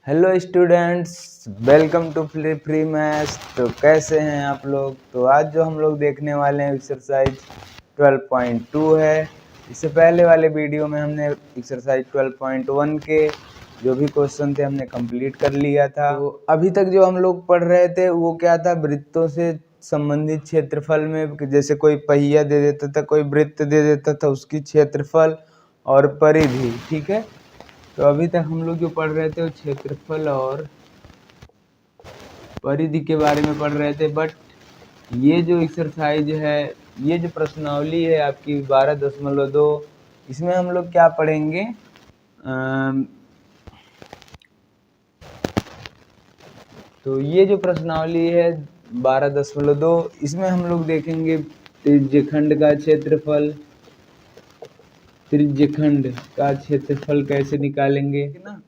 Hello students, welcome to free maths. तो कैसे हैं आप लोग? तो आज जो हम लोग देखने वाले हैं एक्सरसाइज 12.2 है। इससे पहले वाले वीडियो में हमने एक्सरसाइज 12.1 के जो भी क्वेश्चन थे हमने कंप्लीट कर लिया था। तो अभी तक जो हम लोग पढ़ रहे थे वो क्या था, वृत्तों से संबंधित क्षेत्रफल में। जैसे कोई पहिया दे देता था, कोई वृत्त दे देता था, उसकी क्षेत्रफल और परिधि। ठीक है, तो अभी तक हम लोग जो पढ़ रहे थे वो क्षेत्रफल और परिधि के बारे में पढ़ रहे थे। बट ये जो एक्सरसाइज है, ये जो प्रश्नावली है आपकी 12.2, इसमें हम लोग क्या पढ़ेंगे? तो ये जो प्रश्नावली है 12.2, इसमें हम लोग देखेंगे त्रिज्यखंड का क्षेत्रफल। त्रिज्यखंड का क्षेत्रफल कैसे निकालेंगे ना?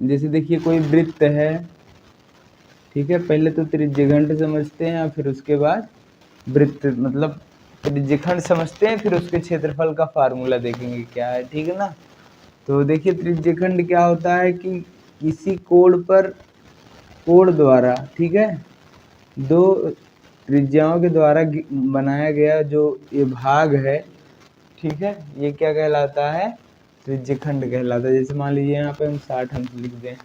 जैसे देखिए कोई वृत्त है, ठीक है। पहले तो त्रिज्यखंड समझते हैं, फिर उसके बाद वृत्त, मतलब त्रिज्यखंड समझते हैं, फिर उसके क्षेत्रफल का फार्मूला देखेंगे क्या है। ठीक है ना? तो देखिए त्रिज्यखंड क्या होता है कि किसी कोण द्वारा, ठीक है, दो त्रिज्याओं के द्वारा बनाया गया जो ये भाग है, ठीक है, ये क्या कहलाता है? त्रिज्यखंड कहलाता है। जैसे मान लीजिए यहाँ पे हम 60 अंश लिख दें,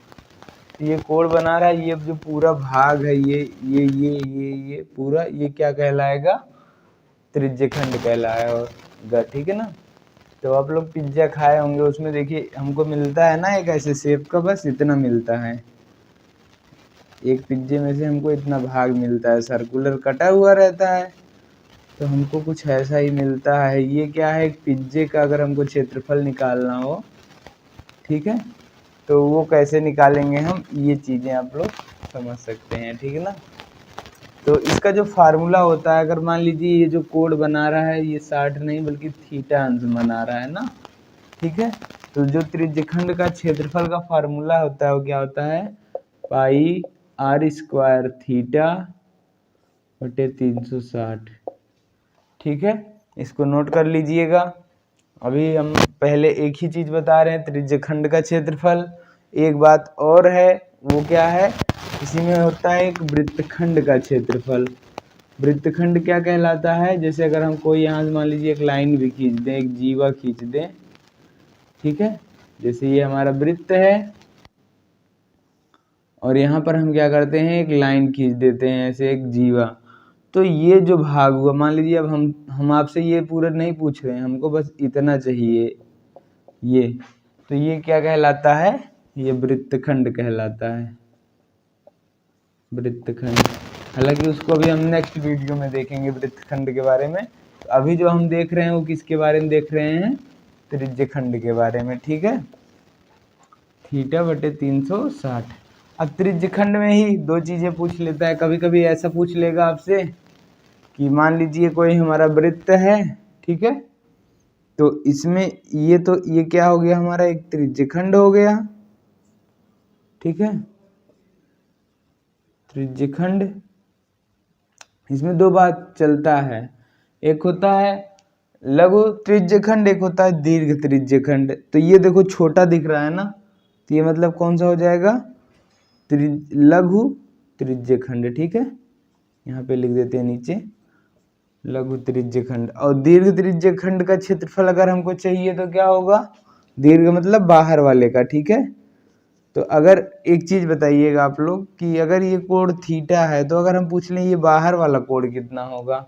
ये कोण बना रहा है, ये जो पूरा भाग है, ये पूरा, ये क्या कहलाएगा? त्रिज्यखंड कहलाएगा। ठीक है ना? तो आप लोग पिज्जा खाए होंगे, उसमें देखिए हमको मिलता है ना एक ऐसे शेप का, बस इतना मिलता है। एक पिज्जे में से हमको इतना भाग मिलता है, सर्कुलर कटा हुआ रहता है, तो हमको कुछ ऐसा ही मिलता है। ये क्या है? एक पिज्जे का अगर हमको क्षेत्रफल निकालना हो, ठीक है, तो वो कैसे निकालेंगे हम, ये चीज़ें आप लोग समझ सकते हैं। ठीक है ना? तो इसका जो फार्मूला होता है, अगर मान लीजिए ये जो कोण बना रहा है ये 60 नहीं बल्कि थीटा अंश बना रहा है ना, ठीक है, तो जो त्रिज्यखंड का क्षेत्रफल का फार्मूला होता है वो क्या होता है? पाई आर स्क्वायर थीटा बटे 360। ठीक है, इसको नोट कर लीजिएगा। अभी हम पहले एक ही चीज बता रहे हैं, त्रिज्यखंड का क्षेत्रफल। एक बात और है, वो क्या है? इसी में होता है एक वृत्तखंड का क्षेत्रफल। वृत्तखंड क्या कहलाता है? जैसे अगर हम कोई यहाँ से मान लीजिए एक लाइन भी खींच दें, एक जीवा खींच दें, ठीक है, जैसे ये हमारा वृत्त है और यहाँ पर हम क्या करते हैं, एक लाइन खींच देते हैं ऐसे, एक जीवा। तो ये जो भाग हुआ, मान लीजिए अब हम आपसे ये पूरा नहीं पूछ रहे हैं, हमको बस इतना चाहिए, ये, तो ये क्या कहलाता है? ये वृत्तखंड कहलाता है, वृत्तखंड। हालांकि उसको अभी हम नेक्स्ट वीडियो में देखेंगे वृत्तखंड के बारे में। तो अभी जो हम देख रहे हैं वो किसके बारे में देख रहे हैं? त्रिज्यखंड के बारे में। ठीक है, थीटा बटे 360। अब त्रिज्यखंड में ही दो चीजें पूछ लेता है, कभी कभी ऐसा पूछ लेगा आपसे कि मान लीजिए कोई हमारा वृत्त है, ठीक है, तो इसमें ये क्या हो गया हमारा? एक त्रिज्यखंड हो गया, ठीक है, त्रिज्यखंड। इसमें दो बात चलता है, एक होता है लघु त्रिज्यखंड, एक होता है दीर्घ त्रिज्यखंड। तो ये देखो छोटा दिख रहा है ना, तो ये मतलब कौन सा हो जाएगा? लघु त्रिज्यखंड। ठीक है, यहाँ पे लिख देते हैं नीचे लघु त्रिज्यखंड। और दीर्घ त्रिज्यखंड का क्षेत्रफल अगर हमको चाहिए तो क्या होगा? दीर्घ मतलब बाहर वाले का। ठीक है, तो अगर एक चीज बताइएगा आप लोग कि अगर ये कोण थीटा है, तो अगर हम पूछ लें ये बाहर वाला कोण कितना होगा?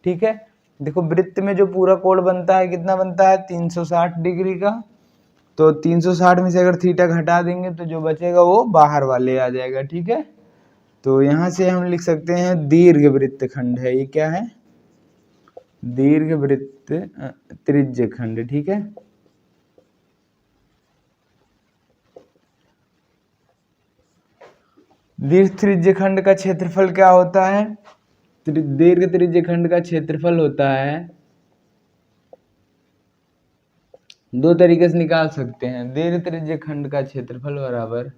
ठीक है, देखो वृत्त में जो पूरा कोण बनता है कितना बनता है? 360 डिग्री का। तो 360 में से अगर थीटा घटा देंगे तो जो बचेगा वो बाहर वाले आ जाएगा। ठीक है, तो यहां से हम लिख सकते हैं दीर्घ वृत्तखंड है। ये क्या है? दीर्घ वृत्त त्रिज्यखंड। ठीक है, दीर्घ त्रिज्यखंड का क्षेत्रफल क्या होता है? दीर्घ त्रिज्यखंड का क्षेत्रफल होता है, दो तरीके से निकाल सकते हैं। दीर्घ त्रिज्यखंड का क्षेत्रफल बराबर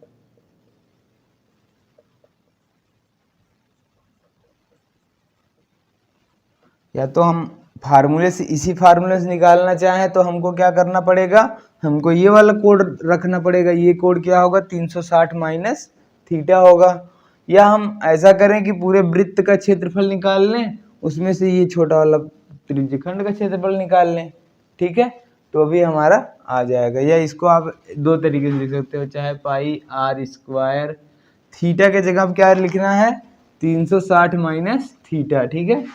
या तो हम फार्मूले से, इसी फार्मूले से निकालना चाहें तो हमको क्या करना पड़ेगा, हमको ये वाला कोड रखना पड़ेगा। ये कोड क्या होगा, 360 माइनस थीटा होगा। या हम ऐसा करें कि पूरे वृत्त का क्षेत्रफल निकाल लें, उसमें से ये छोटा वाला त्रिज्यखंड का क्षेत्रफल निकाल लें। ठीक है, तो अभी हमारा आ जाएगा। या इसको आप दो तरीके से लिख सकते हो, चाहे पाई आर स्क्वायर, थीटा के जगह आप क्या लिखना है, 360 माइनस थीटा। ठीक है,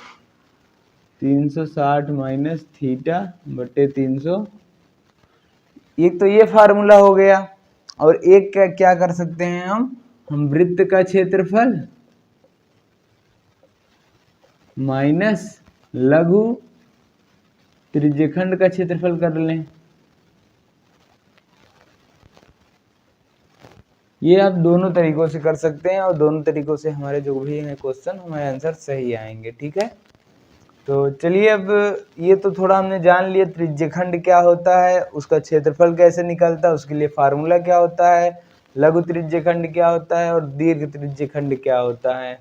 360 माइनस थीटा बटे 300। एक तो ये फार्मूला हो गया, और एक क्या कर सकते हैं हम वृत्त का क्षेत्रफल माइनस लघु त्रिज्यखंड का क्षेत्रफल कर लें। ये आप दोनों तरीकों से कर सकते हैं, और दोनों तरीकों से हमारे जो भी हैं क्वेश्चन, हमारे आंसर सही आएंगे। ठीक है, तो चलिए अब ये तो थोड़ा हमने जान लिया त्रिज्यखंड क्या होता है, उसका क्षेत्रफल कैसे निकलता है, उसके लिए फार्मूला क्या होता है, लघु त्रिज्यखंड क्या होता है और दीर्घ त्रिज्यखंड क्या होता है।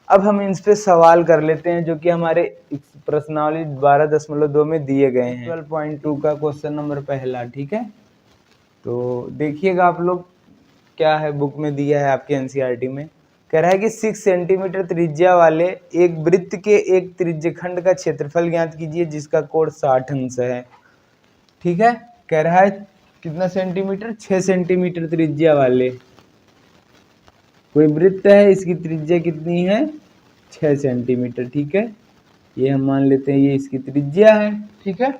अब हम इन पे सवाल कर लेते हैं जो कि हमारे प्रश्नावली 12.2 में दिए गए हैं। 12.2 का क्वेश्चन नंबर पहला। ठीक है, तो देखिएगा आप लोग, क्या है बुक में दिया है आपके एनसीईआरटी में, कह रहा है कि 6 सेंटीमीटर त्रिज्या वाले एक वृत्त के एक त्रिज्यखंड का क्षेत्रफल ज्ञात कीजिए जिसका कोण 60 अंश है। ठीक है, कह रहा है कितना सेंटीमीटर, 6 सेंटीमीटर त्रिज्या वाले कोई वृत्त है, इसकी त्रिज्या कितनी है, 6 सेंटीमीटर। ठीक है, ये हम मान लेते हैं ये इसकी त्रिज्या है। ठीक है,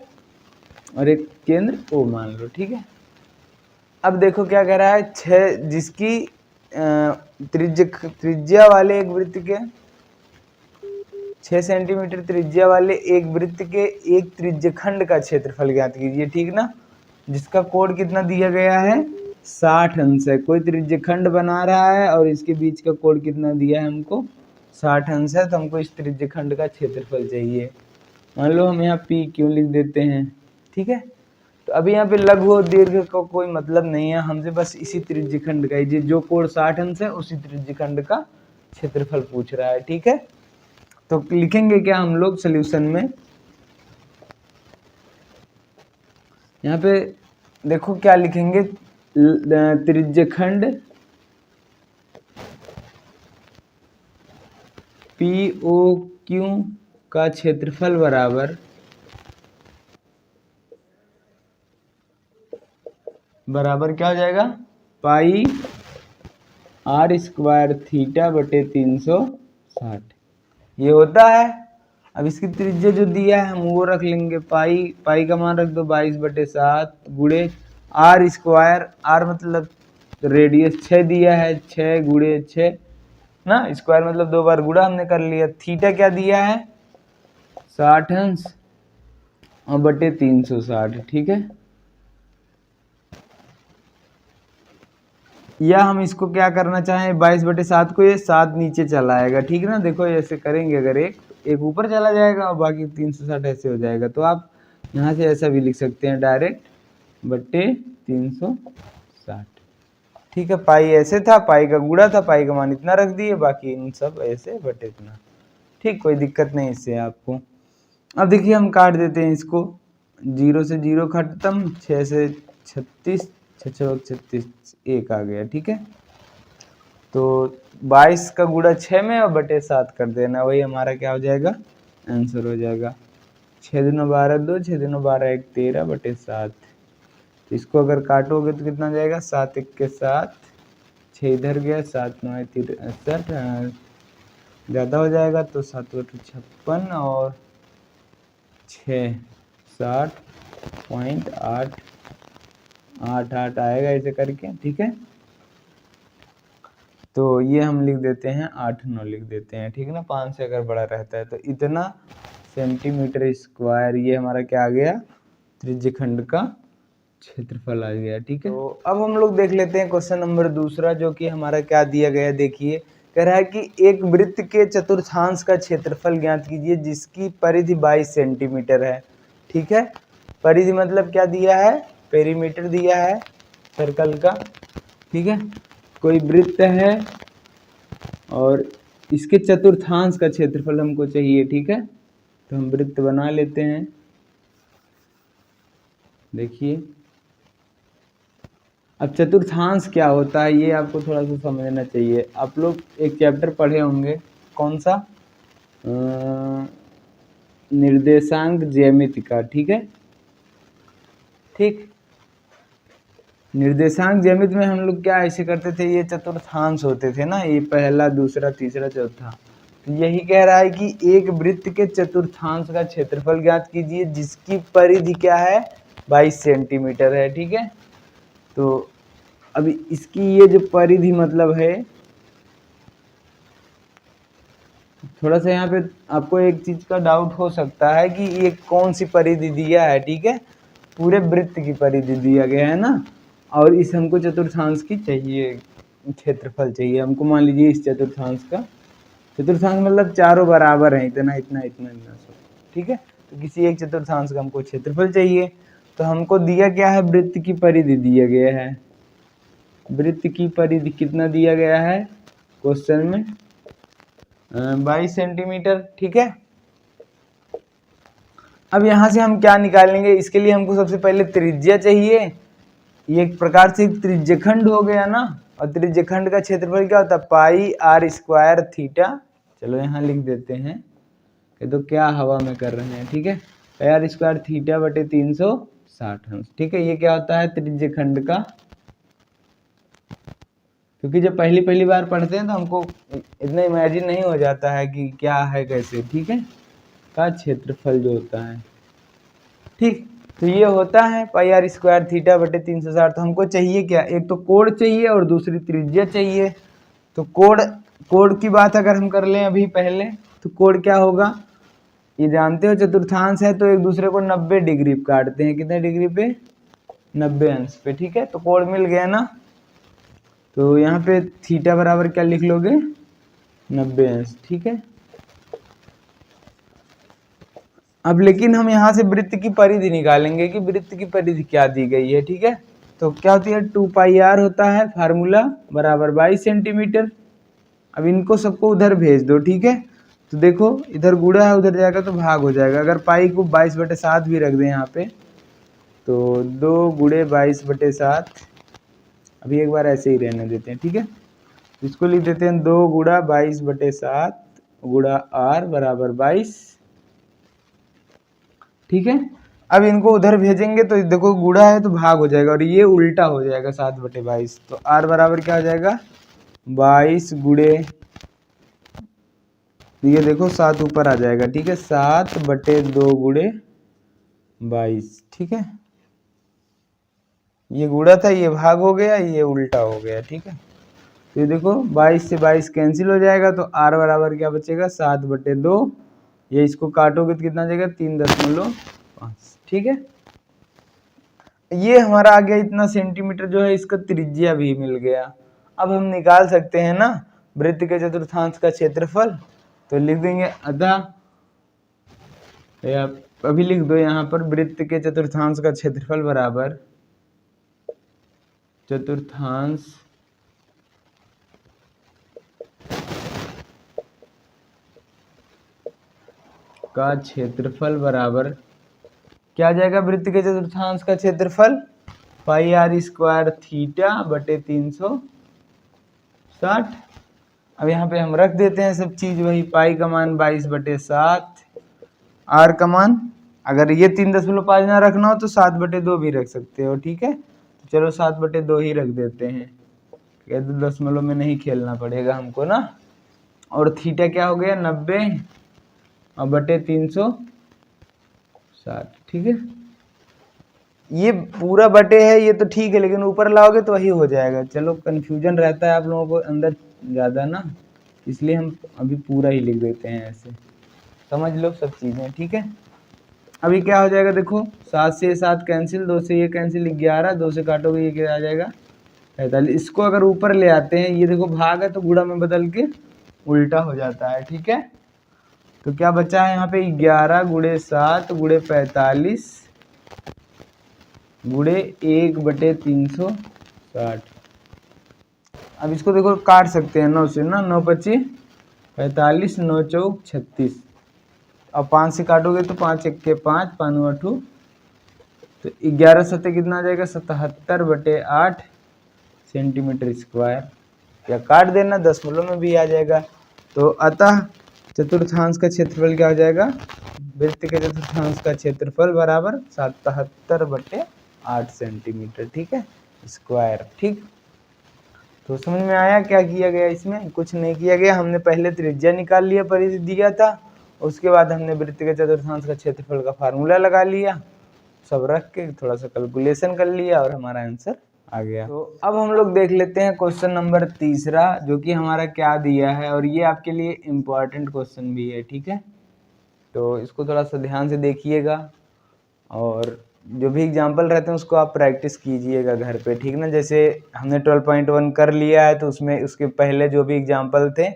और एक केंद्र O मान लो। ठीक है, अब देखो क्या कह रहा है, 6 जिसकी त्रिज्या वाले एक वृत्त के 6 सेंटीमीटर त्रिज्या वाले एक वृत्त के एक त्रिज्यखंड का क्षेत्रफल ज्ञात कीजिए। ठीक ना, जिसका कोण कितना दिया गया है, 60 अंश है। कोई त्रिज्यखंड बना रहा है और इसके बीच का कोण कितना दिया है हमको, 60 अंश है। तो हमको इस त्रिज्यखंड का क्षेत्रफल चाहिए। मान लो हम यहाँ P क्यों लिख देते हैं। ठीक है, तो अभी यहाँ पे लघु और दीर्घ का कोई मतलब नहीं है, हमसे बस इसी त्रिज्यखंड का, जो कोण 60 अंश है उसी त्रिज्यखंड का क्षेत्रफल पूछ रहा है। ठीक है, तो लिखेंगे क्या हम लोग सॉल्यूशन में, यहाँ पे देखो क्या लिखेंगे, त्रिज्यखंड POQ का क्षेत्रफल बराबर क्या हो जाएगा, पाई आर स्क्वायर थीटा बटे 360 ये होता है। अब इसकी त्रिज्या जो दिया है हम वो रख लेंगे, पाई का मान रख दो 22/7 गुणे आर स्क्वायर, आर मतलब रेडियस 6 दिया है, 6 गुणे 6 ना, स्क्वायर मतलब 2 बार गुणा हमने कर लिया। थीटा क्या दिया है, 60 अंश और बटे 360। ठीक है, या हम इसको क्या करना चाहें, 22/7 को ये 7 नीचे चला आएगा। ठीक है ना, देखो ऐसे करेंगे, अगर एक ऊपर चला जाएगा और बाकी 360 ऐसे हो जाएगा। तो आप यहाँ से ऐसा भी लिख सकते हैं, डायरेक्ट बटे 360। ठीक है, पाई ऐसे था, पाई का गुणा था, पाई का मान इतना रख दिए, बाकी इन सब ऐसे बटे इतना। ठीक, कोई दिक्कत नहीं इससे आपको। अब देखिए हम काट देते हैं इसको, 0 से 0 खत्म, 6 से 36, 6 36 1 आ गया। ठीक है, तो 22 का गुणा 6 में और बटे 7 कर देना, वही हमारा क्या हो जाएगा, आंसर हो जाएगा। 6 दूना 12 2, 6 दूना 12 1 13 बटे 7। इसको अगर काटोगे तो कितना जाएगा, 7 1 के 7, 6 इधर गया, 7 9 63, ज़्यादा हो जाएगा तो 7 बटे 56 और 6 60.888 आएगा ऐसे करके। ठीक है, तो ये हम लिख देते हैं 8 9 लिख देते हैं। ठीक है ना, 5 से अगर बड़ा रहता है तो इतना सेंटीमीटर स्क्वायर ये हमारा क्या आ गया, त्रिज्यखंड का क्षेत्रफल आ गया। ठीक है, तो अब हम लोग देख लेते हैं क्वेश्चन नंबर दूसरा, जो कि हमारा क्या दिया गया, देखिए कह रहा है कि एक वृत्त के चतुर्थांश का क्षेत्रफल ज्ञात कीजिए जिसकी परिधि 22 सेंटीमीटर है। ठीक है, परिधि मतलब क्या दिया है, पेरीमीटर दिया है सर्कल का। ठीक है, कोई वृत्त है और इसके चतुर्थांश का क्षेत्रफल हमको चाहिए। ठीक है, तो हम वृत्त बना लेते हैं। देखिए अब चतुर्थांश क्या होता है ये आपको थोड़ा सा समझना चाहिए। आप लोग एक चैप्टर पढ़े होंगे, कौन सा, निर्देशांक ज्यामिति का, ठीक है। ठीक, निर्देशांक ज्यामिति में हम लोग क्या ऐसे करते थे, ये चतुर्थांश होते थे ना, ये पहला दूसरा तीसरा चौथा। तो यही कह रहा है कि एक वृत्त के चतुर्थांश का क्षेत्रफल ज्ञात कीजिए जिसकी परिधि क्या है, 22 सेंटीमीटर है, ठीक है। तो अभी इसकी ये जो परिधि मतलब है, थोड़ा सा यहाँ पे आपको एक चीज का डाउट हो सकता है कि ये कौन सी परिधि दिया है, ठीक है। पूरे वृत्त की परिधि दिया गया है ना, और इस हमको चतुर्थांश की चाहिए, क्षेत्रफल चाहिए हमको। मान लीजिए इस चतुर्थांश का, चतुर्थांश मतलब चारों बराबर हैं, इतना इतना इतना इतना सब, ठीक है। तो किसी एक चतुर्थांश का हमको क्षेत्रफल चाहिए। तो हमको दिया क्या है, वृत्त की परिधि दिया गया है। वृत्त की परिधि कितना दिया गया है क्वेश्चन में, 22 सेंटीमीटर, ठीक है। अब यहाँ से हम क्या निकालेंगे, इसके लिए हमको सबसे पहले त्रिज्या चाहिए। ये एक प्रकार से त्रिज्यखंड हो गया ना, और त्रिज्यखंड का क्षेत्रफल क्या होता है, पाई आर स्क्वायर थीटा। चलो यहाँ लिख देते हैं, ये तो क्या हवा में कर रहे हैं, ठीक है। पाई आर स्क्वायर थीटा बटे 360 अंश, ठीक है। ये क्या होता है, त्रिज्यखंड का, क्योंकि जब पहली बार पढ़ते हैं तो हमको इतना इमेजिन नहीं हो जाता है कि क्या है कैसे, ठीक है, का क्षेत्रफल जो होता है, ठीक। तो ये होता है पाई आर स्क्वायर थीटा बटे 360। तो हमको चाहिए क्या, एक तो कोण चाहिए और दूसरी त्रिज्या चाहिए। तो कोण की बात अगर हम कर लें अभी पहले, तो कोण क्या होगा, ये जानते हो चतुर्थांश है तो एक दूसरे को 90 डिग्री पे काटते हैं। कितने डिग्री पे, 90 अंश पे, ठीक है। तो कोण मिल गया ना, तो यहाँ पे थीटा बराबर क्या लिख लोगे, 90 अंश, ठीक है। अब लेकिन हम यहाँ से वृत्त की परिधि निकालेंगे कि वृत्त की परिधि क्या दी गई है, ठीक है। तो क्या होती है, 2 पाई आर होता है फार्मूला, बराबर 22 सेंटीमीटर। अब इनको सबको उधर भेज दो, ठीक है। तो देखो इधर गुणा है, उधर जाएगा तो भाग हो जाएगा। अगर पाई को 22/7 भी रख दें यहाँ पे, तो 2 गुणे 22/7, अभी एक बार ऐसे ही रहने देते हैं, ठीक है। इसको लिख देते हैं 2 गुणा 22/7 गुणा आर बराबर 22, ठीक है। अब इनको उधर भेजेंगे तो देखो गुणा है तो भाग हो जाएगा और ये उल्टा हो जाएगा 7/22। तो आर बराबर क्या हो जाएगा, 22 गुणे, ये देखो 7 ऊपर आ जाएगा, ठीक है, 7/2 गुणे 22, ठीक है। ये गुणा था, ये भाग हो गया, ये उल्टा हो गया, ठीक है। तो ये देखो 22 से 22 कैंसिल हो जाएगा, तो आर बराबर क्या बचेगा, 7/2। ये इसको काटोगे तो कितना जाएगा, 3.5, ठीक है। ये हमारा आ गया इतना सेंटीमीटर जो है, इसका त्रिज्या भी मिल गया। अब हम निकाल सकते हैं ना वृत्त के चतुर्थांश का क्षेत्रफल। तो लिख देंगे अतः, या अभी लिख दो यहाँ पर, वृत्त के चतुर्थांश का क्षेत्रफल बराबर चतुर्थांश का क्षेत्रफल बराबर क्या आ जाएगा, वृत्त के चतुर्थांश का क्षेत्रफल पाई आर स्क्वायर थीटा बटे 360। अब यहाँ पे हम रख देते हैं सब चीज वही, पाई का मान 22/7, आर का मान अगर ये 3.5 ना रखना हो तो 7/2 भी रख सकते हो, ठीक है। तो चलो 7/2 ही रख देते हैं, तो दशमलव में नहीं खेलना पड़ेगा हमको ना। और थीटा क्या हो गया, 90 और बटे 360, ठीक है। ये पूरा बटे है ये तो ठीक है, लेकिन ऊपर लाओगे तो वही हो जाएगा। चलो कंफ्यूजन रहता है आप लोगों को अंदर ज़्यादा ना, इसलिए हम अभी पूरा ही लिख देते हैं, ऐसे समझ लो सब चीज़ें, ठीक है। अभी क्या हो जाएगा, देखो 7 से 7 कैंसिल, 2 से ये कैंसिल, 11, 2 से काटोगे ये क्या आ जाएगा, 45। इसको अगर ऊपर ले आते हैं, ये देखो भाग है तो गुणा में बदल के उल्टा हो जाता है, ठीक है। तो क्या बचा है यहाँ पे, 11 गुणे 7 गुणे 45 गुणे 1/360। अब इसको देखो काट सकते हैं 9 से ना, 9 × 25 45, 9 × 4 36। अब 5 से काटोगे तो 5 1 के 5, 5 8, तो 11 सतह कितना आ जाएगा 77/8 सेंटीमीटर स्क्वायर, या काट देना दशमलव में भी आ जाएगा। तो अतः चतुर्थांश का क्षेत्रफल क्या हो जाएगा, वृत्त के चतुर्थांश का क्षेत्रफल बराबर 77/8 सेंटीमीटर, ठीक है, स्क्वायर। ठीक, तो समझ में आया क्या किया गया इसमें? कुछ नहीं किया गया, हमने पहले त्रिज्या निकाल लिया, परिधि दिया था, उसके बाद हमने वृत्त के चतुर्थांश का क्षेत्रफल का फार्मूला लगा लिया, सब रख के थोड़ा सा कैलकुलेशन कर लिया और हमारा आंसर आ गया। तो अब हम लोग देख लेते हैं क्वेश्चन नंबर 3, जो कि हमारा क्या दिया है, और ये आपके लिए इम्पोर्टेंट क्वेश्चन भी है, ठीक है। तो इसको थोड़ा सा ध्यान से देखिएगा, और जो भी एग्जाम्पल रहते हैं उसको आप प्रैक्टिस कीजिएगा घर पे, ठीक ना। जैसे हमने 12.1 कर लिया है, तो उसमें उसके पहले जो भी एग्जाम्पल थे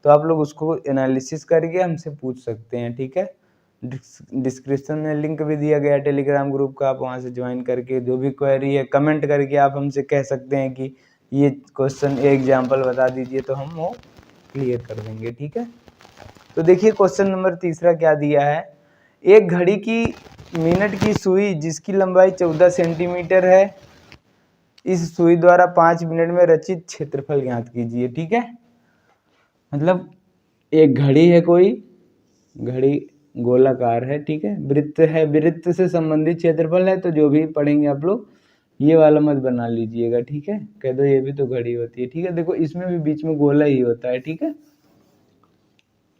तो आप लोग उसको एनालिसिस करके हमसे पूछ सकते हैं, ठीक है। डिस्क्रिप्शन में लिंक भी दिया गया है टेलीग्राम ग्रुप का, आप वहाँ से ज्वाइन करके जो भी क्वेरी है कमेंट करके आप हमसे कह सकते हैं कि ये क्वेश्चन एग्जाम्पल बता दीजिए, तो हम वो क्लियर कर देंगे, ठीक है। तो देखिए क्वेश्चन नंबर 3 क्या दिया है, एक घड़ी की मिनट की सुई जिसकी लंबाई 14 सेंटीमीटर है, इस सुई द्वारा 5 मिनट में रचित क्षेत्रफल ज्ञात कीजिए, ठीक है। मतलब एक घड़ी है, कोई घड़ी गोलाकार है, ठीक है, वृत्त है, वृत्त से संबंधित क्षेत्रफल है, तो जो भी पढ़ेंगे आप लोग ये वाला मत बना लीजिएगा, ठीक है, कह दो ये भी तो घड़ी होती है, ठीक है। देखो इसमें भी बीच में गोला ही होता है, ठीक है,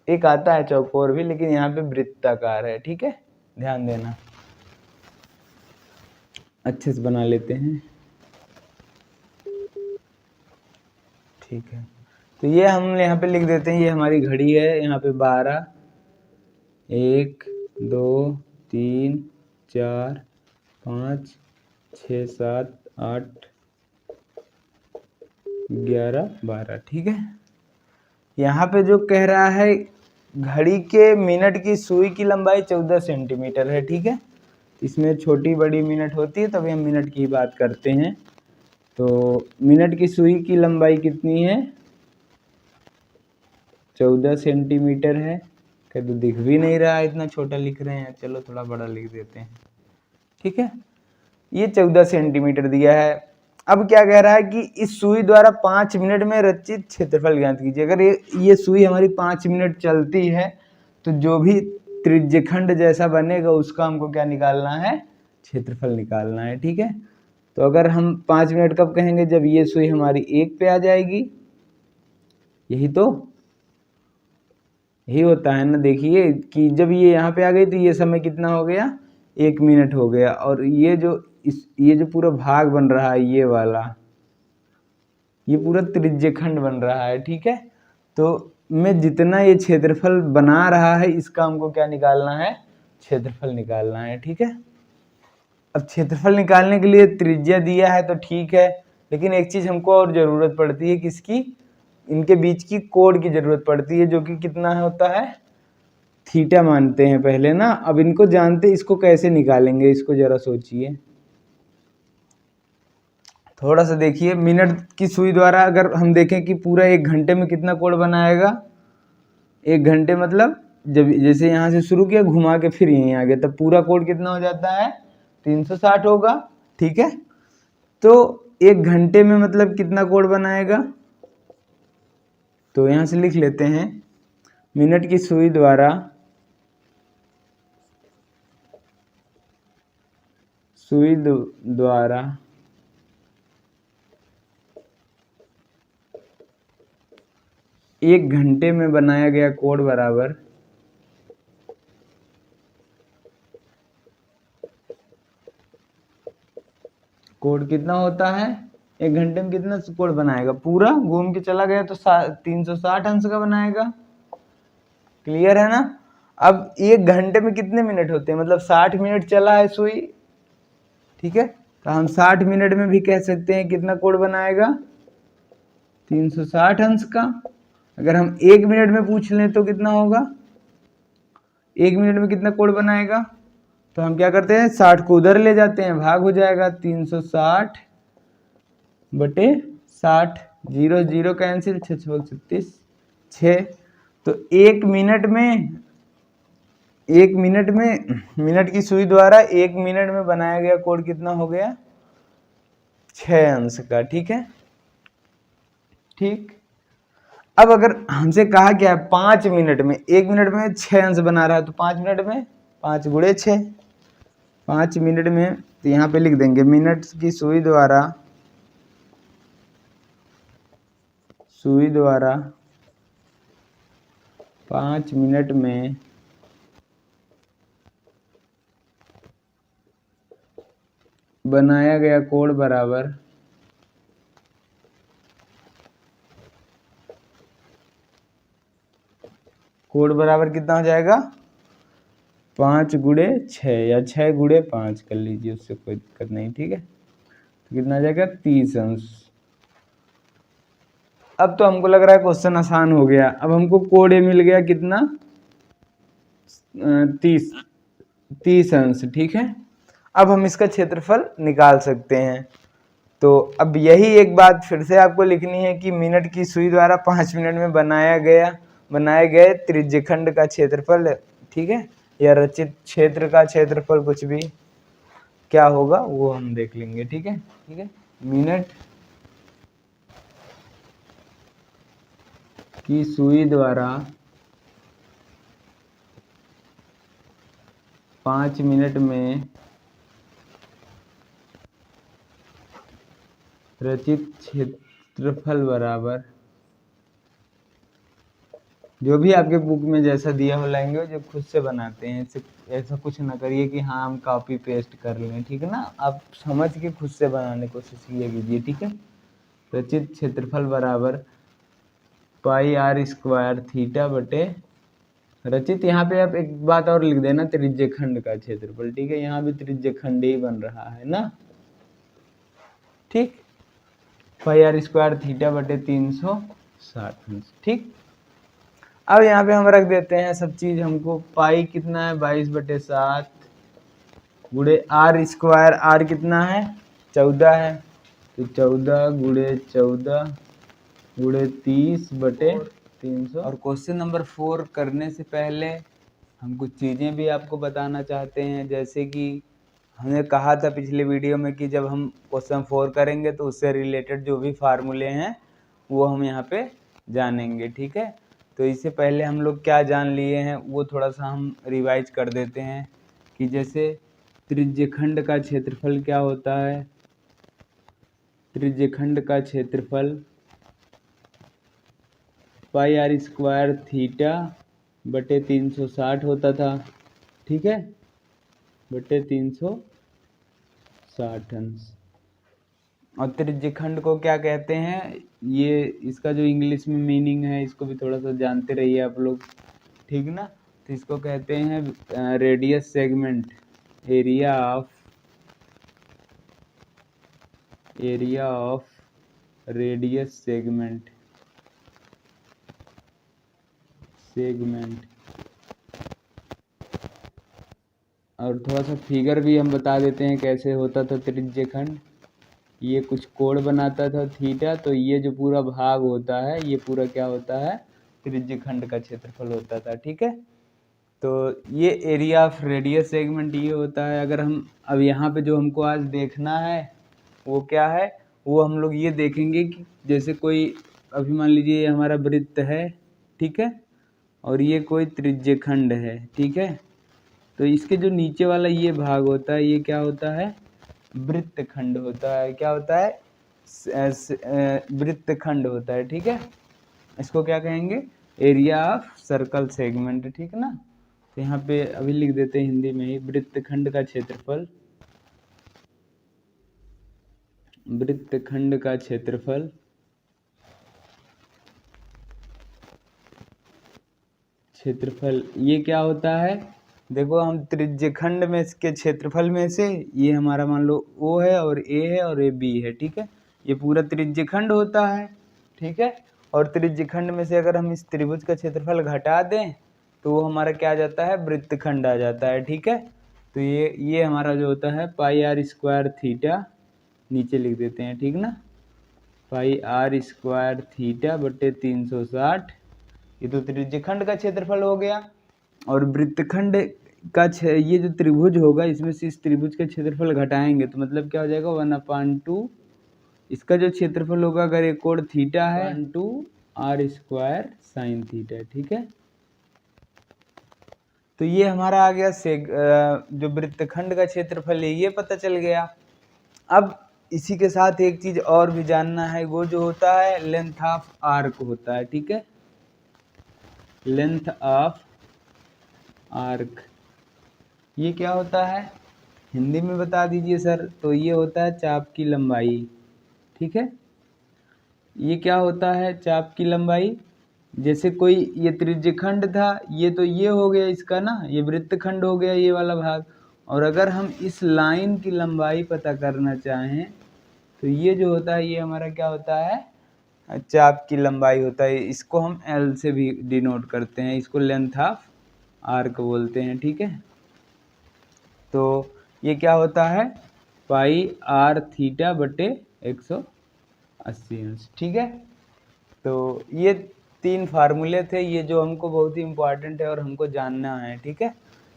एक आता है चौकोर भी, लेकिन यहाँ पे वृत्ताकार है, ठीक है, ध्यान देना। अच्छे से बना लेते हैं, ठीक है। तो ये हम यहाँ पे लिख देते हैं, ये हमारी घड़ी है, यहाँ पे 12, 1 2 3 4 5 6 7 8 11 12, ठीक है। यहाँ पे जो कह रहा है घड़ी के मिनट की सुई की लंबाई 14 सेंटीमीटर है, ठीक है। इसमें छोटी बड़ी मिनट होती है, तभी हम मिनट की बात करते हैं। तो मिनट की सुई की लंबाई कितनी है, 14 सेंटीमीटर है। कह तो दिख भी नहीं रहा है, इतना छोटा लिख रहे हैं, चलो थोड़ा बड़ा लिख देते हैं, ठीक है। ये 14 सेंटीमीटर दिया है। अब क्या कह रहा है कि इस सुई द्वारा 5 मिनट में रचित क्षेत्रफल ज्ञात कीजिए। अगर ये सुई हमारी 5 मिनट चलती है तो जो भी त्रिज्यखंड जैसा बनेगा उसका हमको क्या निकालना है, क्षेत्रफल निकालना है, ठीक है। तो अगर हम 5 मिनट कब कहेंगे, जब ये सुई हमारी 1 पे आ जाएगी, यही होता है ना। देखिए कि जब ये यहाँ पे आ गई तो ये समय कितना हो गया, 1 मिनट हो गया, और ये जो पूरा भाग बन रहा है, ये वाला, ये पूरा त्रिज्यखंड बन रहा है, ठीक है। तो मैं जितना ये क्षेत्रफल बना रहा है इसका हमको क्या निकालना है, क्षेत्रफल निकालना है, ठीक है। अब क्षेत्रफल निकालने के लिए त्रिज्या दिया है तो ठीक है, लेकिन एक चीज हमको और जरूरत पड़ती है, किसकी, इनके बीच की कोण की जरूरत पड़ती है, जो कि कितना होता है, थीटा मानते हैं पहले ना। अब इनको जानते, इसको कैसे निकालेंगे, इसको जरा सोचिए, थोड़ा सा देखिए। मिनट की सुई द्वारा अगर हम देखें कि पूरा 1 घंटे में कितना कोण बनाएगा, 1 घंटे मतलब जब जैसे यहाँ से शुरू किया घुमा के फिर यहीं आ गया, तब पूरा कोण कितना हो जाता है, 360 होगा, ठीक है। तो 1 घंटे में मतलब कितना कोण बनाएगा, तो यहाँ से लिख लेते हैं, मिनट की सुई द्वारा 1 घंटे में बनाया गया कोण बराबर कोण कितना होता है, 1 घंटे में कितना कोण बनाएगा, पूरा घूम के चला गया तो 360 अंश का बनाएगा, क्लियर है ना। अब 1 घंटे में कितने मिनट होते हैं, मतलब 60 मिनट चला है सुई, ठीक है। तो हम 60 मिनट में भी कह सकते हैं कितना कोण बनाएगा, 360 अंश का। अगर हम 1 मिनट में पूछ लें तो कितना होगा, 1 मिनट में कितना कोण बनाएगा, तो हम क्या करते हैं, 60 को उधर ले जाते हैं, भाग हो जाएगा 360/60, 0 0 कैंसिल, 6 6 36, 6। तो 1 मिनट में एक मिनट में, मिनट की सुई द्वारा 1 मिनट में बनाया गया कोण कितना हो गया? 6 अंश का। ठीक है, ठीक। अब अगर हमसे कहा गया है 5 मिनट में, 1 मिनट में 6 अंश बना रहा है, तो 5 मिनट में 5 गुणे 6, 5 मिनट में, तो यहाँ पे लिख देंगे मिनट की सुई द्वारा 5 मिनट में बनाया गया कोण बराबर कितना हो जाएगा? 5 गुणे 6 या 6 गुणे 5 कर लीजिए, उससे कोई दिक्कत नहीं। ठीक है, तो कितना आ जाएगा? 30 अंश। अब तो हमको लग रहा है क्वेश्चन आसान हो गया। अब हमको कोण मिल गया कितना? 30 अंश। ठीक है, अब हम इसका क्षेत्रफल निकाल सकते हैं। तो अब यही एक बात फिर से आपको लिखनी है कि मिनट की सुई द्वारा 5 मिनट में बनाए गए त्रिज्यखंड का क्षेत्रफल, ठीक है, या रचित क्षेत्र का क्षेत्रफल, कुछ भी क्या होगा वो हम देख लेंगे। ठीक है, ठीक है। मिनट की सुई द्वारा 5 मिनट में रचित क्षेत्रफल बराबर, जो भी आपके बुक में जैसा दिया हो लैंग्वेज, जो खुद से बनाते हैं, ऐसा कुछ ना करिए कि हाँ हम कॉपी पेस्ट कर लें। ठीक है ना, आप समझ के खुद से बनाने की कोशिश कीजिए। ठीक है, रचित क्षेत्रफल बराबर पाई आर स्क्वायर थीटा बटे रचित, यहाँ पे आप एक बात और लिख देना, त्रिज्यखंड का क्षेत्रफल। ठीक है, यहाँ भी त्रिज्यखंड ही बन रहा है ना। ठीक, पाई आर स्क्वायर थीटा बटे 360। ठीक, अब यहाँ पे हम रख देते हैं सब चीज। हमको पाई कितना है? 22/7 गुणे आर स्क्वायर, आर कितना है? 14 है, तो 14 गुणे 14 गुणे 30/300। और क्वेश्चन नंबर 4 करने से पहले हम कुछ चीज़ें भी आपको बताना चाहते हैं। जैसे कि हमने कहा था पिछले वीडियो में कि जब हम क्वेश्चन 4 करेंगे तो उससे रिलेटेड जो भी फार्मूले हैं वो हम यहाँ पे जानेंगे। ठीक है, तो इससे पहले हम लोग क्या जान लिए हैं वो थोड़ा सा हम रिवाइज कर देते हैं कि जैसे त्रिज्यखंड का क्षेत्रफल क्या होता है? त्रिज्यखंड का क्षेत्रफल पाई आर स्क्वायर थीटा बटे 360 होता था। ठीक है, बटे 360 अंश। और त्रिज्यखंड को क्या कहते हैं? ये इसका जो इंग्लिश में मीनिंग है इसको भी थोड़ा सा जानते रहिए आप लोग। ठीक ना, तो इसको कहते हैं radius segment, area of radius segment. और थोड़ा सा फिगर भी हम बता देते हैं कैसे होता था त्रिज्यखंड। ये कुछ कोण बनाता था थीटा, तो ये जो पूरा भाग होता है ये पूरा क्या होता है? त्रिज्यखंड का क्षेत्रफल होता था। ठीक है, तो ये एरिया ऑफ रेडियस सेगमेंट ये होता है। अगर हम अब यहाँ पे जो हमको आज देखना है वो क्या है? वो हम लोग ये देखेंगे कि जैसे कोई, अभी मान लीजिए ये हमारा वृत्त है, ठीक है, और ये कोई त्रिज्यखंड है। ठीक है, तो इसके जो नीचे वाला ये भाग होता है ये क्या होता है? वृत्तखंड होता है। क्या होता है? वृत्तखंड होता है। ठीक है, इसको क्या कहेंगे? Area of circle segment. ठीक है ना, तो यहाँ पे अभी लिख देते हैं हिंदी में ही, वृत्तखंड का क्षेत्रफल ये क्या होता है? देखो, हम त्रिज्यखंड में इसके क्षेत्रफल में से ये हमारा मान लो O है और A है और ये B है। ठीक है, ये पूरा त्रिज्यखंड होता है। ठीक है, और त्रिज्यखंड में से अगर हम इस त्रिभुज का क्षेत्रफल घटा दें तो वो हमारा क्या आ जाता है? वृत्तखंड आ जाता है। ठीक है, तो ये हमारा जो होता है पाई आर स्क्वायर थीटा, नीचे लिख देते हैं। ठीक ना, पाई आर स्क्वायर थीटा बटे 360, ये तो त्रिज्यखंड का क्षेत्रफल हो गया। और वृत्तखंड का ये जो त्रिभुज होगा इसमें से इस त्रिभुज का क्षेत्रफल घटाएंगे तो मतलब क्या हो जाएगा 1/2। इसका जो क्षेत्रफल होगा अगर एक कोण थीटा है 1/2r² sin थीटा, ठीक है। तो ये हमारा आ गया जो वृत्तखंड का क्षेत्रफल है ये पता चल गया। अब इसी के साथ एक चीज और भी जानना है, वो जो होता है लेंथ ऑफ आर्क होता है, ठीक है। लेंथ ऑफ आर्क ये क्या होता है, हिंदी में बता दीजिए सर। तो ये होता है चाप की लंबाई, ठीक है। ये क्या होता है, चाप की लंबाई। जैसे कोई ये त्रिज्यखंड था, ये तो ये हो गया इसका ना, ये वृत्तखंड हो गया ये वाला भाग। और अगर हम इस लाइन की लंबाई पता करना चाहें तो ये जो होता है ये हमारा क्या होता है, चाप की लंबाई होता है। इसको हम L से भी डिनोट करते हैं, इसको लेंथ ऑफ आर्क बोलते हैं, ठीक है। तो ये क्या होता है πr थीटा बटे 180 अंश, ठीक है। तो ये 3 फार्मूले थे, ये जो हमको बहुत ही इम्पोर्टेंट है और हमको जानना है, ठीक है।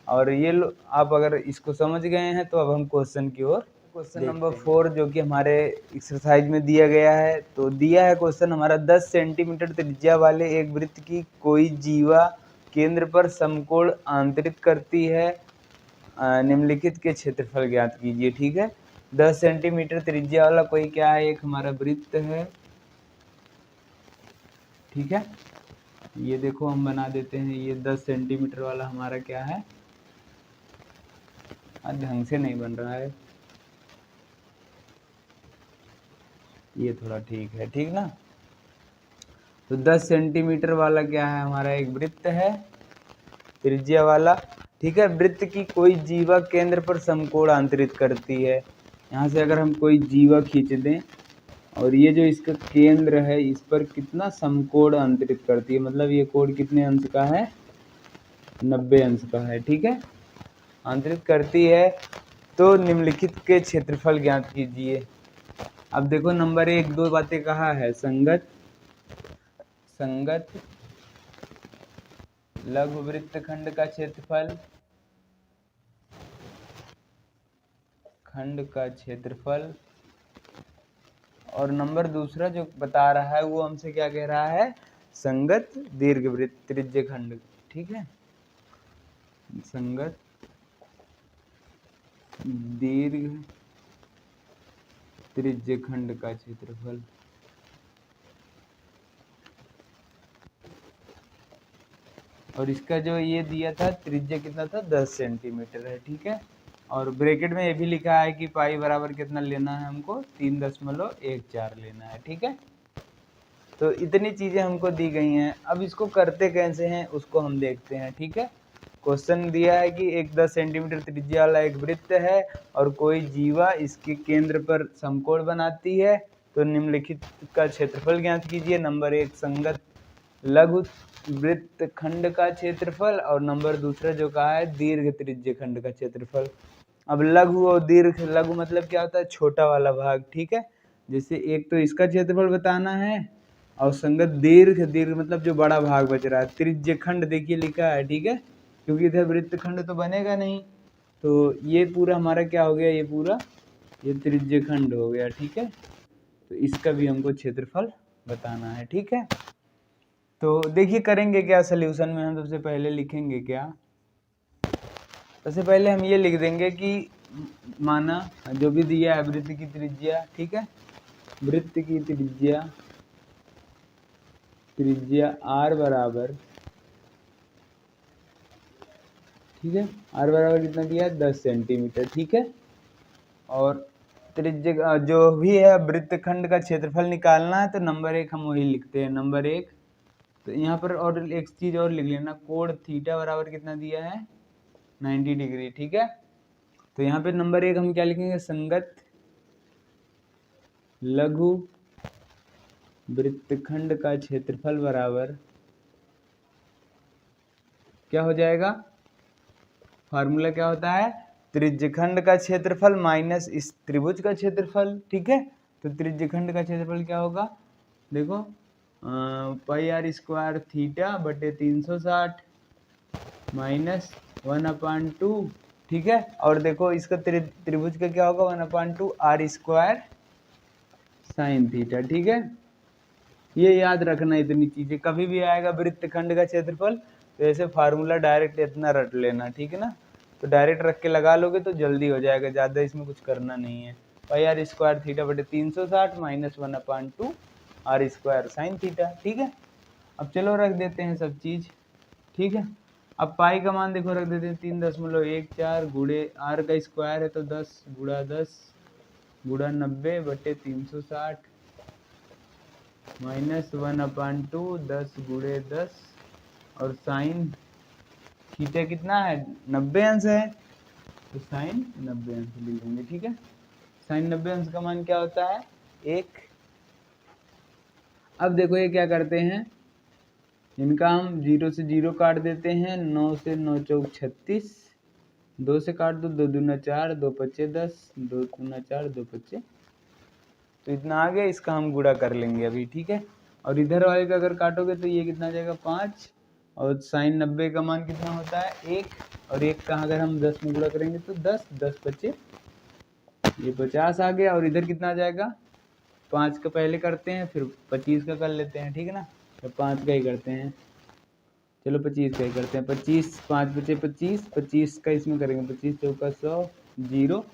और ये आप अगर इसको समझ गए हैं तो अब हम क्वेश्चन की ओर, क्वेश्चन नंबर 4 जो कि हमारे एक्सरसाइज में दिया गया है। तो दिया है क्वेश्चन हमारा 10 सेंटीमीटर त्रिज्या वाले एक वृत्त की कोई जीवा केंद्र पर समकोण आंतरित करती है, निम्नलिखित के क्षेत्रफल ज्ञात कीजिए, ठीक है। 10 सेंटीमीटर त्रिज्या वाला कोई क्या है, एक हमारा वृत्त है, ठीक है। ये देखो हम बना देते हैं, ये 10 सेंटीमीटर वाला हमारा क्या है, ढंग से नहीं बन रहा है, ये थोड़ा ठीक है, ठीक ना। तो 10 सेंटीमीटर वाला क्या है, हमारा एक वृत्त है त्रिज्या वाला, ठीक है। वृत्त की कोई जीवा केंद्र पर समकोण आंतरित करती है। यहाँ से अगर हम कोई जीवा खींच दें और ये जो इसका केंद्र है इस पर कितना समकोण आंतरित करती है, मतलब ये कोण कितने अंश का है, 90 अंश का है, ठीक है, आंतरित करती है। तो निम्नलिखित के क्षेत्रफल ज्ञात कीजिए। अब देखो नंबर 1 2 बातें कहा है, संगत लघु वृत्तखंड का क्षेत्रफल, खंड का क्षेत्रफल। और नंबर दूसरा जो बता रहा है वो हमसे क्या कह रहा है, संगत दीर्घवृत्त त्रिज्यखंड, ठीक है, संगत दीर्घ त्रिज्यखंड का क्षेत्रफल। और इसका जो ये दिया था त्रिज्या कितना था, 10 सेंटीमीटर है, ठीक है। और ब्रैकेट में ये भी लिखा है कि पाई बराबर कितना लेना है हमको, 3.14 लेना है, ठीक है। तो इतनी चीजें हमको दी गई हैं। अब इसको करते कैसे हैं उसको हम देखते हैं, ठीक है। क्वेश्चन दिया है कि एक 10 सेंटीमीटर त्रिज्या वाला एक वृत्त है और कोई जीवा इसके केंद्र पर समकोण बनाती है, तो निम्नलिखित का क्षेत्रफल ज्ञात कीजिए। नंबर 1 संगत लघु वृत्तखंड का क्षेत्रफल, और नंबर दूसरा जो कहा है दीर्घ त्रिज्यखंड का क्षेत्रफल। अब लघु और दीर्घ, लघु मतलब क्या होता है, छोटा वाला भाग, ठीक है। जैसे एक तो इसका क्षेत्रफल बताना है, और संगत दीर्घ मतलब जो बड़ा भाग बच रहा है। त्रिज्यखंड देखिए लिखा है, ठीक है, क्योंकि इधर वृत्तखंड तो बनेगा नहीं। तो ये पूरा हमारा क्या हो गया, ये पूरा ये त्रिज्यखंड हो गया, ठीक है। तो इसका भी हमको क्षेत्रफल बताना है, ठीक है। तो देखिए करेंगे क्या सल्यूशन में, हम सबसे पहले लिखेंगे क्या, सबसे पहले हम ये लिख देंगे कि माना जो भी दिया है वृत्त की त्रिज्या, ठीक है, वृत्त की त्रिज्या r बराबर, ठीक है, r बराबर कितना दिया है, 10 सेंटीमीटर, ठीक है। और त्रिज्या जो भी है वृत्तखंड का क्षेत्रफल निकालना है, तो नंबर 1 हम वही लिखते हैं, नंबर 1। तो यहाँ पर और एक चीज और लिख लेना, कोण थीटा बराबर कितना दिया है, 90 डिग्री, ठीक है। तो यहाँ पे नंबर 1 हम क्या लिखेंगे, संगत लघु वृत्तखंड का क्षेत्रफल बराबर क्या हो जाएगा, फार्मूला क्या होता है, त्रिज्यखंड का क्षेत्रफल माइनस इस त्रिभुज का क्षेत्रफल, ठीक है। तो त्रिज्यखंड का क्षेत्रफल क्या होगा, देखो πr² थीटा बटे 360 -1/2, ठीक है। और देखो इसका त्रिभुज का क्या होगा, 1/2 r² sin थीटा, ठीक है। ये याद रखना, इतनी चीजें कभी भी आएगा वृत्तखंड का क्षेत्रफल तो ऐसे फार्मूला डायरेक्ट इतना रट लेना, ठीक है ना। तो डायरेक्ट रख के लगा लोगे तो जल्दी हो जाएगा, ज़्यादा इसमें कुछ करना नहीं है। πr² थीटा बटे 360 -1/2 r² sin थीटा, ठीक है। अब चलो रख देते हैं सब चीज़, ठीक है। अब पाई का मान देखो रख देते हैं 3.14 गुणे r का स्क्वायर है तो 10 गुणा 10 गुणा 90 बटे 360 -1/2 10 गुणे 10 और साइन थीटा कितना है, 90 अंश है तो साइन 90 अंश लिख देंगे, ठीक है। साइन 90 अंश का मान क्या होता है, 1। अब देखो ये क्या करते हैं, इनका हम 0 से 0 काट देते हैं, 9 से 9 चौक 36, 2 से काट दो, 2 दूना 4, 2 पच्चे 10, 2 दूना 4, 2 पच्चे, तो इतना आ गया। इसका हम गुणा कर लेंगे अभी, ठीक है। और इधर वाले का अगर काटोगे तो ये कितना आ जाएगा, 5। और साइन 90 का मान कितना होता है, 1। और 1 का अगर हम 10 में गुणा करेंगे तो 10, 10 पच्चे ये 50 आ गया। और इधर कितना आ जाएगा, 5 का पहले करते हैं फिर 25 का कर लेते हैं, ठीक है ना। तो 5 का ही करते हैं, चलो 25 का ही करते हैं। 25 5 बचे 25, 25 का इसमें करेंगे, 25 चौका 100 0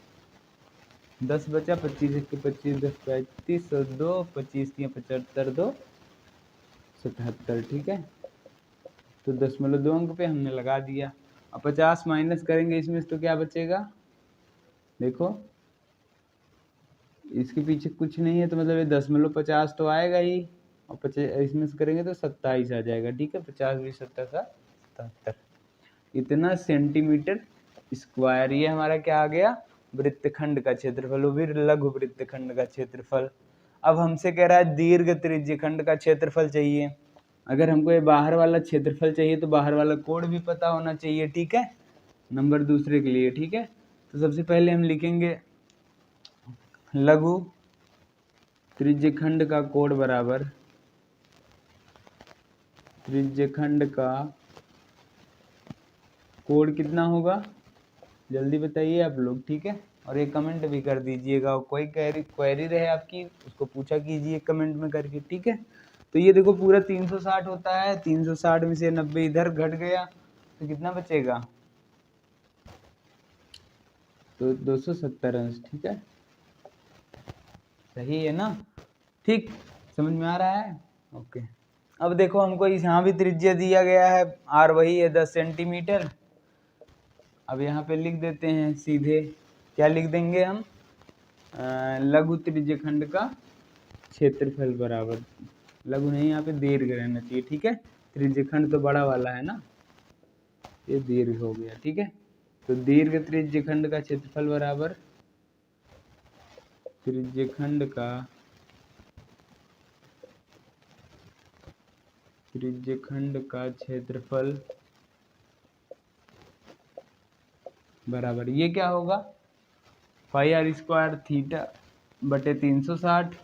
10 बचा, 25 1 25 10 35 और 2 25 75 2 77, ठीक है। तो 0.2 अंक पे हमने लगा दिया। अब 50 माइनस करेंगे इसमें तो क्या बचेगा, देखो इसके पीछे कुछ नहीं है तो मतलब ये 10.50 तो आएगा ही, और 50 इसमें से करेंगे तो 27 आ जाएगा, ठीक है। 50 20 70 77 इतना सेंटीमीटर स्क्वायर, ये हमारा क्या आ गया, वृत्तखंड का क्षेत्रफल, वो भी लघु वृत्तखंड का क्षेत्रफल। अब हमसे कह रहा है दीर्घ त्रिज्यखंड का क्षेत्रफल चाहिए। अगर हमको ये बाहर वाला क्षेत्रफल चाहिए तो बाहर वाला कोण भी पता होना चाहिए, ठीक है, नंबर दूसरे के लिए, ठीक है। तो सबसे पहले हम लिखेंगे लघु त्रिज्यखंड का कोण बराबर त्रिज्यखंड का कोण कितना होगा, जल्दी बताइए आप लोग, ठीक है। और ये कमेंट भी कर दीजिएगा, कोई क्वेरी रहे आपकी उसको पूछा कीजिए कमेंट में करके, ठीक है। तो ये देखो पूरा 360 होता है, 360 में से 90 इधर घट गया तो कितना बचेगा, तो 270 अंश, ठीक है। सही है ना, ठीक, समझ में आ रहा है, ओके। अब देखो हमको यहाँ भी त्रिज्या दिया गया है, आर वही है 10 सेंटीमीटर। अब यहाँ पे लिख देते हैं सीधे, क्या लिख देंगे हम, लघु त्रिज्यखंड का क्षेत्रफल बराबर, लघु नहीं यहाँ पे दीर्घ रहना चाहिए, ठीक है। त्रिज्यखंड तो बड़ा वाला है ना, ये दीर्घ हो गया, ठीक है। तो दीर्घ त्रिज्यखंड का क्षेत्रफल बराबर त्रिज्यखंड का क्षेत्रफल बराबर, ये क्या होगा, πr² थीटा बटे 360।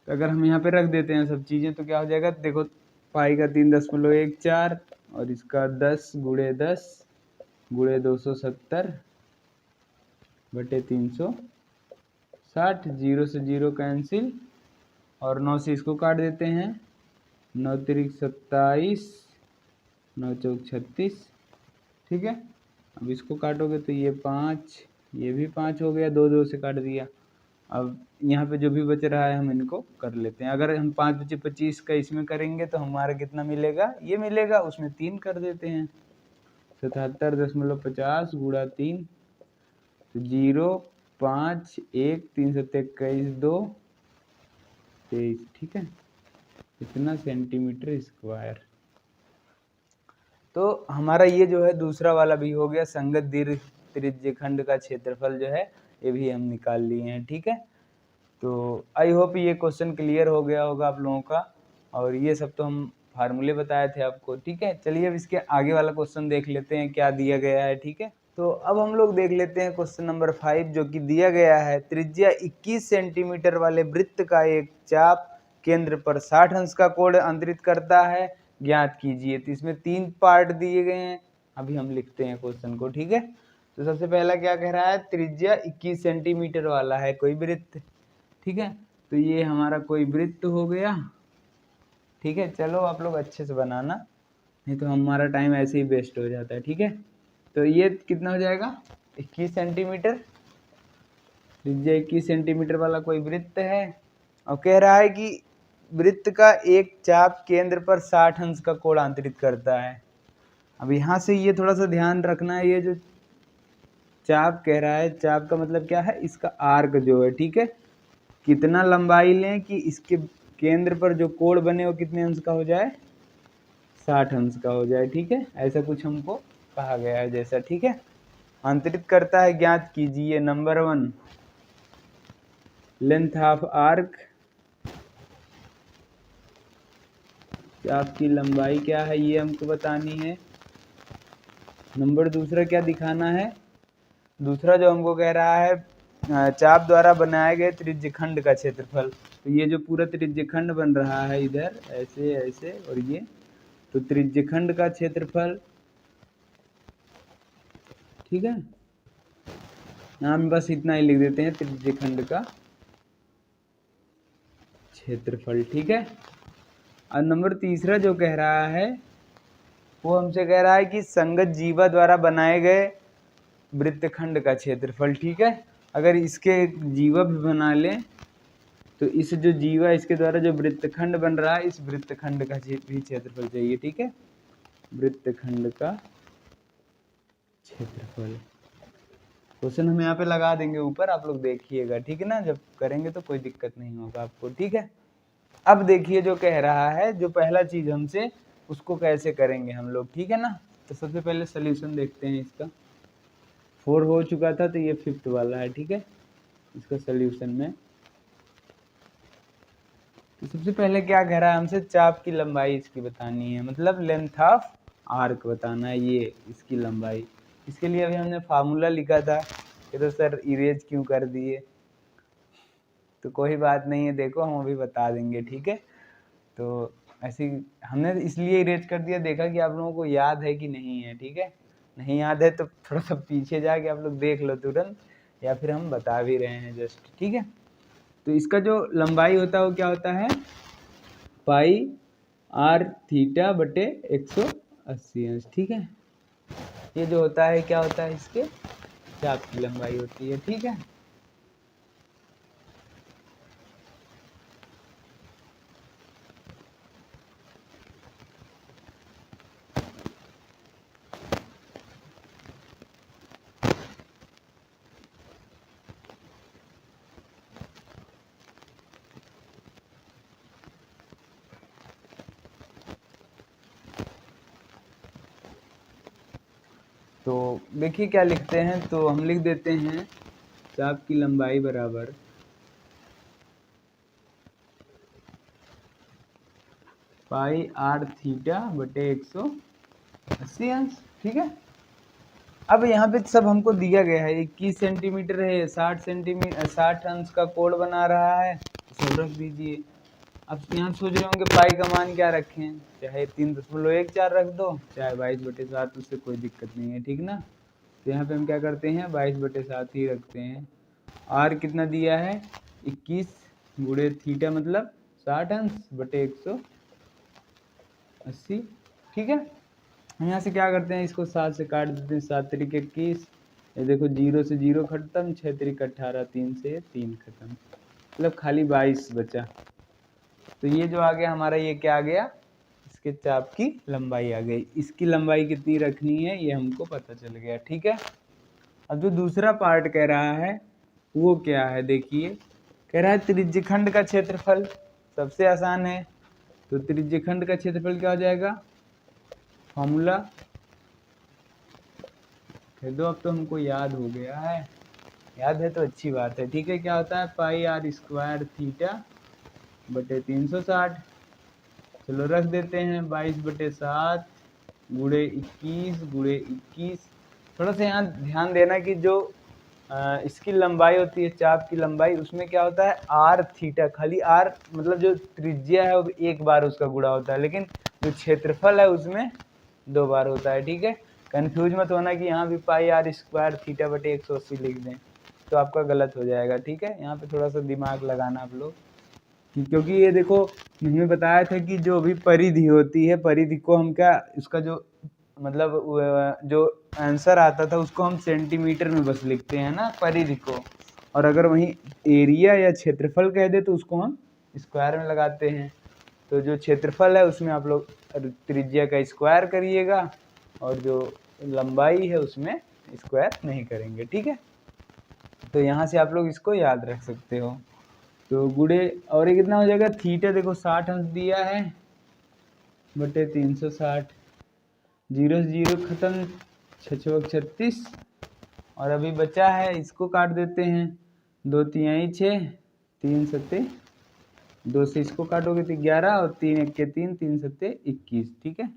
अगर हम यहाँ पे रख देते हैं सब चीज़ें तो क्या हो जाएगा, देखो पाई का 3.14 और इसका 10 गुणे 10 गुणे 270 बटे 360, 0 से 0 कैंसिल और 9 से इसको काट देते हैं, 9 तिरिक 27, 9 चौक 36, ठीक है। अब इसको काटोगे तो ये 5, ये भी 5 हो गया, 2 2 से काट दिया। अब यहाँ पे जो भी बच रहा है हम इनको कर लेते हैं। अगर हम 5 बचे 25 का इसमें करेंगे तो हमारा कितना मिलेगा, ये मिलेगा, उसमें 3 कर देते हैं, 77.50 गुणा 3 तो 0 5 1 3 7 21 2 23, ठीक है। इतना सेंटीमीटर स्क्वायर। तो हमारा ये जो है दूसरा वाला भी हो गया, संगत दीर्घ त्रिज्यखंड का क्षेत्रफल जो है ये भी हम निकाल लिए हैं, ठीक है। तो आई होप ये क्वेश्चन क्लियर हो गया होगा आप लोगों का, और ये सब तो हम फार्मूले बताए थे आपको, ठीक है। चलिए अब इसके आगे वाला क्वेश्चन देख लेते हैं क्या दिया गया है, ठीक है। तो अब हम लोग देख लेते हैं क्वेश्चन नंबर 5 जो कि दिया गया है, त्रिज्या 21 सेंटीमीटर वाले वृत्त का एक चाप केंद्र पर 60 अंश का कोण अंतरित करता है, ज्ञात कीजिए। तो इसमें 3 पार्ट दिए गए हैं, अभी हम लिखते हैं क्वेश्चन को, ठीक है। तो सबसे पहला क्या कह रहा है, त्रिज्या 21 सेंटीमीटर वाला है कोई वृत्त, ठीक है। तो ये हमारा कोई वृत्त हो गया, ठीक है। चलो आप लोग अच्छे से बनाना, नहीं तो हमारा टाइम ऐसे ही वेस्ट हो जाता है, ठीक है। तो ये कितना हो जाएगा, 21 सेंटीमीटर, त्रिज्या 21 सेंटीमीटर वाला कोई वृत्त है, और कह रहा है कि वृत्त का एक चाप केंद्र पर 60 अंश का कोण अंतरित करता है। अब यहाँ से ये थोड़ा सा ध्यान रखना है, ये जो चाप कह रहा है, चाप का मतलब क्या है, इसका आर्क जो है, ठीक है, कितना लंबाई लें कि इसके केंद्र पर जो कोण बने वो कितने अंश का हो जाए, 60 अंश का हो जाए, ठीक है। ऐसा कुछ हमको कहा गया है जैसा, ठीक है। अंतरित करता है, ज्ञात कीजिए। नंबर 1 लेंथ ऑफ आर्क, चाप की लंबाई क्या है ये हमको बतानी है। नंबर दूसरा क्या दिखाना है, दूसरा जो हमको कह रहा है चाप द्वारा बनाए गए त्रिज्यखंड का क्षेत्रफल। तो ये जो पूरा त्रिज्यखंड बन रहा है इधर ऐसे ऐसे और ये, तो त्रिज्यखंड का क्षेत्रफल, ठीक है। हम बस इतना ही लिख देते हैं, त्रिज्यखंड का क्षेत्रफल, ठीक है। और नंबर तीसरा जो कह रहा है वो हमसे कह रहा है कि संगत जीवा द्वारा बनाए गए वृत्तखंड का क्षेत्रफल, ठीक है। अगर इसके जीवा भी बना लें तो इस जो जीवा इसके द्वारा जो वृत्तखंड बन रहा है, इस वृत्तखंड का भी क्षेत्रफल चाहिए, ठीक है। वृत्तखंड का क्षेत्रफल, क्वेश्चन हम यहाँ पे लगा देंगे ऊपर, आप लोग देखिएगा, ठीक है ना। जब करेंगे तो कोई दिक्कत नहीं होगा आपको, ठीक है। अब देखिए जो कह रहा है, जो पहला चीज हमसे, उसको कैसे करेंगे हम लोग, ठीक है ना। तो सबसे पहले सोल्यूशन देखते हैं इसका। 4 हो चुका था तो ये 5th वाला है, ठीक है। इसका सोल्यूशन में तो सबसे पहले क्या कह रहा है हमसे, चाप की लंबाई इसकी बतानी है, मतलब लेंथ ऑफ आर्क बताना है, ये इसकी लंबाई। इसके लिए अभी हमने फार्मूला लिखा था, ये तो सर इरेज क्यों कर दिए, तो कोई बात नहीं है, देखो हम अभी बता देंगे, ठीक है। तो ऐसे हमने इसलिए इरेज कर दिया, देखा कि आप लोगों को याद है कि नहीं है, ठीक है। नहीं याद है तो थोड़ा सा पीछे जाके आप लोग देख लो तुरंत, या फिर हम बता भी रहे हैं जस्ट, ठीक है। तो इसका जो लंबाई होता है वो क्या होता है, पाई आर थीटा बटे 180 अंश, ठीक है। ये जो होता है क्या होता है, इसके चाप की लंबाई होती है, ठीक है। तो देखिए क्या लिखते हैं, तो हम लिख देते हैं चाप की लंबाई बराबर पाई आर थीटा बटे 180 अंश, ठीक है। अब यहाँ पे सब हमको दिया गया है, 21 सेंटीमीटर है, 60 सेंटीमीटर 60 अंश का कोण बना रहा है, सब रख दीजिए। अब यहाँ सोच रहे होंगे पाई का मान क्या रखें, चाहे 3.14 रख दो, चाहे 22/7, उससे कोई दिक्कत नहीं है, ठीक ना। तो यहाँ पे हम क्या करते हैं, 22/7 ही रखते हैं। आर कितना दिया है, 21 गुणे थीटा मतलब 60 अंश बटे 180, ठीक है। हम यहाँ से क्या करते हैं, इसको 7 से काट देते हैं, 7 तरीके 21, ये देखो 0 से 0 खत्म, 6 तरीके 18, 3 से 3 खत्म, मतलब खाली 22 बचा। तो ये जो आ गया हमारा, ये क्या आ गया, इसके चाप की लंबाई आ गई। इसकी लंबाई कितनी रखनी है ये हमको पता चल गया, ठीक है। अब जो दूसरा पार्ट कह रहा है वो क्या है, देखिए कह रहा है त्रिज्यखंड का क्षेत्रफल, सबसे आसान है। तो त्रिज्यखंड का क्षेत्रफल क्या हो जाएगा, फॉर्मूला कह दो, अब तो हमको याद हो गया है, याद है तो अच्छी बात है, ठीक है। क्या होता है, पाई आर स्क्वायर थीटा बटे 360, चलो रख देते हैं 22/7 गुणे 21 गुणे 21। थोड़ा सा यहाँ ध्यान देना कि जो इसकी लंबाई होती है, चाप की लंबाई, उसमें क्या होता है आर थीटा, खाली आर मतलब जो त्रिज्या है वो एक बार उसका गुणा होता है, लेकिन जो क्षेत्रफल है उसमें 2 बार होता है। ठीक है, कंफ्यूज मत होना कि यहाँ भी पाई आर स्क्वायर थीटा बटे 180 लिख दें, तो आपका गलत हो जाएगा। ठीक है, यहाँ पे थोड़ा सा दिमाग लगाना आप लोग, क्योंकि ये देखो हमें बताया था कि जो भी परिधि होती है, परिधि को हम क्या, उसका जो मतलब जो आंसर आता था उसको हम सेंटीमीटर में बस लिखते हैं ना परिधि को, और अगर वहीं एरिया या क्षेत्रफल कह दे तो उसको हम स्क्वायर में लगाते हैं। तो जो क्षेत्रफल है उसमें आप लोग त्रिज्या का स्क्वायर करिएगा, और जो लंबाई है उसमें स्क्वायर नहीं करेंगे। ठीक है, तो यहाँ से आप लोग इसको याद रख सकते हो। तो गुड़े, और ये कितना हो जाएगा, थीटा देखो 60 अंश दिया है बटे 360, 0 से 0 खत्म, 6 36, और अभी बचा है इसको काट देते हैं, 2 तिहाई 6, 3 सत्ते 2 से इसको काटोगे तो 11, और 3 1 3, 3 सत्ते 21। ठीक है,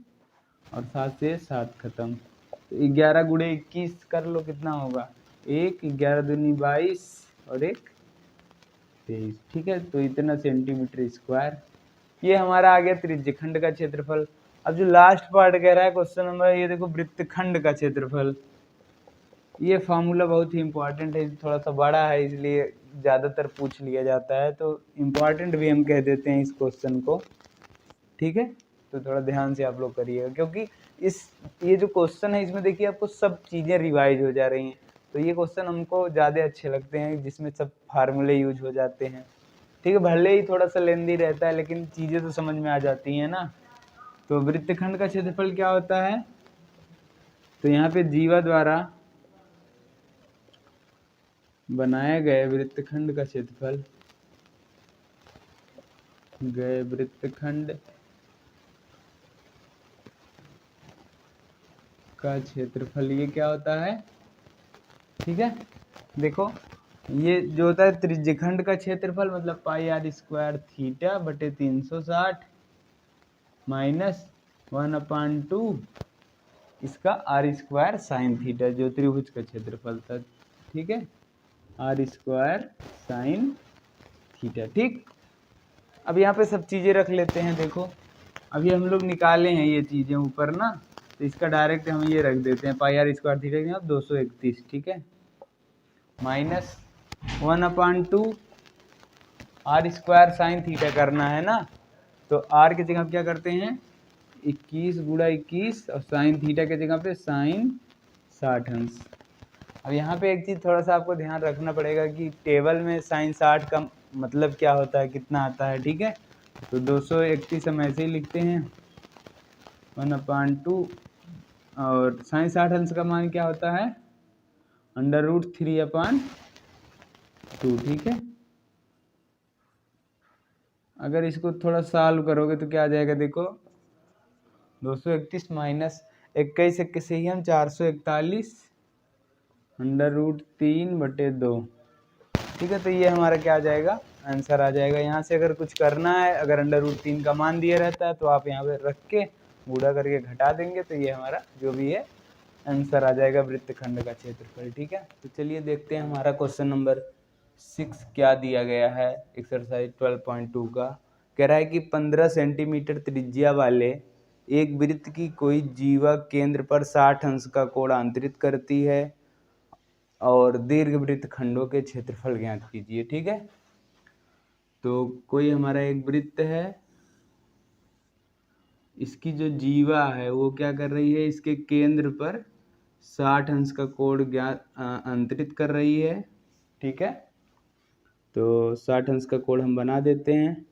और 7 से 7 खत्म, तो 11 गुड़े 21 कर लो, कितना होगा 1, 11 दूनी 22 और 1 23। ठीक है, तो इतना सेंटीमीटर स्क्वायर, ये हमारा आ गया त्रिज्यखंड का क्षेत्रफल। अब जो लास्ट पार्ट कह रहा है क्वेश्चन नंबर, ये देखो वृत्तखंड का क्षेत्रफल, ये फार्मूला बहुत ही इंपॉर्टेंट है, थोड़ा सा बड़ा है इसलिए ज़्यादातर पूछ लिया जाता है, तो इम्पॉर्टेंट भी हम कह देते हैं इस क्वेश्चन को। ठीक है, तो थोड़ा ध्यान से आप लोग करिएगा, क्योंकि ये जो क्वेश्चन है इसमें देखिए आपको सब चीज़ें रिवाइज हो जा रही हैं, तो ये क्वेश्चन हमको ज़्यादा अच्छे लगते हैं जिसमें सब फार्मूले यूज हो जाते हैं। ठीक है, भले ही थोड़ा सा लेंदी रहता है लेकिन चीज़ें तो समझ में आ जाती हैं ना। तो वृत्तखंड का क्षेत्रफल क्या होता है, तो यहाँ पे जीवा द्वारा बनाए गए वृत्तखंड का क्षेत्रफल, गए वृत्तखंड का क्षेत्रफल, ये क्या होता है। ठीक है, देखो ये जो होता है त्रिज्यखंड का क्षेत्रफल मतलब पाई आर स्क्वायर थीटा बटे 360 माइनस 1/2 इसका आर स्क्वायर साइन थीटा, जो त्रिभुज का क्षेत्रफल था। ठीक है, आर स्क्वायर साइन थीटा। ठीक, अब यहाँ पे सब चीज़ें रख लेते हैं। देखो अभी हम लोग निकाले हैं ये चीज़ें ऊपर ना, तो इसका डायरेक्ट हम ये रख देते हैं, पाई आर स्क्वायर थीटा के आप 231। ठीक है, minus 1/2 r square sine theta करना है ना, तो आर की जगह क्या करते हैं 21 गुणा 21, और साइन थीटा की जगह पे साइन 60 अंश। अब यहाँ पे एक चीज़ थोड़ा सा आपको ध्यान रखना पड़ेगा कि टेबल में साइन 60 का मतलब क्या होता है, कितना आता है। ठीक है, तो 231 हम ऐसे ही लिखते हैं 1/2, और साइन 60 अंश का मान क्या होता है √3/2। ठीक है, अगर इसको थोड़ा सॉल्व करोगे तो क्या आ जाएगा, देखो 231 माइनस 21 21 से ही हम 441 √3/2। ठीक है, तो ये हमारा क्या आ जाएगा, आंसर आ जाएगा। यहाँ से अगर कुछ करना है, अगर √3 का मान दिया रहता है तो आप यहाँ पे रख के गुणा करके घटा देंगे, तो ये हमारा जो भी है आंसर आ जाएगा वृत्तखंड का क्षेत्रफल। ठीक है, तो चलिए देखते हैं हमारा क्वेश्चन नंबर 6 क्या दिया गया है। एक्सरसाइज 12.2 का कह रहा है कि 15 सेंटीमीटर त्रिज्या वाले एक वृत्त की कोई जीवा केंद्र पर 60 अंश का कोण अंतरित करती है, और दीर्घवृत्त खंडों के क्षेत्रफल ज्ञात कीजिए। ठीक है, तो कोई हमारा एक वृत्त है, इसकी जो जीवा है वो क्या कर रही है, इसके केंद्र पर 60 अंश का कोण ज्ञात अंतरित कर रही है। ठीक है, तो 60 अंश का कोण हम बना देते हैं।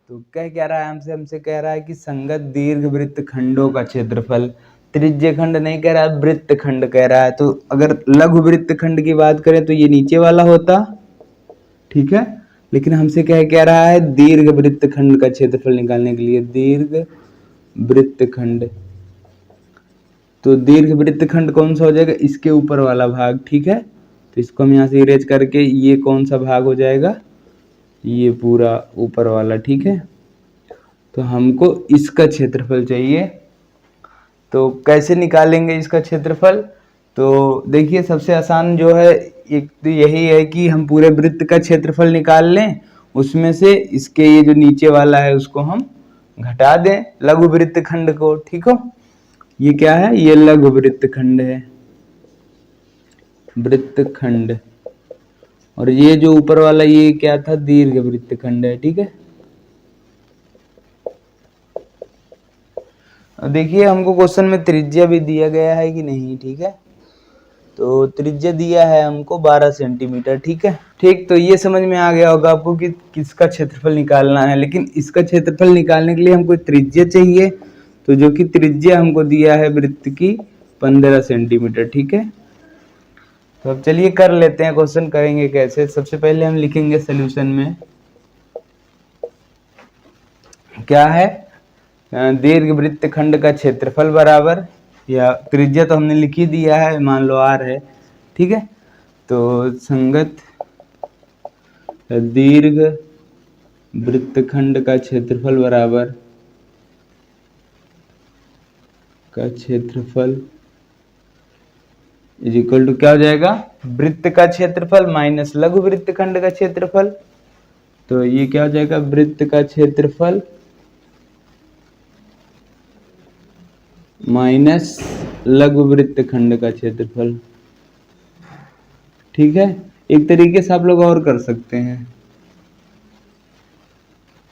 तो क्या रहा है हमसे कह रहा है कि संगत दीर्घवृत्त खंडों का क्षेत्रफल, त्रिज्य खंड नहीं कह रहा है, वृत्त खंड कह रहा है। तो अगर लघु वृत्त खंड की बात करें तो ये नीचे वाला होता। ठीक है, लेकिन हमसे क्या कह रहा है, दीर्घ वृत्त खंड का क्षेत्रफल निकालने के लिए, दीर्घ वृत्त खंड। तो दीर्घ वृत्त खंड कौन सा हो जाएगा, इसके ऊपर वाला भाग। ठीक है, तो इसको हम यहाँ से इरेज करके, ये कौन सा भाग हो जाएगा, ये पूरा ऊपर वाला। ठीक है, तो हमको इसका क्षेत्रफल चाहिए, तो कैसे निकालेंगे इसका क्षेत्रफल, तो देखिए सबसे आसान जो है एक तो यही है कि हम पूरे वृत्त का क्षेत्रफल निकाल लें, उसमें से इसके ये जो नीचे वाला है उसको हम घटा दें लघु वृत्तखंड को। ठीक हो, ये क्या है, ये लघु वृत्तखंड है, वृत्तखंड। और ये जो ऊपर वाला ये क्या था, दीर्घ वृत्तखंड है। ठीक है, अब देखिए हमको क्वेश्चन में त्रिज्या भी दिया गया है कि नहीं। ठीक है, तो त्रिज्या दिया है हमको 12 सेंटीमीटर। ठीक है, ठीक, तो ये समझ में आ गया होगा आपको कि किसका क्षेत्रफल निकालना है। लेकिन इसका क्षेत्रफल निकालने के लिए हमको त्रिज्या चाहिए, तो जो कि त्रिज्या हमको दिया है वृत्त की 15 सेंटीमीटर। ठीक है, तो अब चलिए कर लेते हैं, क्वेश्चन करेंगे कैसे। सबसे पहले हम लिखेंगे सोल्यूशन में क्या है, दीर्घ वृत्तखंड का क्षेत्रफल बराबर, या त्रिज्या तो हमने लिख ही दिया है, मान लो r है। ठीक है, तो संगत दीर्घ वृत्तखंड का क्षेत्रफल बराबर का क्षेत्रफल इज इक्वल टू क्या हो जाएगा, वृत्त का क्षेत्रफल माइनस लघु वृत्तखंड का क्षेत्रफल। तो ये क्या हो जाएगा, वृत्त का क्षेत्रफल माइनस लघु वृत्तखंड का क्षेत्रफल। ठीक है, एक तरीके से आप लोग और कर सकते हैं,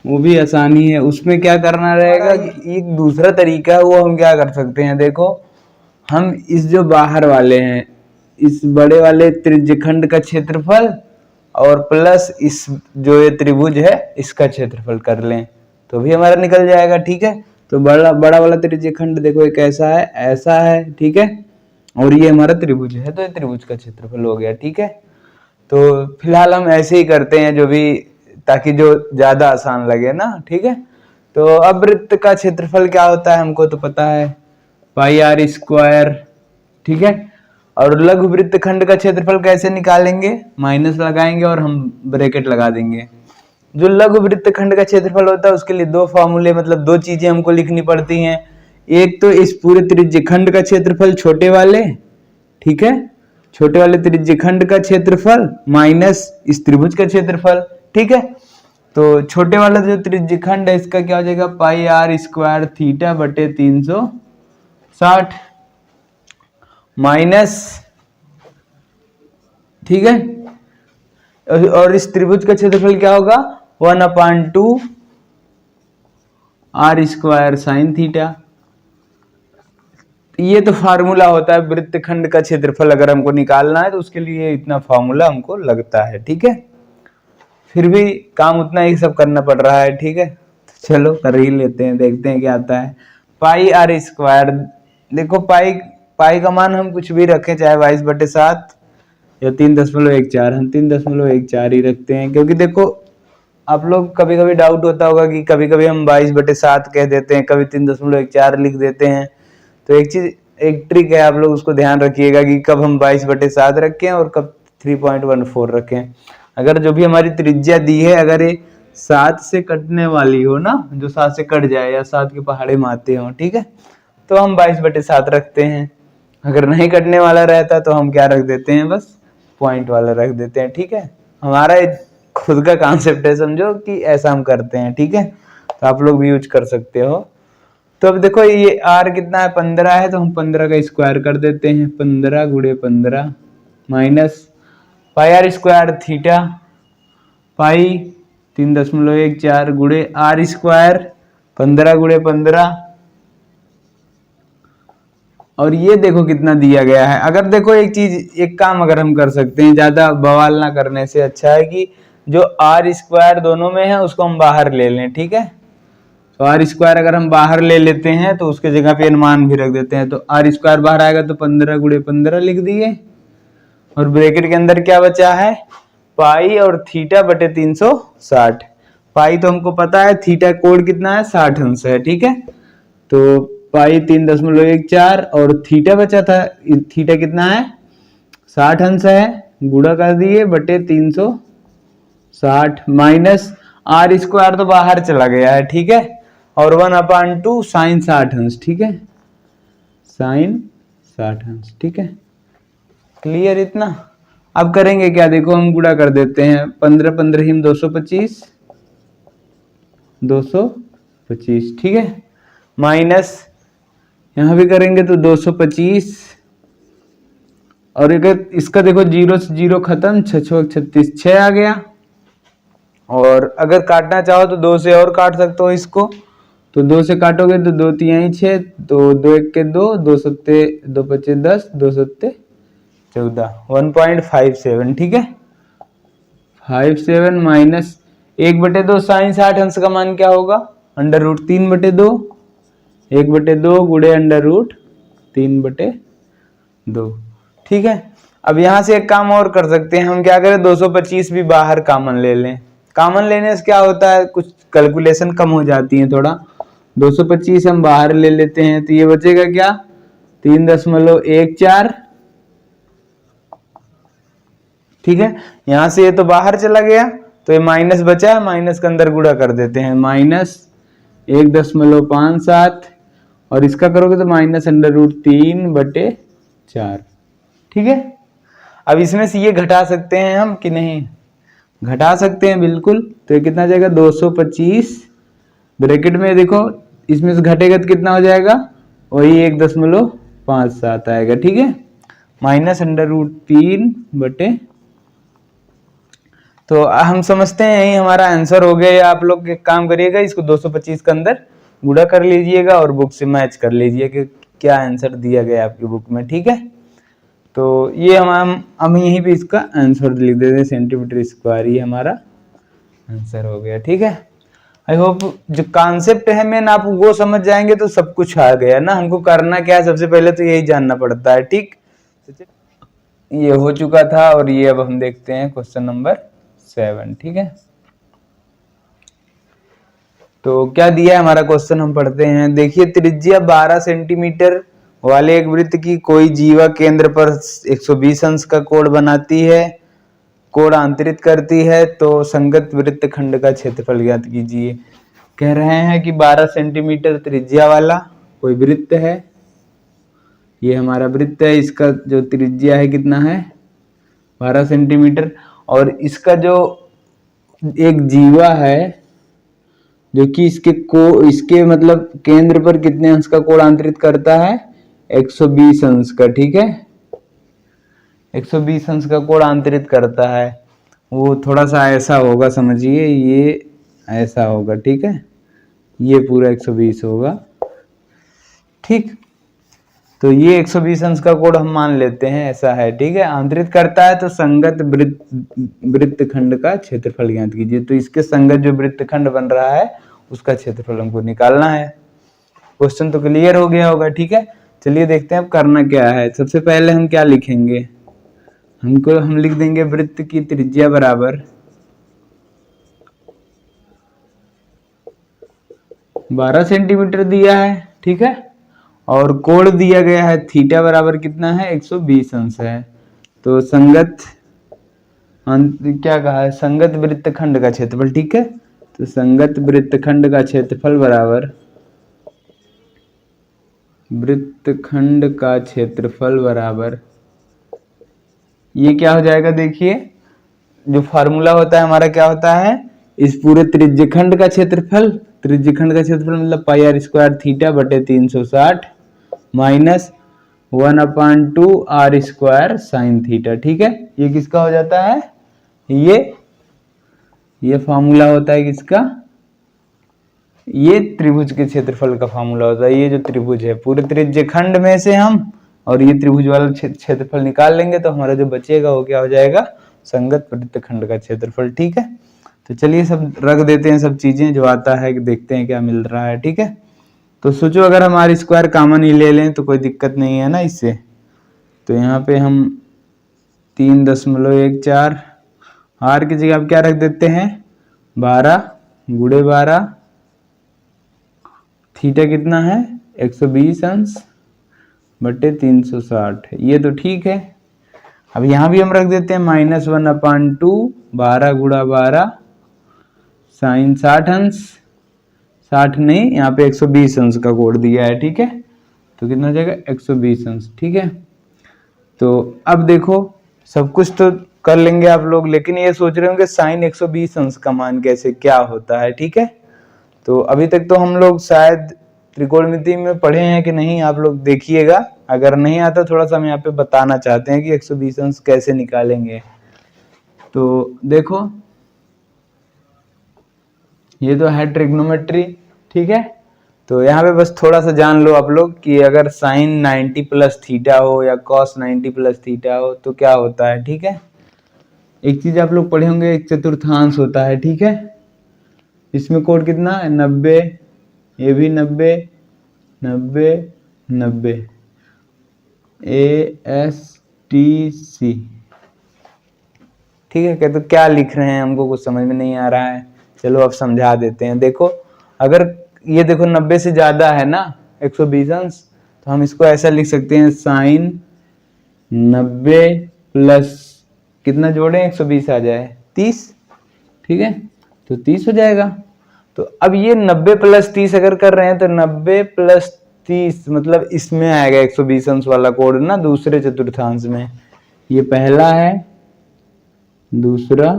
वो भी आसानी है। उसमें क्या करना रहेगा, एक दूसरा तरीका है, वो हम क्या कर सकते हैं, देखो हम इस जो बाहर वाले हैं, इस बड़े वाले त्रिज्यखंड का क्षेत्रफल और प्लस इस जो ये त्रिभुज है इसका क्षेत्रफल कर लें तो भी हमारा निकल जाएगा। ठीक है, तो बड़ा वाला त्रिज्यखंड देखो एक ऐसा है। ठीक है, और ये हमारा त्रिभुज है, तो ये त्रिभुज का क्षेत्रफल हो गया। ठीक है, तो फिलहाल हम ऐसे ही करते हैं जो भी, ताकि जो ज्यादा आसान लगे ना। ठीक है, तो अब वृत्त का क्षेत्रफल क्या होता है हमको तो पता है, पाई आर स्क्वायर। ठीक है, और लघु वृत्तखंड का क्षेत्रफल कैसे निकालेंगे, माइनस लगाएंगे और हम ब्रैकेट लगा देंगे। जो लघु वृत्तखंड का क्षेत्रफल होता है उसके लिए दो फॉर्मूले, मतलब दो चीजें हमको लिखनी पड़ती हैं। एक तो इस पूरे त्रिज्यखंड का क्षेत्रफल छोटे वाले, ठीक है, छोटे वाले त्रिज्यखंड का क्षेत्रफल माइनस इस त्रिभुज का क्षेत्रफल। ठीक है, तो छोटे वाला जो त्रिज्यखंड है इसका क्या हो जाएगा, पाई आर स्क्वायर थीटा बटे 360 माइनस, ठीक है, और इस त्रिभुज का क्षेत्रफल क्या होगा, 1/2 आर स्क्वायर साइन थीटा। ये तो फार्मूला होता है वृत्तखंड का क्षेत्रफल अगर हमको निकालना है तो उसके लिए इतना फार्मूला हमको लगता है। ठीक है, फिर भी काम उतना ही सब करना पड़ रहा है। ठीक है, तो चलो कर ही लेते हैं, देखते हैं क्या आता है। पाई आर स्क्वायर, देखो पाई का मान हम कुछ भी रखें, चाहे 22/7 या 3.14, हम 3.14 ही रखते हैं, क्योंकि देखो आप लोग कभी कभी डाउट होता होगा कि कभी कभी हम 22/7 कह देते हैं, कभी 3.14 लिख देते हैं। तो एक ट्रिक है, आप लोग उसको ध्यान रखिएगा कि कब हम 22/7 रखें और कब 3.14 रखें। अगर जो भी हमारी त्रिज्या दी है अगर ये 7 से कटने वाली हो ना, जो 7 से कट जाए या 7 के पहाड़े मारते हो, ठीक है, तो हम 22/7 रखते हैं। अगर नहीं कटने वाला रहता तो हम क्या रख देते हैं, बस पॉइंट वाला रख देते हैं। ठीक है, हमारा खुद का कॉन्सेप्ट है, समझो कि ऐसा हम करते हैं। ठीक है, तो आप लोग भी यूज कर सकते हो। तो अब देखो ये r कितना है, 15 है, तो हम 15 का स्क्वायर कर देते हैं, 15 × 15 minus pi r square theta pi 3.14 गुणे आर स्क्वायर 15 × 15। और ये देखो कितना दिया गया है। अगर देखो एक काम अगर हम कर सकते हैं, ज्यादा बवाल ना करने से अच्छा है कि जो आर स्क्वायर दोनों में है उसको हम बाहर ले लें। ठीक है, तो आर स्क्वायर अगर हम बाहर ले लेते हैं तो उसके जगह पे मान भी रख देते हैं, तो आर स्क्वायर बाहर आएगा तो 15 × 15 लिख दिए, और ब्रैकेट के अंदर क्या बचा है, पाई और थीटा बटे 360। पाई तो हमको पता है, थीटा कोण कितना है, 60 अंश है। ठीक है, तो पाई 3.14 और थीटा बचा था, थीटा कितना है, 60 अंश है, गुणा कर दिए बटे 360 माइनस आर स्क्वायर तो बाहर चला गया है। ठीक है, और 1/2 साइन 60 अंश। ठीक है, साइन 60 अंश। ठीक है, क्लियर इतना। अब करेंगे क्या, देखो हम गुणा कर देते हैं, 15 15 हिम 225, 225, ठीक है, माइनस यहां भी करेंगे तो 225, और अगर इसका देखो 0 से 0 खत्म, 6 36 6 आ गया। और अगर काटना चाहो तो 2 से और काट सकते हो इसको, तो 2 से काटोगे तो 2 3 6, तो 2 1 के 2, 2 सत्ते 2 पच्चे 10, 2 सत्ते 14, 1.57, ठीक है, 57 माइनस 1/2 साइन 60 अंश का मान क्या होगा, √3/2, 1/2 गुड़े √3/2, ठीक है। अब यहां से एक काम और कर सकते हैं हम, क्या करें, 225 भी बाहर कॉमन ले लें। कॉमन लेने से क्या होता है, कुछ कैलकुलेशन कम हो जाती है थोड़ा। 225 हम बाहर ले लेते हैं तो ये बचेगा क्या, 3.14, ठीक है। यहां से ये तो बाहर चला गया तो ये माइनस बचा है, माइनस के अंदर गुणा कर देते हैं, -1.57, और इसका करोगे तो -√3/4, ठीक है। अब इसमें से ये घटा सकते हैं हम कि नहीं, घटा सकते हैं बिल्कुल। तो ये कितना जाएगा, 225 ब्रैकेट में देखो, इसमें से घटेगा तो कितना हो जाएगा, वही 1.57 आएगा, ठीक है, -√3/। तो हम समझते हैं यही हमारा आंसर हो गया। या आप लोग एक काम करिएगा, इसको 225 के अंदर गुणा कर लीजिएगा और बुक से मैच कर लीजिए कि क्या आंसर दिया गया आपकी बुक में, ठीक है। तो ये हम यहीं पे इसका आंसर लिख देते हैं, सेंटीमीटर स्क्वायर, ये हमारा आंसर हो गया, ठीक है। आई होप जो कॉन्सेप्ट है मेन आप वो समझ जाएंगे तो सब कुछ आ गया ना। हमको करना क्या है, सबसे पहले तो यही जानना पड़ता है, ठीक। ये हो चुका था, और ये अब हम देखते हैं क्वेश्चन नंबर 7, ठीक है। तो क्या दिया है हमारा क्वेश्चन, हम पढ़ते हैं। देखिए, त्रिज्या 12 सेंटीमीटर वाले एक वृत्त की कोई जीवा केंद्र पर 120 अंश का कोण बनाती है, कोण आंतरित करती है, तो संगत वृत्त खंड का क्षेत्रफल ज्ञात कीजिए। कह रहे हैं कि 12 सेंटीमीटर त्रिज्या वाला कोई वृत्त है, ये हमारा वृत्त है, इसका जो त्रिज्या है कितना है, 12 सेंटीमीटर, और इसका जो एक जीवा है जो कि इसके मतलब केंद्र पर कितने अंश का कोण आंतरित करता है, 120 अंश का, ठीक है, 120 अंश का कोण आंतरित करता है। वो थोड़ा सा ऐसा होगा, समझिए, ये ऐसा होगा, ठीक है, ये पूरा 120 होगा, ठीक। तो ये 120 अंश का कोण हम मान लेते हैं, ऐसा है, ठीक है। आंतरित करता है तो संगत वृत्तखंड का क्षेत्रफल ज्ञात कीजिए। तो इसके संगत जो वृत्तखंड बन रहा है उसका क्षेत्रफल हमको निकालना है। क्वेश्चन तो क्लियर हो गया होगा, ठीक है। चलिए देखते हैं अब करना क्या है। सबसे पहले हम क्या लिखेंगे, हम लिख देंगे वृत्त की त्रिज्या बराबर 12 सेंटीमीटर दिया है, ठीक है, और कोण दिया गया है थीटा बराबर कितना है, 120 अंश है। तो संगत क्या कहा है, संगत वृत्तखंड का क्षेत्रफल, ठीक है। तो संगत वृत्तखंड का क्षेत्रफल बराबर वृत्तखंड का क्षेत्रफल बराबर, ये क्या हो जाएगा, देखिए जो फार्मूला होता है हमारा क्या होता है, इस पूरे त्रिज्यखंड का क्षेत्रफल, त्रिज्यखंड का क्षेत्रफल मतलब πr² थीटा बटे 360 माइनस 1/2 r² साइन थीटा, ठीक है। ये किसका हो जाता है, ये फार्मूला होता है किसका, ये त्रिभुज के क्षेत्रफल का फार्मूला होता है। ये जो त्रिभुज है पूरे त्रिज्यखंड में से हम और ये त्रिभुज वाला क्षेत्रफल निकाल लेंगे तो हमारा जो बचेगा वो क्या हो जाएगा, संगत वृत्तखंड का क्षेत्रफल, ठीक है। तो चलिए सब रख देते हैं, सब चीजें जो आता है देखते हैं क्या मिल रहा है, ठीक है। तो सोचो अगर हम r² कॉमन ही ले लें तो कोई दिक्कत नहीं है ना इससे। तो यहाँ पे हम 3.14 r की जगह आप क्या रख देते हैं, 12 गुणे 12, थीटा कितना है 120 अंश बटे 360, ये तो ठीक है। अब यहां भी हम रख देते हैं -1/2 12 गुणा 12 साइन 60 अंश, 60 नहीं, यहाँ पे 120 अंश का कोण दिया है, ठीक है। तो कितना हो जाएगा 120 अंश, ठीक है। तो अब देखो सब कुछ तो कर लेंगे आप लोग, लेकिन ये सोच रहे होंगे साइन 120 अंश का मान कैसे क्या होता है, ठीक है। तो अभी तक तो हम लोग शायद त्रिकोणमिति में पढ़े हैं कि नहीं, आप लोग देखिएगा, अगर नहीं आता थोड़ा सा हम यहाँ पे बताना चाहते हैं कि 120 अंश कैसे निकालेंगे। तो देखो ये तो है ट्रिग्नोमेट्री, ठीक है। तो यहाँ पे बस थोड़ा सा जान लो आप लोग कि अगर साइन 90 प्लस थीटा हो या कॉस 90 प्लस थीटा हो तो क्या होता है, ठीक है। एक चीज आप लोग पढ़े होंगे, एक चतुर्थांश होता है, ठीक है। इसमें कोड कितना है 90, ये भी 90, 90, 90, ASTC, ठीक है। तो क्या लिख रहे हैं हमको कुछ समझ में नहीं आ रहा है, चलो अब समझा देते हैं। देखो अगर ये देखो 90 से ज्यादा है ना 120 अंश, तो हम इसको ऐसा लिख सकते हैं साइन 90 प्लस कितना जोड़े 120 आ जाए 30, ठीक है। तो 30 हो जाएगा। तो अब ये 90 प्लस 30 अगर कर रहे हैं तो 90 प्लस 30 मतलब इसमें आएगा 120 अंश वाला कोड ना, दूसरे चतुर्थांश में। ये पहला है, दूसरा,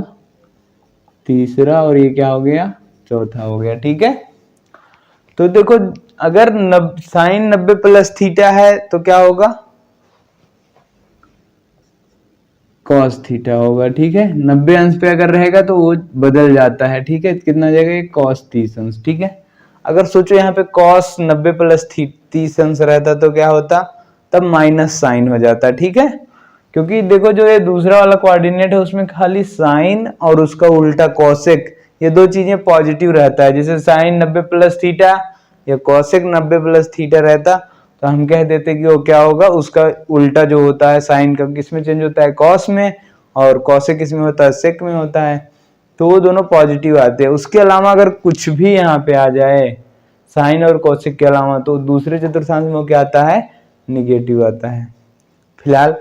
तीसरा, और ये क्या हो गया चौथा हो गया, ठीक है। तो देखो अगर साइन 90 प्लस थीटा है तो क्या होगा कॉस थीटा होगा, ठीक है। 90 अंश पे अगर रहेगा तो वो बदल जाता है, ठीक है। कितना जाएगा ये कॉस 30 अंश, ठीक है। अगर सोचो यहाँ पे कॉस 90 प्लस 30 अंश रहता तो क्या होता, तब माइनस साइन हो जाता, ठीक है। क्योंकि देखो जो ये दूसरा वाला कोऑर्डिनेट है उसमें खाली साइन और उसका उल्टा कॉसेक, ये दो चीजें पॉजिटिव रहता है। जैसे साइन 90 प्लस थीटा या कॉसेक 90 प्लस थीटा रहता तो हम कह देते कि वो क्या होगा, उसका उल्टा जो होता है साइन का किस में चेंज होता है कॉस में, और कॉसेक किस में होता है सेक में होता है, तो वो दोनों पॉजिटिव आते हैं। उसके अलावा अगर कुछ भी यहाँ पे आ जाए साइन और कॉसेक के अलावा तो दूसरे चतुर्थांश में क्या आता है निगेटिव आता है। फिलहाल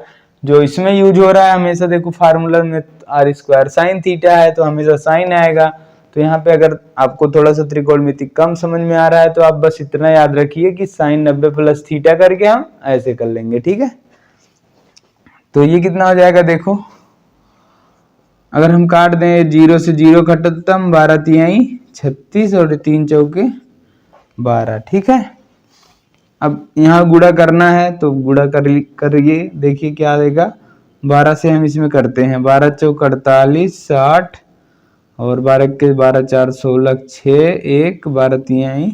जो इसमें यूज हो रहा है हमेशा देखो फार्मूला में आर स्क्वायर साइन थीटा है तो हमेशा साइन आएगा। तो यहाँ पे अगर आपको थोड़ा सा त्रिकोणमिति कम समझ में आ रहा है तो आप बस इतना याद रखिए कि साइन 90 प्लस थीटा करके हम ऐसे कर लेंगे, ठीक है। तो ये कितना हो जाएगा देखो, अगर हम काट दें 0 से 0 घटतम 12 तिहाई 36 और 3 चौके 12, ठीक है। अब यहाँ गुणा करना है तो गुणा करिए, देखिए क्या देगा। 12 से हम इसमें करते हैं, 12 चौक 48 60 और 12 के 12 4 16 6 1 12 तिहाई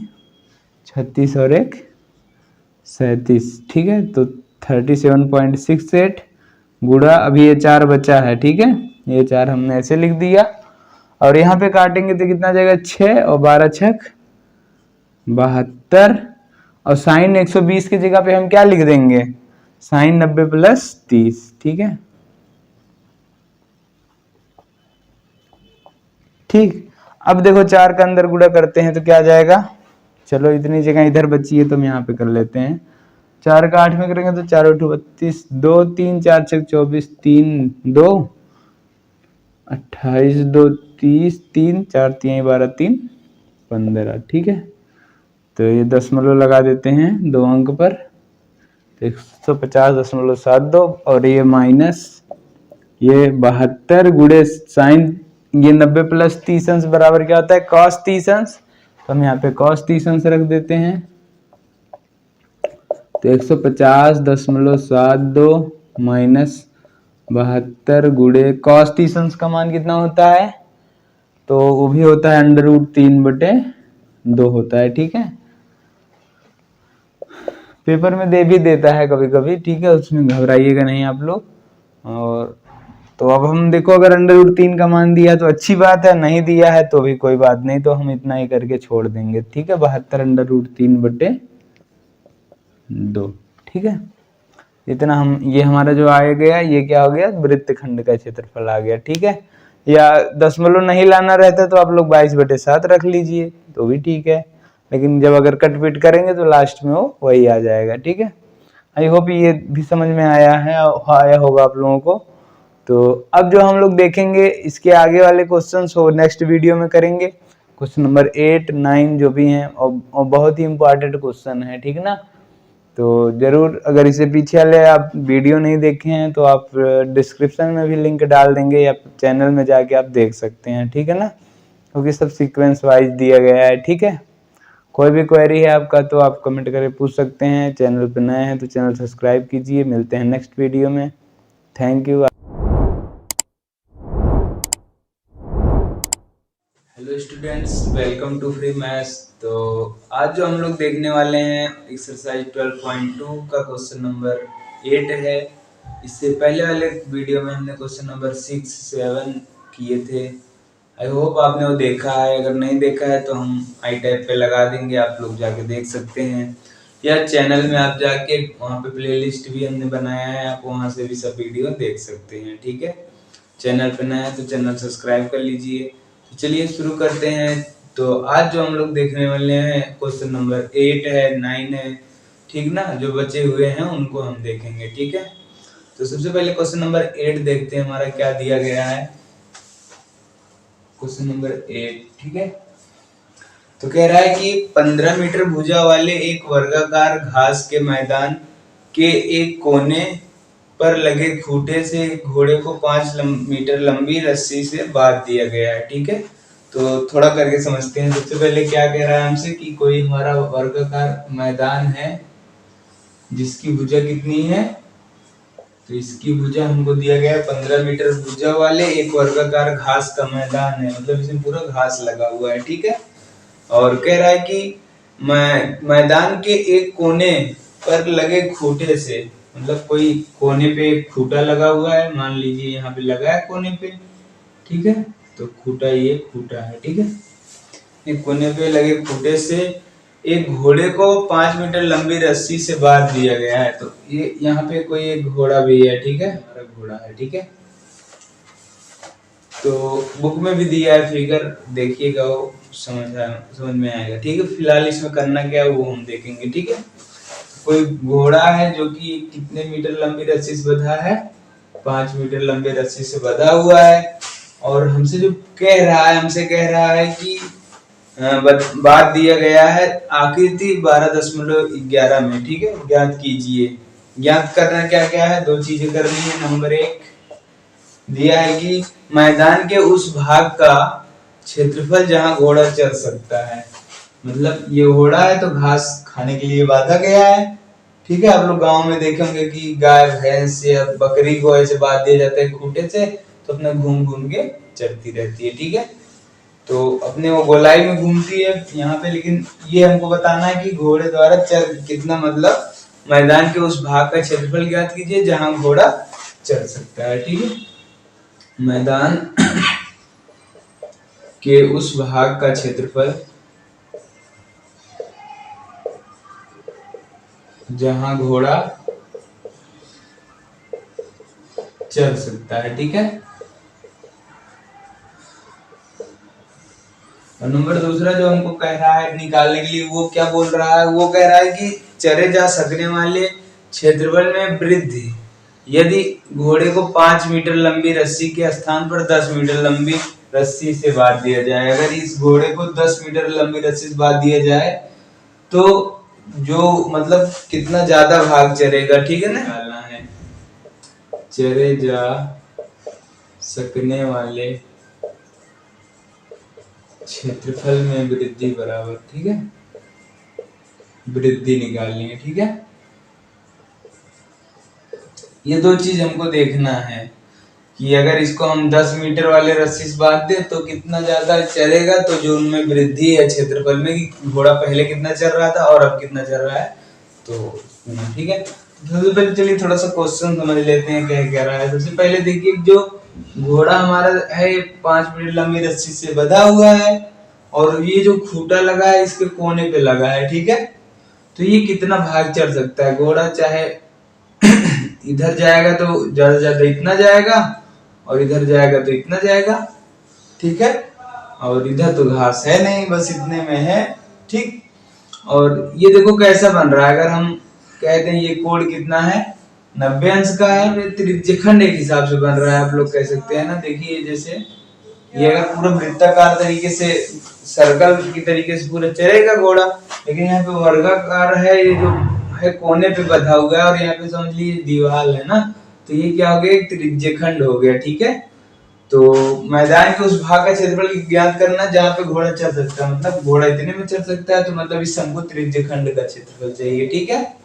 36 और 1 37, ठीक है। तो 37.68 गुणा, अभी ये 4 बचा है, ठीक है। ये 4 हमने ऐसे लिख दिया और यहाँ पे काटेंगे तो कितना जाएगा 6 और 12 छक 72 और साइन 120 की जगह पे हम क्या लिख देंगे साइन 90 प्लस 30, ठीक है। ठीक, अब देखो 4 का अंदर गुणा करते हैं तो क्या जाएगा, चलो इतनी जगह इधर बची है तो हम यहाँ पे कर लेते हैं। 4 का 8 में करेंगे तो 4 8 32 2 3 4 6 24 3 2 28 2 30 3 4 3 12 3 15, ठीक है। तो ये दशमलव लगा देते हैं 2 अंक पर, तो 150.72 और ये माइनस ये 72 गुणे साइन ये 90 प्लस 30 अंश बराबर क्या होता है कॉस 30 अंश, तो हम यहाँ पे कॉस 30 अंश रख देते हैं। तो 150.72 माइनस 72 गुणे कॉस 30 अंश का मान कितना होता है, तो वो भी होता है √3/2 होता है, ठीक है। पेपर में दे भी देता है कभी कभी, ठीक है, उसमें घबराइएगा नहीं आप लोग। और तो अब हम देखो अगर √3 का मान दिया तो अच्छी बात है, नहीं दिया है तो भी कोई बात नहीं, तो हम इतना ही करके छोड़ देंगे, ठीक है। 72 √3/2, ठीक है। इतना हम ये हमारा जो आ गया ये क्या हो गया वृत्तखंड का क्षेत्रफल आ गया, ठीक है। या दशमलव नहीं लाना रहता तो आप लोग 22/7 रख लीजिए तो भी ठीक है, लेकिन जब अगर कट पिट करेंगे तो लास्ट में वो वही आ जाएगा, ठीक है। आई होप ये भी समझ में आया होगा आप लोगों को। तो अब जो हम लोग देखेंगे इसके आगे वाले क्वेश्चंस हो नेक्स्ट वीडियो में करेंगे, क्वेश्चन नंबर 8 9 जो भी हैं और बहुत ही इंपॉर्टेंट क्वेश्चन है, ठीक ना। तो ज़रूर, अगर इससे पीछे वाले आप वीडियो नहीं देखे हैं तो आप डिस्क्रिप्शन में भी लिंक डाल देंगे या चैनल में जाके आप देख सकते हैं, ठीक है ना, क्योंकि सब सीक्वेंस वाइज दिया गया है, ठीक है। कोई भी क्वेरी है आपका तो आप कमेंट करके पूछ सकते हैं। चैनल पर नए हैं तो चैनल सब्सक्राइब कीजिए। मिलते हैं नेक्स्ट वीडियो में। Thank you. Hello students, welcome to free maths. तो आज जो हम लोग देखने वाले हैं एक्सरसाइज 12.2 का क्वेश्चन नंबर 8 है। इससे पहले वाले वीडियो में हमने क्वेश्चन नंबर 6, 7 किए थे। आई होप आपने वो देखा है। अगर नहीं देखा है तो हम आई टैब पे लगा देंगे, आप लोग जाके देख सकते हैं, या चैनल में आप जाके वहाँ पे प्लेलिस्ट भी हमने बनाया है, आप वहाँ से भी सब वीडियो देख सकते हैं, ठीक है। चैनल पे नया है तो चैनल सब्सक्राइब कर लीजिए। तो चलिए शुरू करते हैं। तो आज जो हम लोग देखने वाले हैं क्वेश्चन नंबर 8 है, 9 है, ठीक ना। जो बचे हुए हैं उनको हम देखेंगे, ठीक है। तो सबसे पहले क्वेश्चन नंबर 8 देखते हैं, हमारा क्या दिया गया है। क्वेश्चन नंबर 8, ठीक है। तो कह रहा है कि 15 मीटर भुजा वाले एक वर्गाकार घास के मैदान के एक कोने पर लगे खूंटे से घोड़े को 5 मीटर लंबी रस्सी से बांध दिया गया है, ठीक है। तो थोड़ा करके समझते हैं। सबसे पहले क्या कह रहा है हमसे कि कोई हमारा वर्गाकार मैदान है जिसकी भुजा कितनी है, तो इसकी भुजा हमको दिया गया है 15 मीटर भुजा वाले एक वर्गाकार घास का मैदान है, मतलब इसमें पूरा घास लगा हुआ है, ठीक है। और कह रहा है कि मैदान के एक कोने पर लगे खूंटे से, मतलब कोई कोने पे खूंटा लगा हुआ है, मान लीजिए यहाँ पे लगा है कोने पे, ठीक है। तो खूंटा, ये खूंटा है, ठीक है। एक कोने पे लगे खूंटे से एक घोड़े को 5 मीटर लंबी रस्सी से बांध दिया गया है। तो ये यहाँ पे कोई एक घोड़ा भी है, ठीक है, हमारा घोड़ा है, ठीक है। तो बुक में भी दिया है फिगर, देखिएगा, वो समझ में आएगा, ठीक है। फिलहाल इसमें करना क्या है वो हम देखेंगे, ठीक है। कोई घोड़ा है जो कि कितने मीटर लंबी रस्सी से बंधा है, 5 मीटर लंबी रस्सी से बंधा हुआ है। और हमसे जो कह रहा है, हमसे कह रहा है कि बात दिया गया है आकृति 12.11 में, ठीक है। ज्ञात कीजिए। ज्ञात करना क्या क्या है, दो चीजें करनी है। नंबर 1 दिया है कि मैदान के उस भाग का क्षेत्रफल जहां घोड़ा चल सकता है, मतलब ये घोड़ा है तो घास खाने के लिए बांधा गया है, ठीक है। आप लोग गांव में देखे होंगे कि गाय भैंस या बकरी को ऐसे बांध दिया जाता है खूंटे से, तो अपना घूम घूम के चरती रहती है, ठीक है। तो अपने वो गोलाई में घूमती है यहाँ पे, लेकिन ये हमको बताना है कि घोड़े द्वारा चल कितना, मतलब मैदान के उस भाग का क्षेत्रफल ज्ञात कीजिए जहां घोड़ा चल सकता है, ठीक है। मैदान के उस भाग का क्षेत्रफल जहां घोड़ा चल सकता है, ठीक है। और नंबर दूसरा जो हमको कह रहा है निकालने के लिए, वो क्या बोल रहा है, वो कह रहा है कि चरे जा सकने वाले क्षेत्रफल में वृद्धि यदि घोड़े को 5 मीटर लंबी रस्सी के स्थान पर 10 मीटर लंबी रस्सी से बांध दिया जाए। अगर इस घोड़े को 10 मीटर लंबी रस्सी से बांध दिया जाए तो जो मतलब कितना ज्यादा भाग चरेगा, ठीक है ना, निकालना है। चरे जा सकने वाले क्षेत्रफल में वृद्धि बराबर, ठीक है, वृद्धि निकालनी है, ठीक है। ये दो चीज हमको देखना है कि अगर इसको हम 10 मीटर वाले रस्सी से बांध दे तो कितना ज्यादा चलेगा, तो जो उनमें वृद्धि है क्षेत्रफल में कि घोड़ा पहले कितना चल रहा था और अब कितना चल रहा है, तो ठीक है। सबसे पहले चलिए थोड़ा सा क्वेश्चन समझ लेते हैं क्या कह रहा है। सबसे पहले देखिए, जो घोड़ा हमारा है 5 मीटर लंबी रस्सी से बंधा हुआ है और ये जो खूंटा लगा है इसके कोने पे लगा है, ठीक है। तो ये कितना भाग चढ़ सकता है घोड़ा, चाहे इधर जाएगा तो ज्यादा से ज्यादा इतना जाएगा और इधर जाएगा तो इतना जाएगा, ठीक है। और इधर तो घास है नहीं, बस इतने में है, ठीक। और ये देखो कैसा बन रहा है, अगर हम कहते हैं ये कोण कितना है, 90 अंश का है, त्रिज्यखंड एक हिसाब से बन रहा है, आप लोग कह सकते हैं ना। देखिए जैसे ये अगर पूरा वृत्ताकार तरीके से, सर्कल की तरीके से पूरा चलेगा घोड़ा, लेकिन यहाँ पे वर्गाकार है, ये जो है कोने पे बंधा हुआ है और यहाँ पे समझ लीजिए दीवार है ना, तो ये क्या हो गया, एक त्रिज्यखंड हो गया। ठीक है, तो मैदान के उस भाग का क्षेत्रफल ज्ञात करना जहाँ पे घोड़ा चल सकता है, मतलब घोड़ा इतने में चल सकता है, तो मतलब इस शंकु त्रिज्यखंड का क्षेत्रफल चाहिए। ठीक है,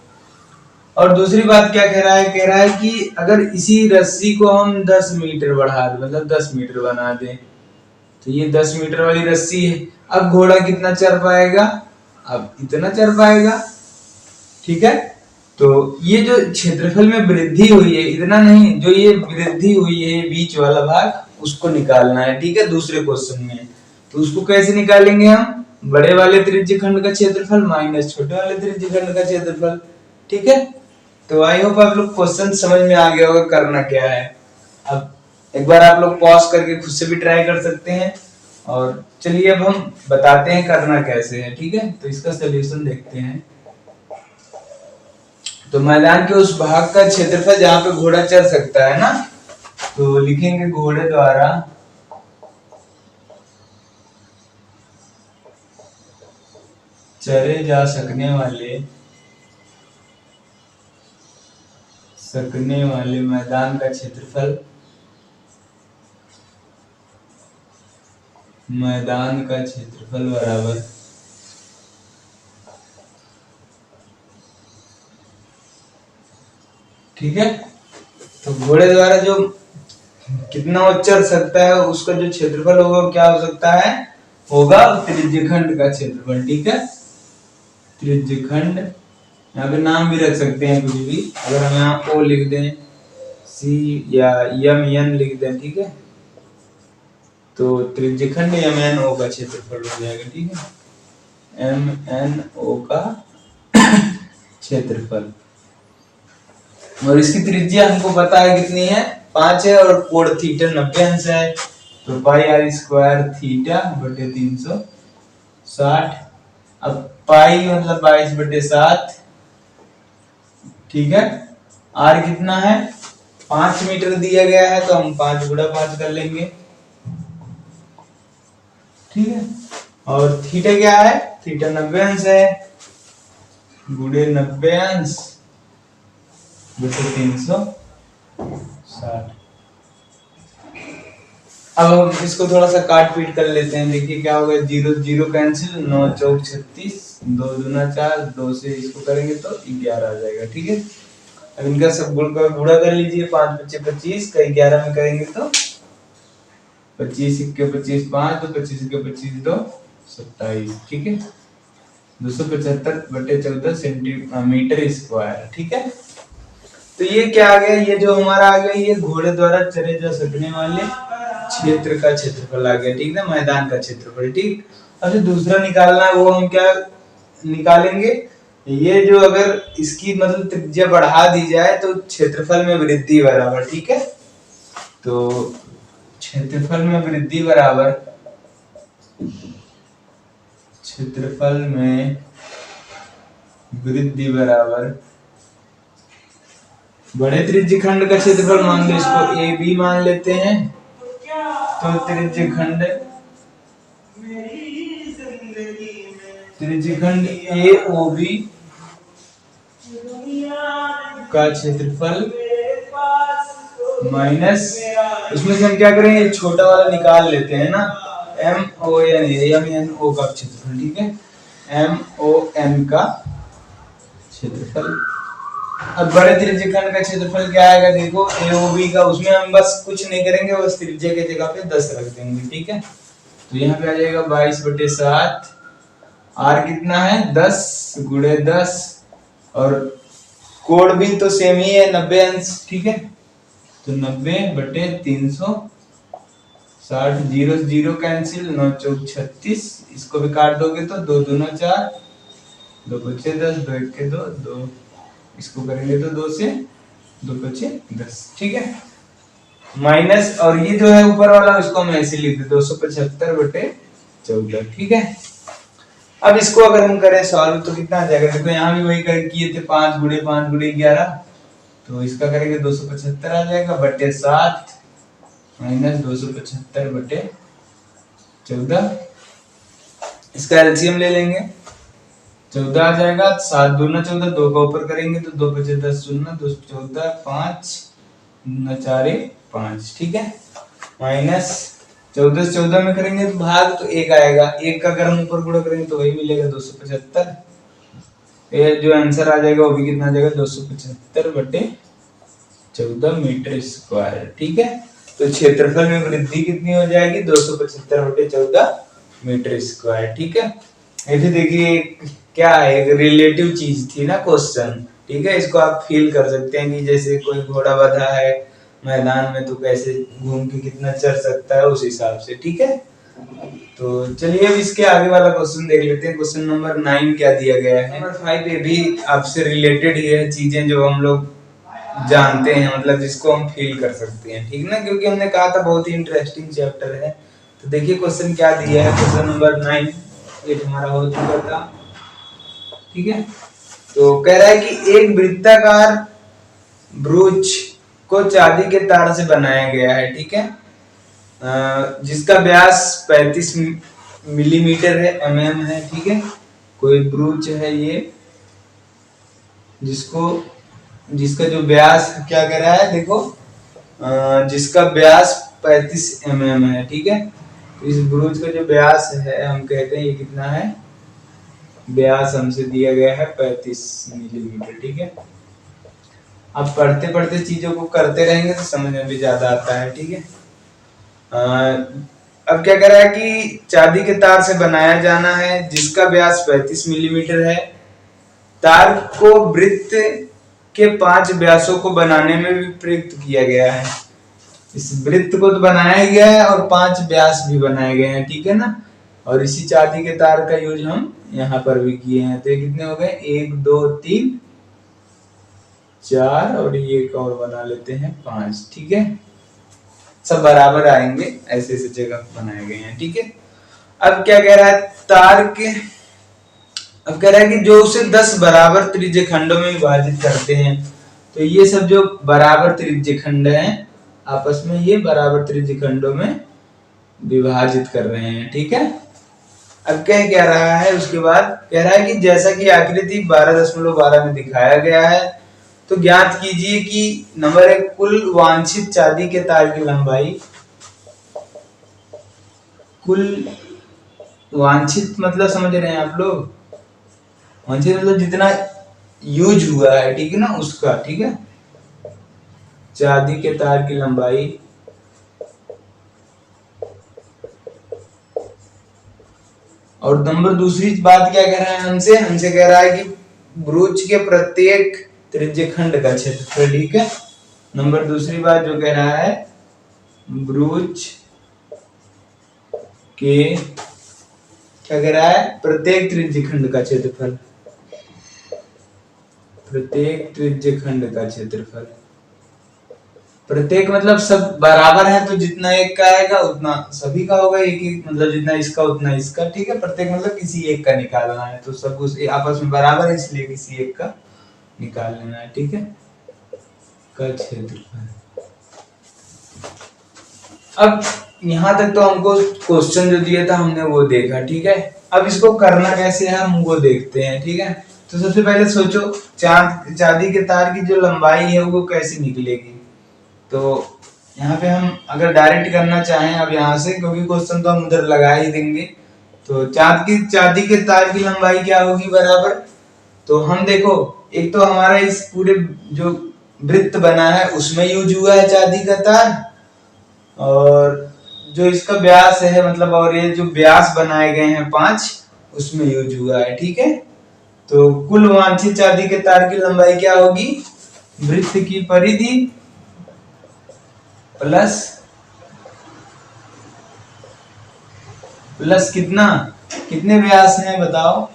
और दूसरी बात क्या कह रहा है कि अगर इसी रस्सी को हम 10 मीटर बढ़ा दें, मतलब 10 मीटर बना दें, तो ये 10 मीटर वाली रस्सी है, अब घोड़ा कितना चल पाएगा, अब इतना चल पाएगा। ठीक है, तो ये जो क्षेत्रफल में वृद्धि हुई है, इतना नहीं, जो ये वृद्धि हुई है बीच वाला भाग, उसको निकालना है। ठीक है, दूसरे क्वेश्चन में, तो उसको कैसे निकालेंगे हम, बड़े वाले त्रिज्यखंड का क्षेत्रफल माइनस छोटे वाले त्रिज्यखंड का क्षेत्रफल। ठीक है, तो आई होप आप लोग क्वेश्चन समझ में आ गया होगा करना क्या है। अब एक बार आप लोग पॉज करके खुद से भी ट्राई कर सकते हैं, और चलिए अब हम बताते हैं करना कैसे है। ठीक है, तो इसका सोल्यूशन देखते हैं। तो मैदान के उस भाग का क्षेत्रफल जहां पे घोड़ा चल सकता है ना, तो लिखेंगे घोड़े द्वारा चले जा सकने वाले मैदान का क्षेत्रफल, बराबर ठीक है, तो घोड़े द्वारा जो कितना वो चल सकता है उसका जो क्षेत्रफल होगा क्या हो सकता है, होगा त्रिज्यखंड का क्षेत्रफल। ठीक है, त्रिज्यखंड, यहाँ पे नाम भी रख सकते हैं कुछ भी, अगर हम यहाँ ओ लिख दें, सी या यम एन लिख दें, ठीक है, तो त्रिज्यखंड एम एन ओ का क्षेत्रफल हो जाएगा। ठीक है, एम एन ओ का क्षेत्रफल, और इसकी त्रिज्या हमको पता है कितनी है, 5 है, और कोण थीटा 90 अंश है, तो पाई आर स्क्वायर थीटा बटे 360। अब पाई मतलब 22/7। ठीक है, आर कितना है, 5 मीटर दिया गया है, तो हम 5 गुणा 5 कर लेंगे। ठीक है, और थीटा क्या है, थीटा 90 अंश है, गुणे 90 अंश बटे 360। अब हम इसको थोड़ा सा काट पीट कर लेते हैं, देखिए क्या होगा, 0 0 कैंसिल, 9 चौक 36, 2 दूना 4, 2 से इसको करेंगे तो 11 आ जाएगा। ठीक है, अब इनका सब गुण का गुणा कर लीजिए, 5 × 5 = 25 का 11 में करेंगे तो 25 × 1 = 25, 5 तो 25 × 25 2 27। ठीक है, 275/14 सेंटीमीटर स्क्वायर। ठीक है, तो ये क्या आ गया, ये जो हमारा आ गया, ये घोड़े द्वारा चले जा सकने वाले क्षेत्र का क्षेत्रफल आ गया। ठीक है, मैदान का क्षेत्रफल। ठीक, अब जो दूसरा निकालना है वो हम क्या निकालेंगे, ये जो अगर इसकी मतलब त्रिज्या बढ़ा दी जाए तो क्षेत्रफल में वृद्धि बराबर। ठीक है, तो क्षेत्रफल में वृद्धि बराबर, बड़े त्रिज्यखंड का क्षेत्रफल मान लो, इसको ए बी मान लेते हैं, तो त्रिज्यखंड ए ओ बी का क्षेत्रफल माइनस, उसमें से हम क्या करेंगे, छोटा वाला निकाल लेते हैं ना, एम ओ एन ओ का क्षेत्रफल। ठीक है, एम ओ एन का क्षेत्रफल। अब बड़े त्रिज्यखंड का क्षेत्रफल क्या आएगा, देखो एओबी का, उसमें हम बस कुछ नहीं करेंगे, बस त्रिज्या की जगह पे 10 रख देंगे। ठीक है, तो यहाँ पे आ जाएगा 22/7, आर कितना है 10 × 10, और कोण भी तो सेम ही है 90 अंश। ठीक है, तो 90/360, 0 0 कैंसिल, 9 चौक 36, इसको भी काट दोगे तो 2 दूना 4, 2 × 10, 2 × 1 2 2, इसको करेंगे तो 2 से 2 × 10। ठीक है, माइनस, और ये जो है ऊपर वाला उसको हम ऐसे लिख देते 275/14। ठीक है, अब इसको अगर हम करें सॉल्व तो कितना आ जाएगा, देखो यहाँ भी वही कर किए थे, 5 × 5 × 11, तो इसका करेंगे 275 आ जाएगा बटे 7 माइनस 275/14। इसका एलसीएम ले लेंगे, 14 आ जाएगा, 7 दूना 14, 2 का ऊपर करेंगे तो 2 बचे 10 शून्य, 2 14 5 4 5, ठीक है। माइनस 14 से 14 में करेंगे तो भाग तो 1 आएगा, 1 का अगर हम ऊपर गुणा करेंगे तो वही मिलेगा 275। ये जो आंसर आ जाएगा वो भी कितना आ जाएगा 275/14 मीटर स्क्वायर, ठीक है। तो क्षेत्रफल में वृद्धि कितनी हो जाएगी 275/14 मीटर स्क्वायर, ठीक है। ऐसे देखिए क्या है, एक रिलेटिव चीज थी ना क्वेश्चन, ठीक है। इसको आप फील कर सकते हैं कि जैसे कोई घोड़ा बंधा है मैदान में तो कैसे घूम के कितना चढ़ सकता है, उस हिसाब से, ठीक है। तो चलिए अब इसके आगे वाला क्वेश्चन देख लेते हैं। क्वेश्चन नंबर 9 क्या दिया गया है। नंबर 5 ये भी आपसे रिलेटेड ही है, चीजें जो हम लोग जानते हैं, मतलब जिसको हम फील कर सकते हैं, ठीक ना, क्योंकि हमने कहा था बहुत ही इंटरेस्टिंग चैप्टर है। तो देखिए क्वेश्चन क्या दिया है। क्वेश्चन नंबर 9 ये हमारा हो चुका था, ठीक है। तो कह रहा है कि एक वृत्ताकार ब्रूच को चांदी के तार से बनाया गया है, ठीक है, जिसका व्यास 35 मिलीमीटर है, mm है, ठीक है। कोई ब्रूच है ये जिसका जो व्यास क्या कह रहा है, देखो जिसका व्यास 35 mm है, ठीक है। तो इस ब्रूच का जो व्यास है हम कहते हैं ये कितना है, व्यास हमसे दिया गया है 35 मिलीमीटर, ठीक है। अब पढ़ते पढ़ते चीजों को करते रहेंगे तो समझ में भी ज्यादा आता है, ठीक है। अब क्या कह रहा है कि चांदी के तार से बनाया जाना है जिसका व्यास 35 मिलीमीटर है। तार को वृत्त के 5 व्यासों को बनाने में भी प्रयुक्त किया गया है। इस वृत्त को तो बनाया गया है और 5 व्यास भी बनाए गए हैं, ठीक है ना। और इसी चांदी के तार का यूज हम यहाँ पर भी किए हैं। तो ये कितने हो गए, 1 2 3 4 और ये एक और बना लेते हैं 5, ठीक है। सब बराबर आएंगे, ऐसे ऐसे जगह बनाए गए हैं, ठीक है। अब क्या कह रहा है, अब कह रहा है कि जो उसे 10 बराबर त्रिज्य खंडों में विभाजित करते हैं। तो ये सब जो बराबर त्रिज्य खंड हैं आपस में ये बराबर त्रिज्य खंडों में विभाजित कर रहे हैं, ठीक है। अब क्या रहा है, उसके बाद कह रहा है कि जैसा कि आकृति 12.12 में दिखाया गया है, तो ज्ञात कीजिए कि नंबर 1 कुल वांछित चांदी के तार की लंबाई। कुल वांछित मतलब समझ रहे हैं आप लोग, वांछित मतलब जितना यूज हुआ है, ठीक है ना, उसका, ठीक है। चांदी के तार की लंबाई और नंबर दूसरी बात क्या कह रहा है हमसे कह रहा है कि ब्रूच के प्रत्येक त्रिज्य खंड का क्षेत्रफल, ठीक है। नंबर दूसरी बात जो कह रहा है, ब्रूच के क्या कह रहा है, प्रत्येक त्रिज्य खंड का क्षेत्रफल, प्रत्येक त्रिज्य खंड का क्षेत्रफल। प्रत्येक मतलब सब बराबर है तो जितना एक का आएगा उतना सभी का होगा, एक एक मतलब जितना इसका उतना इसका, ठीक है। प्रत्येक मतलब किसी एक का निकालना है, तो सब उस आपस में बराबर है इसलिए किसी एक का निकाल लेना है, ठीक है, का क्षेत्रफल। अब यहाँ तक तो हमको क्वेश्चन जो दिया था हमने वो देखा, ठीक है। अब इसको करना कैसे है हम वो देखते हैं, ठीक है। तो सबसे पहले सोचो चांदी के तार की जो लंबाई है वो कैसे निकलेगी। तो यहाँ पे हम अगर डायरेक्ट करना चाहें अब यहाँ से, क्योंकि क्वेश्चन तो हम उधर लगा ही देंगे, तो चांदी के तार की लंबाई क्या होगी बराबर। तो हम देखो एक तो हमारा इस पूरे जो वृत्त बना है उसमें यूज हुआ है चांदी का तार, और जो इसका व्यास है मतलब, और ये जो व्यास बनाए गए हैं 5 उसमें यूज हुआ है, ठीक है। तो कुल वांछित चांदी के तार की लंबाई क्या होगी, वृत्त की परिधि प्लस कितने व्यास हैं बताओ,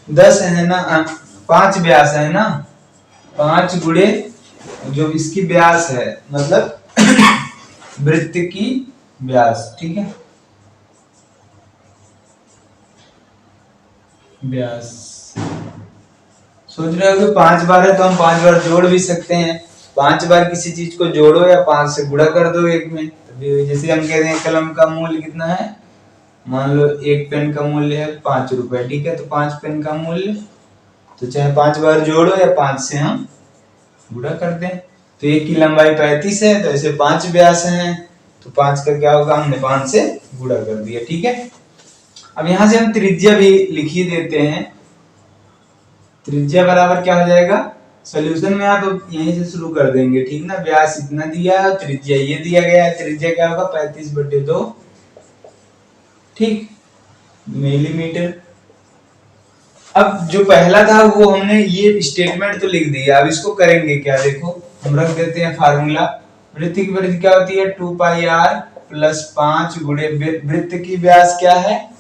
10 है ना, 5 व्यास है ना, 5 गुणे जो इसकी व्यास है मतलब वृत्त की व्यास, ठीक है, व्यास। सोच रहे हो कि 5 बार है तो हम 5 बार जोड़ भी सकते हैं, 5 बार किसी चीज को जोड़ो या 5 से गुणा कर दो एक में। जैसे हम कहते हैं कलम का मूल्य कितना है मान लो एक पेन का मूल्य है 5 रुपए, ठीक है, तो 5 पेन का मूल्य, तो चाहे 5 बार जोड़ो या 5 से हम गुणा कर दें। तो एक की लंबाई 35 है, तो ऐसे 5 व्यास हैं, तो 5 का क्या होगा, हमने 5 से गुणा कर दिया, ठीक है। अब यहां से हम त्रिज्या भी लिख ही देते हैं। त्रिज्या बराबर क्या हो जाएगा, सॉल्यूशन में आप यहीं से शुरू कर देंगे, ठीक ना। व्यास इतना दिया है, त्रिज्या ये दिया गया है, त्रिज्या क्या होगा 35/2, ठीक, मिलीमीटर। अब जो पहला था वो हमने ये स्टेटमेंट तो लिख दिया, अब इसको करेंगे क्या, देखो हम रख देते हैं फार्मूला। वृत्त की परिधि क्या होती है 2πr + 5 गुणे वृत्त की व्यास क्या है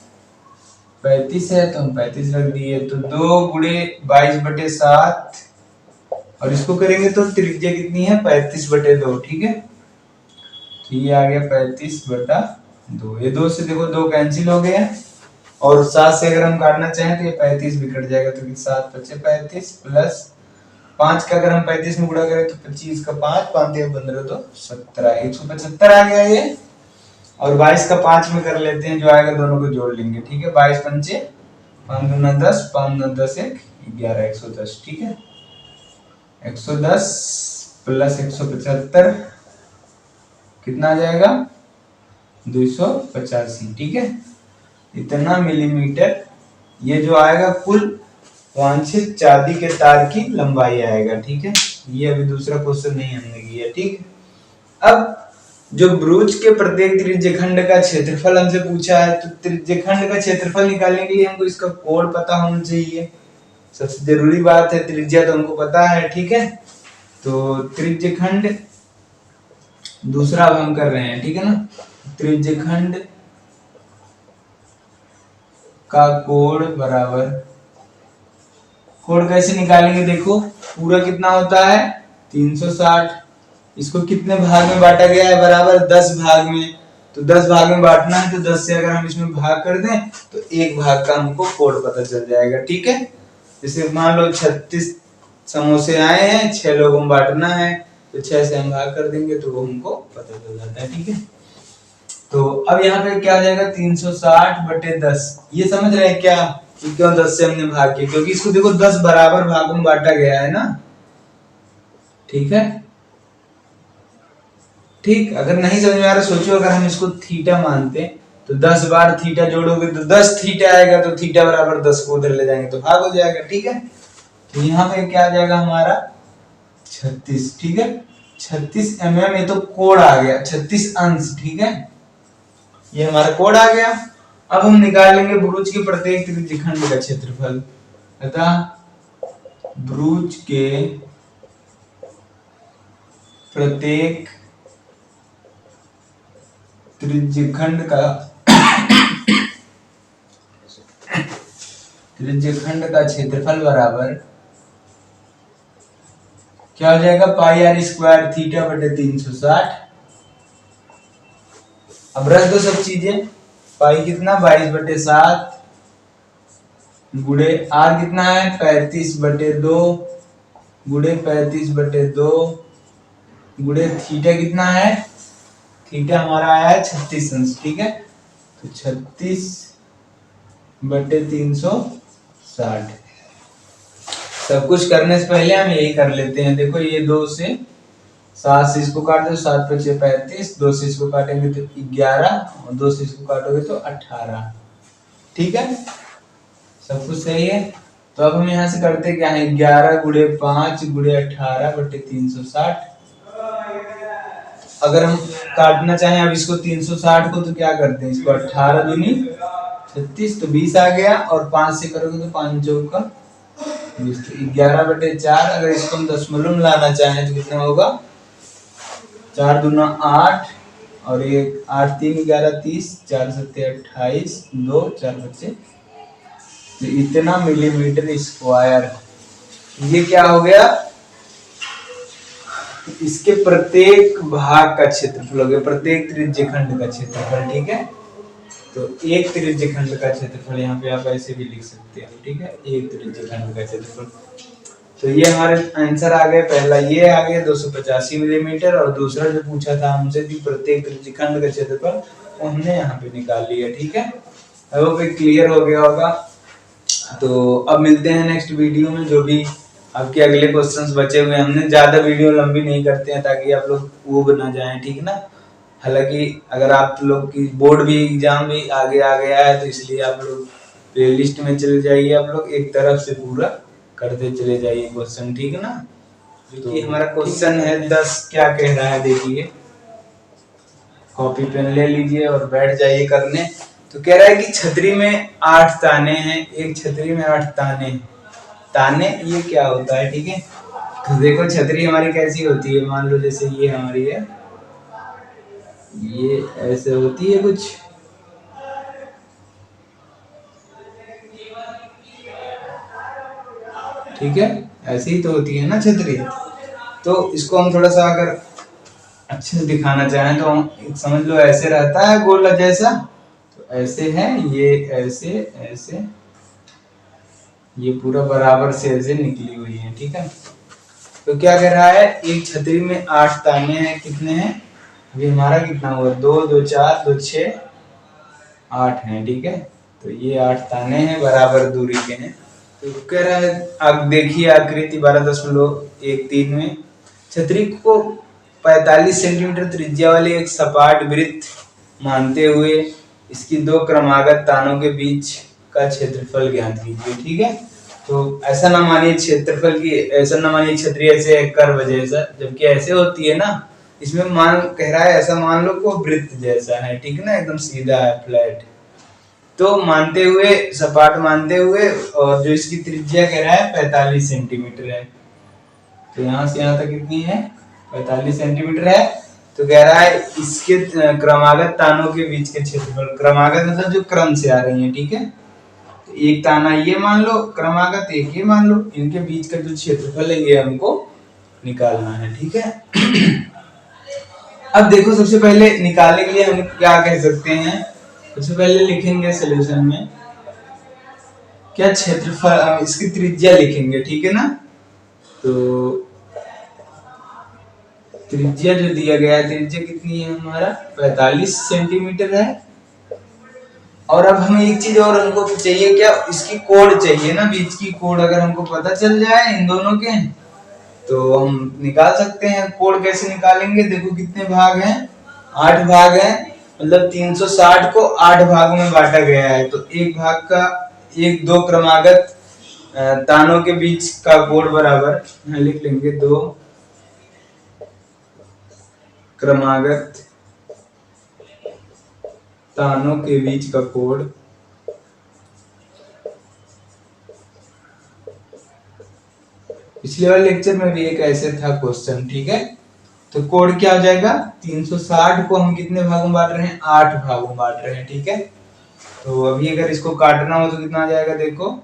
35 है, तो हम 35 रख दिए, तो 2 गुणे 22/7, और इसको करेंगे तो त्रिज्या कितनी है 35/2, ठीक है। तो ये आ गया 35/2, ये 2 से देखो 2 कैंसिल हो गया, और 7 से अगर हम काटना चाहें तो ये 35 भी कट जाएगा, तो 7 बचे 35 प्लस 5 का अगर हम 35 में गुणा करें तो 25 का 5, 5 या 15 तो 17, 175 आ गया ये। और 22 का 5 में कर लेते हैं, जो आएगा दोनों को जोड़ लेंगे, ठीक है। 22 पंचे 5 दूना 10, 5 दूना 10, 11, 110, ठीक है। 110 प्लस 175 कितना आ जाएगा 285, ठीक है। इतना मिलीमीटर ये जो आएगा कुल वांछित चांदी के तार की लंबाई आएगा, ठीक है। ये अभी दूसरा क्वेश्चन नहीं हमने किया, ठीक है। अब जो ब्रूच के प्रत्येक त्रिज्यखंड का क्षेत्रफल हमसे पूछा है, तो त्रिज्यखंड का क्षेत्रफल निकालने के लिए हमको इसका कोण पता होना चाहिए, सबसे जरूरी बात है। त्रिज्या तो हमको पता है, ठीक है। तो त्रिज्यखंड दूसरा अब हम कर रहे हैं, ठीक है ना। त्रिज्यखंड का कोण बराबर, कोण कैसे निकालेंगे, देखो पूरा कितना होता है 360, इसको कितने भाग में बांटा गया है बराबर 10 भाग में, तो 10 भाग में बांटना है, तो 10 से अगर हम इसमें भाग कर दें तो एक भाग का हमको कोण पता चल जाएगा, ठीक है। जैसे मान लो 36 समोसे आए हैं, 6 लोगों में बांटना है, तो 6 से हम भाग कर देंगे तो वो हमको पता चल जाता है, ठीक है। तो अब यहाँ पे क्या हो जाएगा 360/10, ये समझ रहे हैं क्या कि क्यों 10 से हमने भाग किया, क्योंकि इसको देखो 10 बराबर भागों में बांटा गया है ना, ठीक है। ठीक, अगर नहीं समझ में आ रहा सोचो, अगर हम इसको थीटा मानते तो 10 बार थीटा जोड़ोगे तो 10 थीटा आएगा, तो थीटा बराबर 10 को उधर ले जाएंगे तो भाग हो जाएगा, ठीक है। तो यहाँ पे क्या आ जाएगा हमारा 36, ठीक है। 36 mm, ये तो कोण आ गया 36 अंश, ठीक है, ये हमारा कोण आ गया। अब हम निकालेंगे ब्रूच के प्रत्येक त्रिज्यखंड का क्षेत्रफल, अतः ब्रूच के प्रत्येक त्रिज्यखंड का क्षेत्रफल बराबर क्या हो जाएगा πr² θ/360। अब रख दो सब चीजें, पाई कितना 22/7 गुणे आर कितना है 35/2 गुणे 35/2 गुणे थीटा कितना है, थीटा हमारा आया है 36 अंश, ठीक है। तो 36/360। सब कुछ करने से पहले हम यही कर लेते हैं, देखो ये 2 से 7 से इसको काट दो, 7 × 5 = 35, 2 से इसको काटेंगे तो 11, और 2 से इसको काटोगे तो 18, ठीक है। सब कुछ सही है। तो अब हम यहाँ से करते क्या है 11 × 5 × 18/360। अगर हम काटना चाहें अब इसको 360 को, तो क्या करते हैं, इसको 18 दूनी 36, तो 20 आ गया, और 5 से करोगे तो 5 चौका 20, तो 11/4। अगर इसको हम दशमलव में लाना चाहें तो कितना होगा 4 दूना 8, और ये 8 3 11 30, 4 7 28, 2 4 बचे, तो इतना मिलीमीटर स्क्वायर। ये क्या हो गया, इसके प्रत्येक भाग का क्षेत्रफल हो गया, प्रत्येक त्रिज्यखंड का क्षेत्रफल, ठीक है। तो एक त्रिज्यखंड का क्षेत्रफल यहाँ पे आप ऐसे भी लिख सकते हो, ठीक है, एक त्रिज्यखंड का क्षेत्रफल। तो ये हमारे आंसर आ गए, पहला ये आ गया 285 मिलीमीटर, और दूसरा जो पूछा था हमसे कि प्रत्येक त्रिज्यखंड का क्षेत्रफल, वो हमने यहाँ पे निकाल लिया, ठीक है। आई होप क्लियर हो गया होगा। तो अब मिलते हैं नेक्स्ट वीडियो में, जो भी आपके अगले क्वेश्चंस बचे हुए हैं। हमने ज्यादा वीडियो लंबी नहीं करते हैं ताकि आप लोग वो बना जाए, ठीक ना। हालांकि अगर आप लोग की बोर्ड भी एग्जाम भी आगे आ गया है तो इसलिए आप लोग प्लेलिस्ट में चले जाइए, आप लोग एक तरफ से पूरा करते चले जाइए क्वेश्चन, ठीक है ना। तो हमारा क्वेश्चन है 10 क्या कह रहा है, देखिए कॉपी पेन ले लीजिए और बैठ जाइए करने। तो कह रहा है कि छतरी में 8 ताने हैं, एक छतरी में 8 ताने। ताने ये क्या होता है, ठीक है। तो देखो छतरी हमारी कैसी होती है, मान लो जैसे ये हमारी है, ये ऐसे होती है कुछ, ठीक है, ऐसे ही तो होती है ना छतरी। तो इसको हम थोड़ा सा अगर अच्छे से दिखाना चाहें तो हम समझ लो ऐसे रहता है गोला जैसा, तो ऐसे है ये, ऐसे ऐसे ये पूरा बराबर से ऐसे निकली हुई है, ठीक है। तो क्या कह रहा है, एक छतरी में 8 ताने हैं, कितने हैं अभी हमारा, कितना हुआ 2 2 4 2 6 8 है, ठीक है। तो ये 8 ताने हैं, बराबर दूरी के हैं। तो कह रहा है, अब देखिए आकृति 12.13 में छतरी को 45 सेंटीमीटर त्रिज्या वाले एक सपाट वृत्त मानते हुए इसकी 2 क्रमागत तानों के बीच का क्षेत्रफल ज्ञात कीजिए, ठीक है। तो ऐसा ना मानिए क्षेत्रफल की, ऐसा ना मानिए छतरी ऐसे कर्व जैसा, जबकि ऐसे होती है ना, इसमें मान कह रहा है ऐसा मान लो को वृत्त जैसा है, ठीक है ना, एकदम सीधा है, फ्लैट। तो मानते हुए, सपाट मानते हुए, और जो इसकी त्रिज्या कह रहा है 45 सेंटीमीटर है। तो यहाँ से यहाँ तक कितनी है, 45 सेंटीमीटर है। तो कह रहा है इसके क्रमागत तानों के बीच के क्षेत्रफल, क्रमागत मतलब जो क्रम से आ रही है, ठीक है। तो एक ताना ये मान लो, क्रमागत एक ये मान लो, इनके बीच का जो क्षेत्रफल है ये हमको निकालना है, ठीक है। अब देखो सबसे पहले निकालने के लिए हम क्या कह सकते हैं, सबसे पहले लिखेंगे सॉल्यूशन में क्या क्षेत्रफल, इसकी त्रिज्या लिखेंगे, ठीक है ना। तो त्रिज्या जो दिया गया है, त्रिज्या कितनी है हमारा 45 सेंटीमीटर है। और अब हमें एक चीज और हमको चाहिए, क्या इसकी कोण चाहिए ना, बीच की कोण अगर हमको पता चल जाए इन दोनों के तो हम निकाल सकते हैं। कोण कैसे निकालेंगे, देखो कितने भाग हैं, 8 भाग हैं, मतलब 360 को 8 भागों में बांटा गया है। तो एक भाग का एक 2 क्रमागत तानों के बीच का कोण बराबर, लिख लेंगे 2 क्रमागत तानों के बीच का कोण। पिछले वाले लेक्चर में भी एक ऐसे था क्वेश्चन, ठीक है। तो कोण क्या हो जाएगा, 360 को हम कितने भागों में बांट रहे हैं, 8 भागों में बांट रहे हैं, ठीक है। तो अभी अगर इसको काटना हो तो कितना आ जाएगा, देखो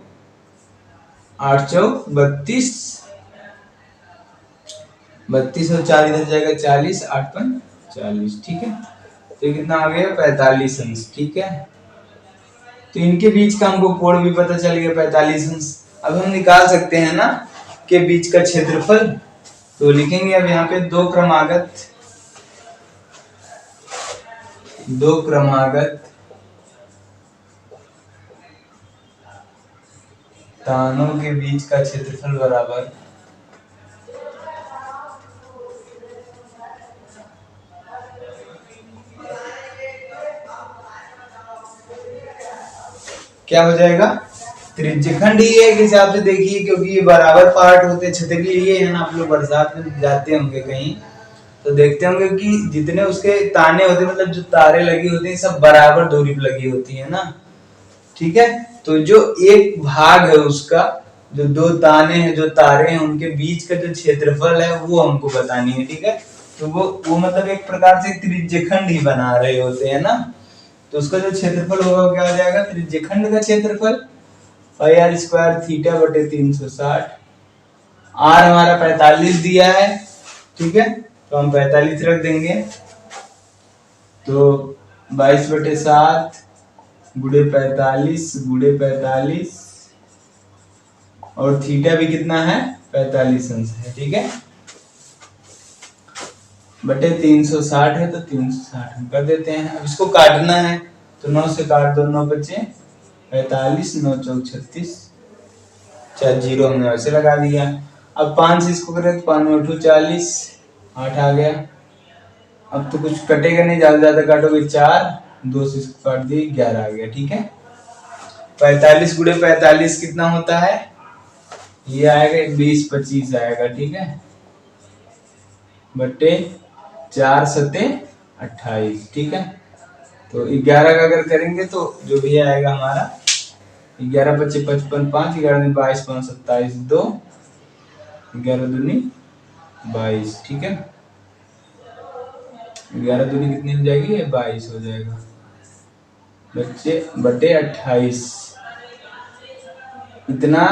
8 चौक 32, 32 और 4 इधर जाएगा 40, 8 पंच 40, ठीक है। तो ये कितना आ गया 45 अंश, ठीक है। तो इनके बीच का हमको कोण भी पता चल गया 45 अंश। अब हम निकाल सकते हैं ना के बीच का क्षेत्रफल। तो लिखेंगे अब यहाँ पे 2 क्रमागत तानों के बीच का क्षेत्रफल बराबर क्या हो जाएगा, त्रिज्यखंड ही एक हिसाब से देखिए, क्योंकि ये बराबर पार्ट होते हैं। छतरी ये है ना, आप लोग बरसात में जाते होंगे कहीं तो देखते होंगे कि जितने उसके ताने होते हैं, मतलब जो तारे लगी होती हैं, सब बराबर दूरी पर लगी होती है ना, ठीक है। तो जो एक भाग है उसका, जो 2 ताने हैं, जो तारे हैं, उनके बीच का जो क्षेत्रफल है वो हमको बतानी है, ठीक है। तो वो मतलब एक प्रकार से त्रिज्यखंड ही बना रहे होते हैं ना। तो उसका जो क्षेत्रफल होगा वो क्या हो जाएगा, त्रिज्यखंड का क्षेत्रफल पाई आर स्क्वायर थीटा बटे 360। आर हमारा 45 दिया है, ठीक है, तो हम 45 रख देंगे। तो 22/7 गुणे 45 गुणे 45, और थीटा भी कितना है 45 अंश है, ठीक है, बटे 360 है। तो 360 हम कर देते हैं। अब इसको काटना है तो 9 से काट दो, 9 बचे 45 9 चौक 36, चार जीरो हमने वैसे लगा दिया। अब 5 से इसको करें तो 5 में 8 40, 8 आ गया। अब तो कुछ कटेगा नहीं, ज्यादा ज्यादा काटोगे 4, 2 से इसको काट दिए 11 आ गया। ठीक है, 45 गुणे 45 कितना होता है, ये आएगा 20 25 आएगा। ठीक है, बट्टे 4 सते 28। ठीक है, तो 11 का अगर करेंगे तो जो भी आएगा हमारा 11 25 55 5, 11 दूनी 22 5 27 2, 11 दूनी 22। ठीक है, 11 दूनी कितनी हो जाएगी, 22 हो जाएगा, बच्चे बटे 28, इतना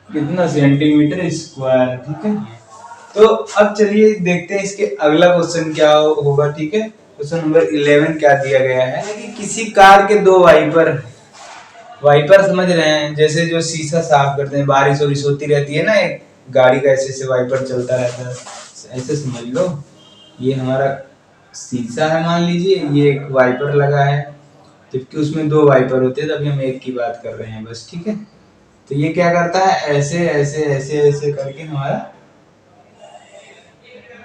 कितना सेंटीमीटर स्क्वायर। ठीक है, तो अब चलिए देखते हैं इसके अगला क्वेश्चन क्या होगा। ठीक है, क्वेश्चन नंबर 11 क्या दिया गया है कि किसी कार के दो वाइपर, वाइपर समझ रहे हैं, जैसे जो शीशा साफ करते हैं, बारिश वारिश होती रहती है ना, एक गाड़ी का ऐसे ऐसे वाइपर चलता रहता है, ऐसे समझ लो। ये हमारा शीशा है मान लीजिए, ये एक वाइपर लगा है, जबकि उसमें दो वाइपर होते हैं, तभी हम एक की बात कर रहे हैं बस। ठीक है, तो ये क्या करता है, ऐसे ऐसे ऐसे ऐसे करके हमारा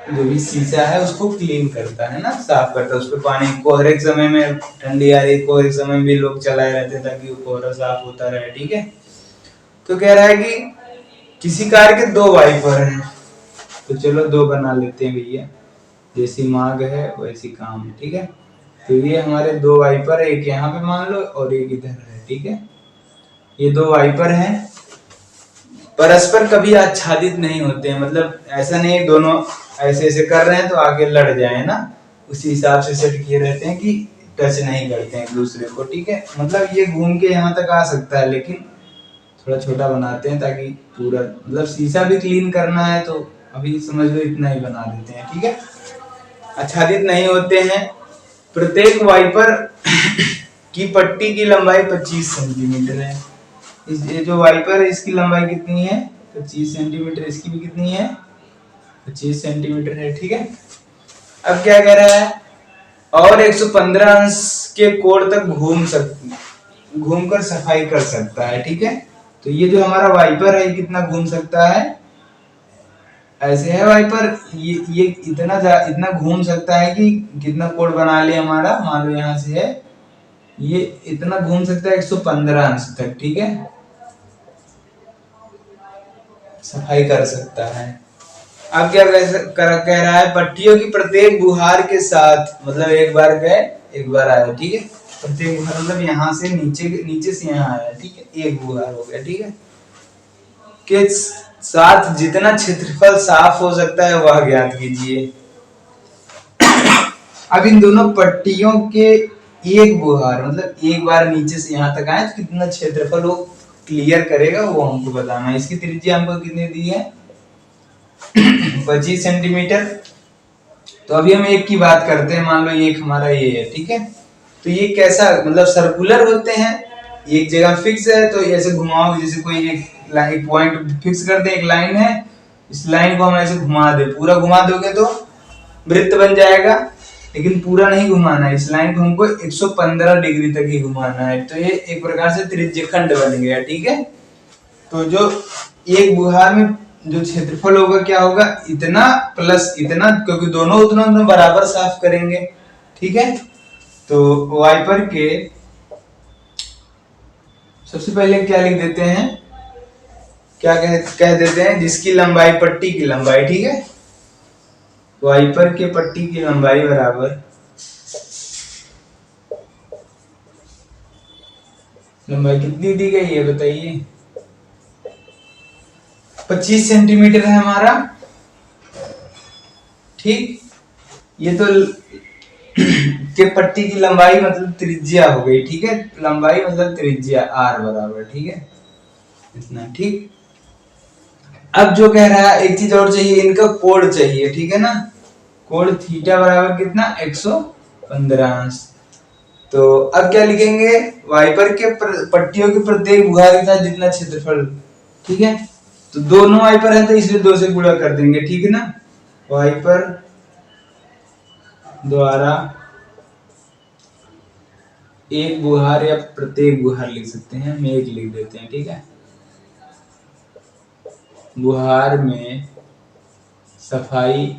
जो भी शीशा है उसको क्लीन करता है ना, साफ करता है, उस पर पानी को हर एक समय में, ठंडी आ रही को हर एक समय में भी लोग चलाए रहते हैं ताकि वो कोहरा साफ होता रहे। ठीक है, तो कह रहा है कि किसी कार के दो वाइपर हैं, तो चलो दो बना लेते हैं भैया, जैसी मांग है वैसी काम है। ठीक है, तो ये हमारे दो वाइपर है, एक यहाँ पे मान लो और एक इधर है। ठीक है, ये दो वाइपर हैं, परस्पर कभी आच्छादित नहीं होते हैं, मतलब ऐसा नहीं है दोनों ऐसे ऐसे कर रहे हैं तो आगे लड़ जाए ना, उसी हिसाब से सेट किए रहते हैं कि टच नहीं करते हैं एक दूसरे को। ठीक है, मतलब ये घूम के यहाँ तक आ सकता है, लेकिन थोड़ा छोटा बनाते हैं ताकि पूरा, मतलब शीशा भी क्लीन करना है तो अभी समझ लो इतना ही बना देते हैं। ठीक है, आच्छादित नहीं होते हैं। प्रत्येक वाइपर की पट्टी की लंबाई 25 सेंटीमीटर है। ये जो वाइपर है इसकी लंबाई कितनी है, 25 सेंटीमीटर, इसकी भी कितनी है, 25 सेंटीमीटर है। ठीक है, अब क्या कह रहा है, और 115 अंश के कोण तक घूमकर सफाई कर सकता है। ठीक है, तो ये जो हमारा वाइपर है कितना घूम सकता है, ऐसे है वाइपर, ये इतना घूम सकता है कि कितना कोण बना ले हमारा, मान लो यहाँ से है, ये इतना घूम सकता है 115 अंश तक। ठीक है, सफाई कर सकता है। अब क्या कह रहा है, पट्टियों की प्रत्येक बुहार के साथ, मतलब एक बार गए एक बार आया। ठीक है, प्रत्येक बुहार मतलब यहाँ से नीचे से यहाँ आया। ठीक है, एक बुहार हो गया। ठीक है, के साथ जितना क्षेत्रफल साफ हो सकता है वह ज्ञात कीजिए। अब इन दोनों पट्टियों के एक बुहार, मतलब एक बार नीचे से यहाँ तक आए तो कितना क्षेत्रफल वो क्लियर करेगा, वो हमको बताना है। इसकी त्रिज्या हमको कितनी दी है, 25 सेंटीमीटर। तो अभी हम एक की बात करते हैं, मान लो एक हमारा ये है। ठीक है, तो ये कैसा, मतलब सर्कुलर होते हैं, एक जगह फिक्स है तो ऐसे घुमाओ, जैसे कोई एक पॉइंट फिक्स कर दे, एक लाइन है, इस लाइन को हम ऐसे घुमा दे, पूरा घुमा दोगे तो वृत्त बन जाएगा, लेकिन पूरा नहीं घुमाना है, इस लाइन को हमको 115 डिग्री तक ही घुमाना है, तो ये एक प्रकार से त्रिज्यखंड बन गया। ठीक है, तो जो एक बुहार में जो क्षेत्रफल होगा क्या होगा, इतना प्लस इतना, क्योंकि दोनों उतना बराबर साफ करेंगे। ठीक है, तो वाइपर के सबसे पहले क्या लिख देते हैं, क्या कह देते हैं, जिसकी लंबाई पट्टी की लंबाई। ठीक है, वाइपर के पट्टी की लंबाई बराबर लंबाई कितनी दी गई है बताइए, 25 सेंटीमीटर है हमारा। ठीक, ये तो के पट्टी की लंबाई मतलब त्रिज्या हो गई। ठीक है, लंबाई मतलब त्रिज्या r बराबर। ठीक है, इतना। ठीक, अब जो कह रहा है एक चीज और चाहिए, इनका कोण चाहिए। ठीक है ना, कोण थीटा बराबर कितना, 115 अंश। तो अब क्या लिखेंगे, वाइपर के पट्टियों के प्रत्येक बुहार के साथ जितना क्षेत्रफल। ठीक है, तो दोनों वाइपर है तो इसलिए 2 से गुणा कर देंगे। ठीक है ना, वाइपर द्वारा एक बुहार या प्रत्येक बुहार लिख सकते हैं, हम एक लिख देते हैं, ठीक है। बुहार में सफाई,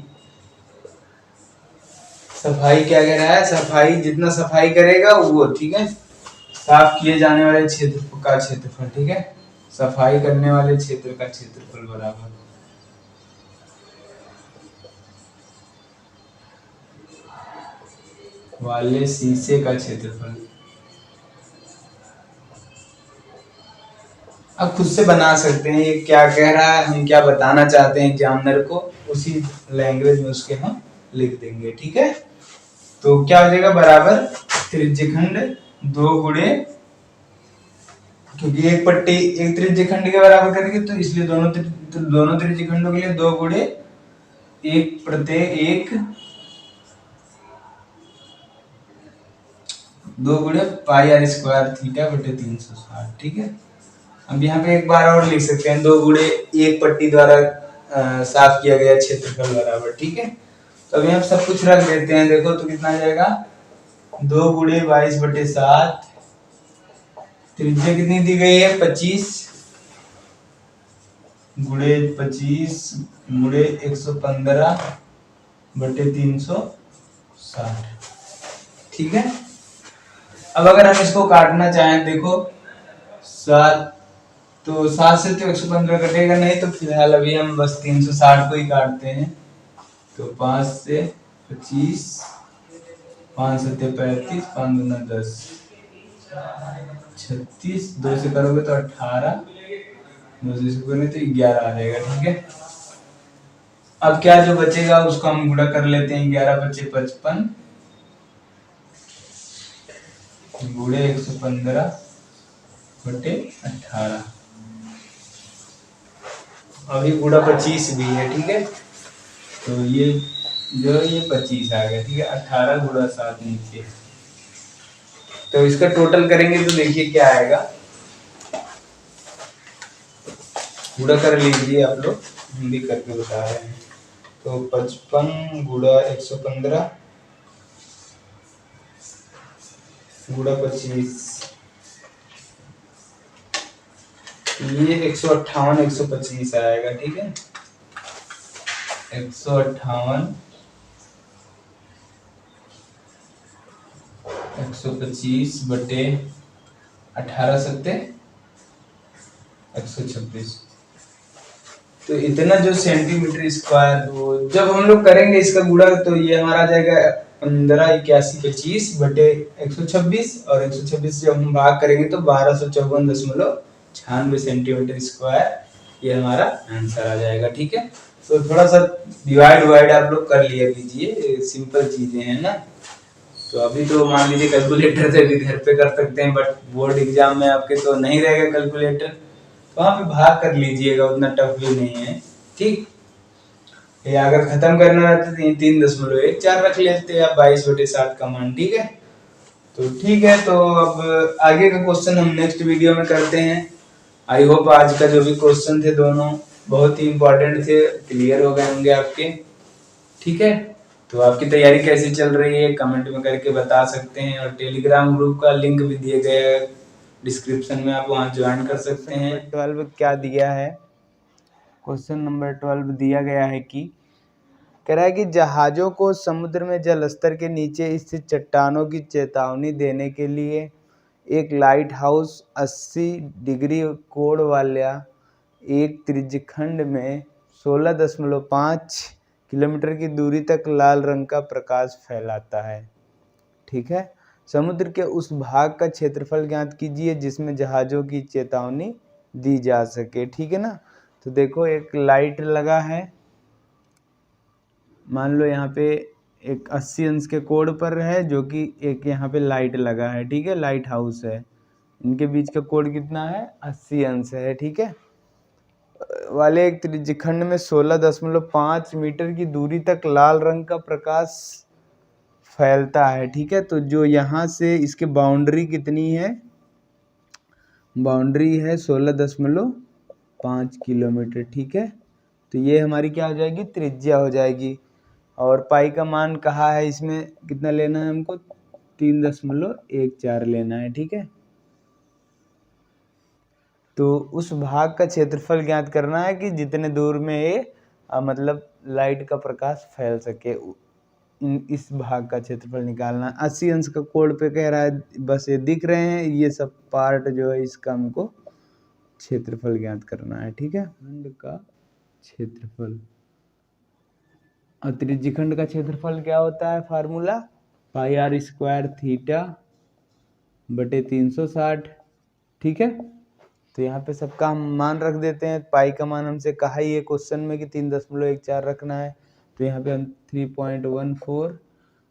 सफाई क्या कह रहा है, सफाई जितना सफाई करेगा वो, ठीक है, साफ किए जाने वाले क्षेत्र का क्षेत्रफल, ठीक है, सफाई करने वाले क्षेत्र का क्षेत्रफल बराबर वाले शीशे का क्षेत्रफल। अब खुद से बना सकते हैं ये क्या कह रहा है, हम क्या बताना चाहते हैं एग्जामिनर को, उसी लैंग्वेज में उसके हम लिख देंगे, ठीक है। तो क्या हो जाएगा, बराबर त्रिज्यखंड 2 गुणे, क्योंकि एक पट्टी एक त्रिज्यखंड के बराबर करेंगे तो इसलिए दोनों त्रिज्यखंडों के लिए 2 गुणे एक प्रत्येक एक, 2 गुणे पाई आर स्क्वायर थीटा बटे 360, ठीक है। अब यहाँ पे एक बार और लिख सकते हैं, 2 गुणे एक पट्टी द्वारा साफ किया गया क्षेत्रफल बराबर, ठीक है। तो अभी हम सब कुछ रख देते हैं, देखो तो कितना आ जाएगा, 2 गुणे 22/7, त्रिज्या कितनी दी गई है 25 गुणे 25 गुणे 115 बटे 360, ठीक है। अब अगर हम इसको काटना चाहें, देखो 7, तो 7 से तो 115 कटेगा नहीं, तो फिलहाल अभी हम बस 360 को ही काटते हैं। तो 5 से 25, 5 से 35, 5 दूना 10, 36, 2 से करोगे तो 18, 2 से इसको करें तो 11 आ जाएगा, ठीक है। अब क्या जो बचेगा उसको हम गुणा कर लेते हैं, 11 बचे 55 गुणे 115 बटे 18, अभी गुणा 25 भी है, ठीक है। तो ये जो ये 25 आ गया, ठीक है, 18 गुणा 7 नीचे, तो इसका टोटल करेंगे तो देखिए क्या आएगा, गुणा कर लीजिए आप लोग, हम भी करके बता रहे हैं। तो 55 गुणा 115 गुणा 25, ये 158 125 आएगा, ठीक है। 158 125 बटे 18 सत्ते 126, तो इतना जो सेंटीमीटर स्क्वायर, तो जब हम लोग करेंगे इसका गुणा तो ये हमारा आ जाएगा 158125 बटे 126, और 126 जब हम भाग करेंगे तो 1254.96 सेंटीमीटर स्क्वायर, ये हमारा आंसर आ जाएगा, ठीक है। तो थोड़ा सा डिवाइड आप लोग कर लिया कीजिए, सिंपल चीजें हैं ना। तो अभी तो मान लीजिए कैलकुलेटर से भी घर पे कर सकते हैं, बट बोर्ड एग्जाम में आपके तो नहीं रहेगा कैलकुलेटर, वहां पे भाग कर लीजिएगा, उतना टफ भी नहीं है, ठीक। या अगर खत्म करना रहता तो 3.14 रख लेते आप 22/7 का मान, ठीक है। तो ठीक है, तो अब आगे का क्वेश्चन हम नेक्स्ट वीडियो में करते हैं। आई होप आज का जो भी क्वेश्चन थे दोनों बहुत ही इंपॉर्टेंट थे, क्लियर हो गए होंगे आपके, ठीक है। तो आपकी तैयारी कैसी चल रही है कमेंट में करके बता सकते हैं, और टेलीग्राम ग्रुप का लिंक भी दिए गए है डिस्क्रिप्शन में, आप वहां ज्वाइन कर सकते हैं। 12 क्या दिया है, क्वेश्चन नंबर 12 दिया गया है कि कह रहा है कि जहाज़ों को समुद्र में जल स्तर के नीचे स्थित चट्टानों की चेतावनी देने के लिए एक लाइट हाउस 80 डिग्री कोण वाला एक त्रिज्यखंड में 16.5 किलोमीटर की दूरी तक लाल रंग का प्रकाश फैलाता है, ठीक है। समुद्र के उस भाग का क्षेत्रफल ज्ञात कीजिए जिसमें जहाज़ों की चेतावनी दी जा सके, ठीक है ना। तो देखो एक लाइट लगा है, मान लो यहाँ पे एक 80 अंश के कोण पर है, जो कि एक यहाँ पे लाइट लगा है, ठीक है, लाइट हाउस है, इनके बीच का कोण कितना है 80 अंश है, ठीक है। वाले एक त्रिज्यखंड में 16.5 मीटर की दूरी तक लाल रंग का प्रकाश फैलता है, ठीक है। तो जो यहाँ से इसके बाउंड्री कितनी है, बाउंड्री है 16.5 किलोमीटर, ठीक है। तो ये हमारी क्या हो जाएगी, त्रिज्या हो जाएगी। और पाई का मान कहा है इसमें कितना लेना है हमको, 3.14 लेना है, ठीक है। तो उस भाग का क्षेत्रफल ज्ञात करना है कि जितने दूर में ये मतलब लाइट का प्रकाश फैल सके, इस भाग का क्षेत्रफल निकालना। 80 अंश का कोण पे कह रहा है, बस ये दिख रहे हैं, ये सब पार्ट जो है इसका हमको क्षेत्रफल ज्ञात करना है, ठीक है। खंड का क्षेत्रफल और त्रिज्यी खंड का क्षेत्रफल क्या होता है, formula pi r square theta बटे 360, ठीक है। तो यहाँ पे सबका हम मान रख देते हैं। पाई का मान हमसे कहा ही है क्वेश्चन में कि 3.14 रखना है, तो यहाँ पे हम 3.14।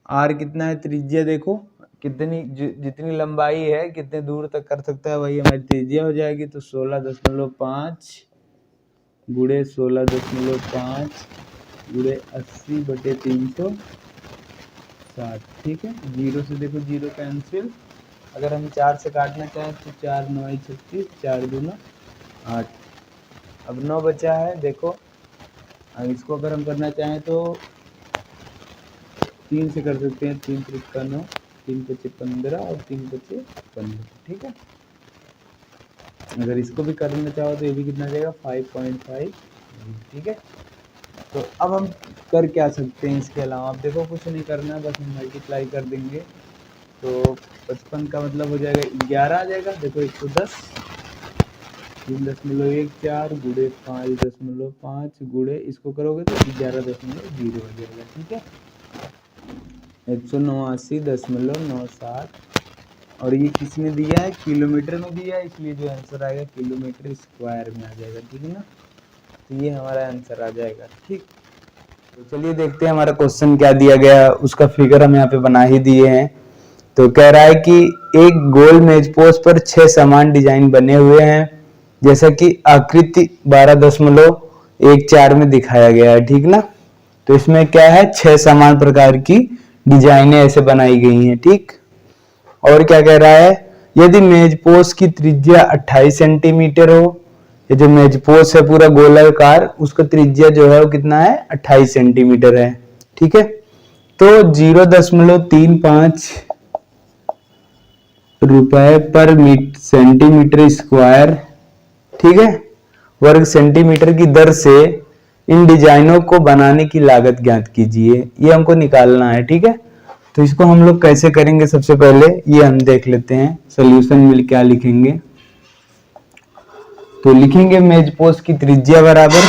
आर कितना है, त्रिज्या देखो कितनी, जितनी लंबाई है कितने दूर तक कर सकता है वही हमारी त्रिज्या हो जाएगी। तो 16.5 गुणे 16.5 गुणे 80 बटे 360, ठीक है। 0 से देखो 0 कैंसिल, अगर हम 4 से काटना चाहें तो 4 9 36, 4 दूना 8। अब 9 बचा है, देखो अब इसको अगर हम करना चाहें तो 3 से कर सकते हैं। 3 त्रिका 9, 3 पचे 15 और 3 पचे 15, ठीक है। अगर इसको भी करना चाहो तो ये भी कितना जाएगा 5.5, ठीक है। तो अब हम कर क्या सकते हैं इसके अलावा, आप देखो कुछ नहीं करना है, बस हम मल्टीप्लाई कर देंगे। तो 55 का मतलब हो जाएगा 11 आ जाएगा। देखो 110 3.14 गुणे 5.5 गुणे इसको करोगे तो 11.0 हो जाएगा, ठीक है। 189.97 और ये किसने दिया है, किलोमीटर में दिया है, इसलिए जो आंसर आएगा किलोमीटर स्क्वायर में आ जाएगा, ठीक है ना। तो ये हमारा आंसर आ जाएगा, ठीक। तो चलिए देखते हैं हमारा क्वेश्चन क्या दिया गया, उसका फिगर हम यहाँ पे बना ही दिए हैं। तो कह रहा है कि एक गोल मेजपोश पर 6 समान डिजाइन बने हुए हैं, जैसा कि आकृति 12.14 में दिखाया गया है, ठीक ना। तो इसमें क्या है, 6 समान प्रकार की डिजाइनें ऐसे बनाई गई हैं, ठीक। और क्या कह रहा है, यदि मेजपोश की त्रिज्या 28 सेंटीमीटर हो, ये जो मेजपोश है पूरा गोलाकार, उसका त्रिज्या जो है वो कितना है 28 सेंटीमीटर है, ठीक है। तो 0.35 रुपए पर सेंटीमीटर स्क्वायर, ठीक है, वर्ग सेंटीमीटर की दर से इन डिजाइनों को बनाने की लागत ज्ञात कीजिए। ये हमको निकालना है, ठीक है। तो इसको हम लोग कैसे करेंगे, सबसे पहले ये हम देख लेते हैं सॉल्यूशन में क्या लिखेंगे। तो लिखेंगे मेजपोश की त्रिज्या बराबर,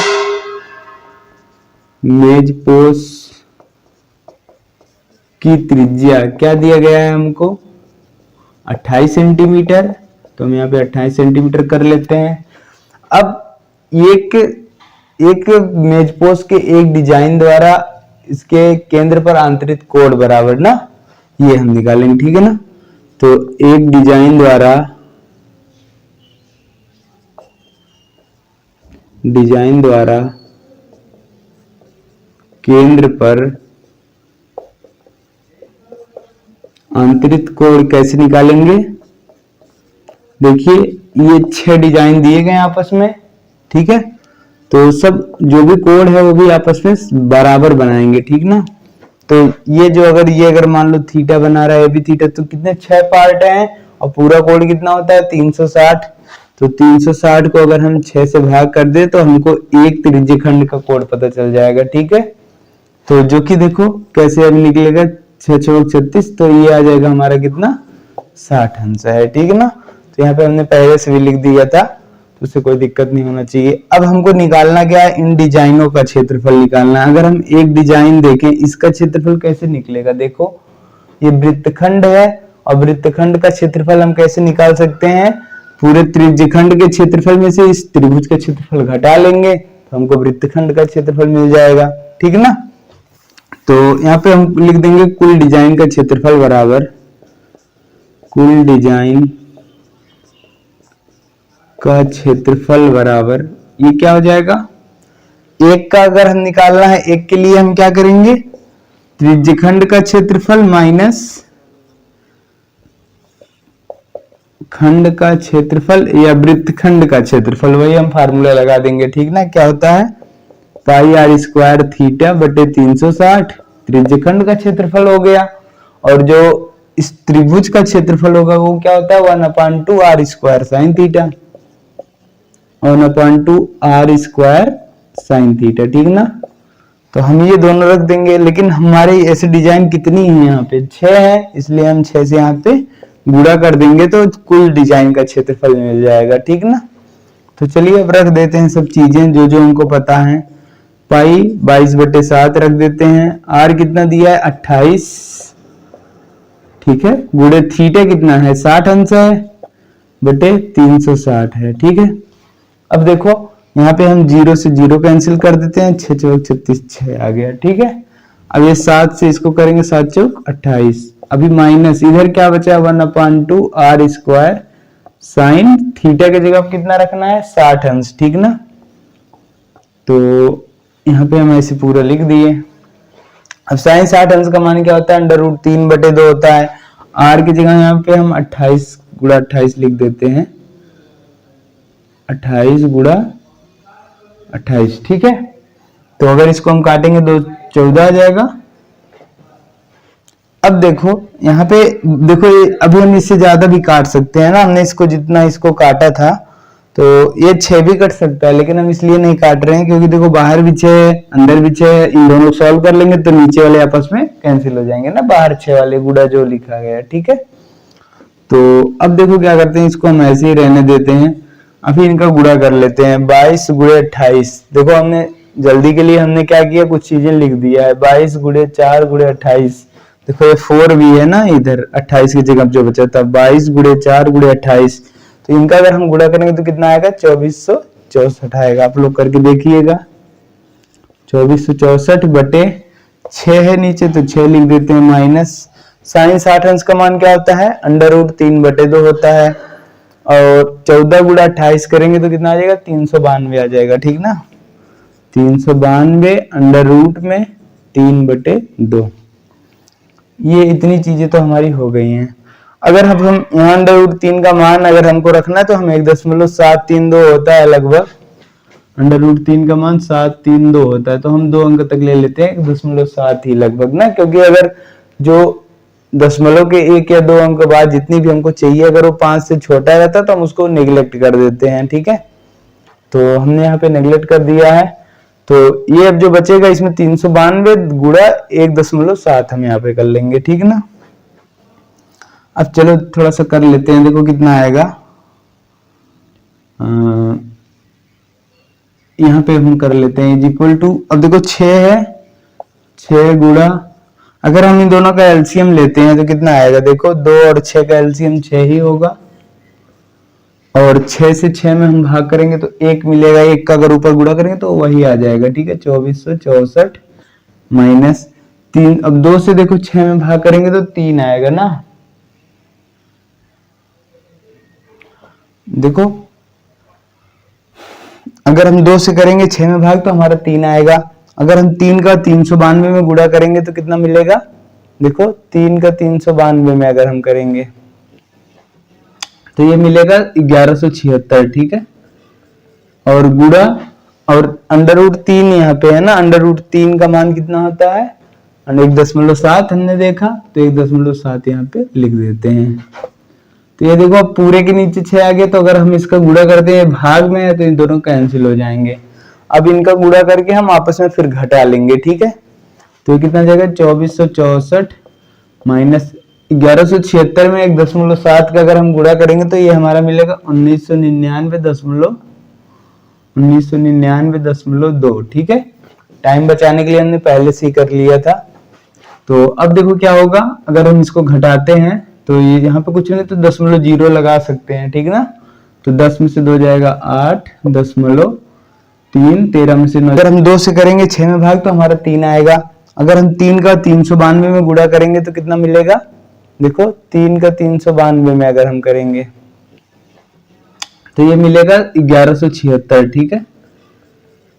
मेजपोश की त्रिज्या क्या दिया गया है हमको 28 सेंटीमीटर, तो हम यहाँ पे 28 सेंटीमीटर कर लेते हैं। अब एक मेजपोश के एक डिजाइन द्वारा इसके केंद्र पर आंतरिक कोण बराबर ना, ये हम निकालेंगे, ठीक है ना। तो एक डिजाइन द्वारा केंद्र पर आंतरिक कोण कैसे निकालेंगे, देखिए ये 6 डिजाइन दिए गए आपस में, ठीक है। तो सब जो भी कोण है वो भी आपस में बराबर बनाएंगे, ठीक ना। तो ये जो अगर मान लो थीटा बना रहा है, ये भी थीटा, तो कितने 6 पार्ट हैं और पूरा कोण कितना होता है 360। तो 360 को अगर हम 6 से भाग कर दे तो हमको एक त्रिज्यखंड का कोण पता चल जाएगा, ठीक है। तो जो कि देखो कैसे अब निकलेगा, 6 6 36, तो ये आ जाएगा हमारा कितना 60 अंश है, ठीक है ना। तो यहाँ पे हमने पहले से भी लिख दिया था, तो उससे कोई दिक्कत नहीं होना चाहिए। अब हमको निकालना क्या है, इन डिजाइनों का क्षेत्रफल निकालना है। अगर हम एक डिजाइन देखें, इसका क्षेत्रफल कैसे निकलेगा, देखो ये वृत्तखंड है और वृत्तखंड का क्षेत्रफल हम कैसे निकाल सकते हैं, पूरे त्रिज्यखंड के क्षेत्रफल में से इस त्रिभुज का क्षेत्रफल घटा लेंगे तो हमको वृत्तखंड का क्षेत्रफल मिल जाएगा, ठीक ना। तो यहाँ पे हम लिख देंगे कुल डिजाइन का क्षेत्रफल बराबर, कुल डिजाइन का क्षेत्रफल बराबर, ये क्या हो जाएगा, एक का अगर हम निकालना है, एक के लिए हम क्या करेंगे, त्रिज्यखंड का क्षेत्रफल माइनस खंड का क्षेत्रफल या वृत्तखंड का क्षेत्रफल, वही हम फार्मूला लगा देंगे, ठीक ना। क्या होता है पाई आर स्क्वायर थीटा बटे 360 त्रिज्यखंड का क्षेत्रफल हो गया, और जो इस त्रिभुज का क्षेत्रफल होगा वो क्या होता है 1/2 r² sine theta, 1/2 r² sine theta, ठीक ना। तो हम ये दोनों रख देंगे, लेकिन हमारे ऐसे डिजाइन कितनी है यहाँ पे 6 है, इसलिए हम 6 से यहाँ पे गुणा कर देंगे तो कुल डिजाइन का क्षेत्रफल मिल जाएगा, ठीक ना। तो चलिए अब रख देते हैं सब चीजें जो जो हमको पता है। पाई 22/7 रख देते हैं, आर कितना दिया है 28, ठीक है, गुणे थीटा कितना है 60 अंश है बटे 360 है, ठीक है। अब देखो यहाँ पे हम 0 से 0 कैंसिल कर देते हैं, 6 चौक 36 6 आ गया, ठीक है। अब ये 7 से इसको करेंगे 7 चौक 28, अभी माइनस इधर क्या बचा 1/2 r² साइन थीटा की जगह कितना रखना है 60 अंश, ठीक ना। तो यहाँ पे हम ऐसे पूरा लिख दिए। अब साइन 60 अंश का मान क्या होता है √3/2 होता है। r की जगह यहाँ पे हम 28 गुणा 28 लिख देते हैं, 28 गुणा 28, ठीक है। तो अगर इसको हम काटेंगे तो 14 आ जाएगा। अब देखो यहाँ पे देखो अभी हम इससे ज्यादा भी काट सकते हैं ना, हमने इसको जितना इसको काटा था तो ये 6 भी कट सकता है, लेकिन हम इसलिए नहीं काट रहे हैं क्योंकि देखो बाहर भी 6 अंदर भी 6, इन दोनों सॉल्व कर लेंगे तो नीचे वाले आपस में कैंसिल हो जाएंगे ना, बाहर 6 वाले गुणा जो लिखा गया है, ठीक है। तो अब देखो क्या करते हैं, इसको हम ऐसे ही रहने देते हैं, अभी इनका गुणा कर लेते हैं 22 गुणे 28। देखो हमने जल्दी के लिए हमने क्या किया कुछ चीजें लिख दिया है, 22 गुणे 4 गुणे 28, देखो ये 4 भी है ना इधर 28 की जगह जो बचा था 22 गुणे 4 गुणे 28, तो इनका अगर हम गुणा करेंगे तो कितना आएगा 2464 आएगा। आप लोग करके देखिएगा 2464 बटे 6 है नीचे तो 6 लिख देते हैं, माइनस साइन 60 अंश का मान क्या होता है √3/2 होता है, और 14 गुणा 28 करेंगे तो कितना आ जाएगा 392 आ जाएगा, ठीक ना। 392 अंडर रूट में 3/2। ये इतनी चीजें तो हमारी हो गई हैं। अगर हम यहाँ √3 का मान अगर हमको रखना है तो हम 1.732 होता है लगभग, √3 का मान 732 होता है, तो हम 2 अंक तक ले लेते हैं 1.7 ही लगभग ना, क्योंकि अगर जो दशमलव के 1 या 2 अंक बाद जितनी भी हमको चाहिए अगर वो 5 से छोटा रहता तो हम उसको नेग्लेक्ट कर देते हैं, ठीक है। तो हमने यहाँ पे नेग्लेक्ट कर दिया है, तो ये अब जो बचेगा इसमें 392 गुणा 1.7 हम यहाँ पे कर लेंगे, ठीक ना। अब चलो थोड़ा सा कर लेते हैं, देखो कितना आएगा, यहाँ पे हम कर लेते हैं इक्वल टू, अब देखो 6 है, 6 गुणा, अगर हम इन दोनों का एलसीएम लेते हैं तो कितना आएगा, देखो 2 और 6 का एलसीएम 6 ही होगा, और 6 से 6 में हम भाग करेंगे तो 1 मिलेगा, 1 का अगर ऊपर गुणा करेंगे तो वही आ जाएगा, ठीक है। 2464 माइनस 3, अब 2 से देखो 6 में भाग करेंगे तो 3 आएगा ना, देखो अगर हम 2 से करेंगे 6 में भाग तो हमारा 3 आएगा, अगर हम 3 का 392 में गुणा करेंगे तो कितना मिलेगा, देखो 3 का 392 में अगर हम करेंगे तो ये मिलेगा 1176, ठीक है। और गुणा और √3 यहाँ पे है ना, √3 का मान कितना होता है 1.7 हमने देखा, तो 1.7 यहाँ पे लिख देते हैं। तो ये देखो अब पूरे के नीचे 6 आ गया, तो अगर हम इसका गुणा करते हैं भाग में है तो इन दोनों कैंसिल हो जाएंगे। अब इनका गुणा करके हम आपस में फिर घटा लेंगे, ठीक है। तो ये कितना जाएगा 2464 माइनस 1176 में 1.7 का अगर हम गुणा करेंगे तो ये हमारा मिलेगा 1999.2, ठीक है। टाइम बचाने के लिए हमने पहले से ही कर लिया था। तो अब देखो क्या होगा, अगर हम इसको घटाते हैं तो ये यहाँ पे कुछ नहीं तो 0.0 लगा सकते हैं, ठीक ना। तो 10 में से 2 जाएगा 8, 10.3, 13 में से 9, अगर हम 2 से करेंगे 6 में भाग तो हमारा 3 आएगा, अगर हम 3 का 392 में गुणा करेंगे तो कितना मिलेगा, देखो 3 का 392 में अगर हम करेंगे तो ये मिलेगा 1176, ठीक है।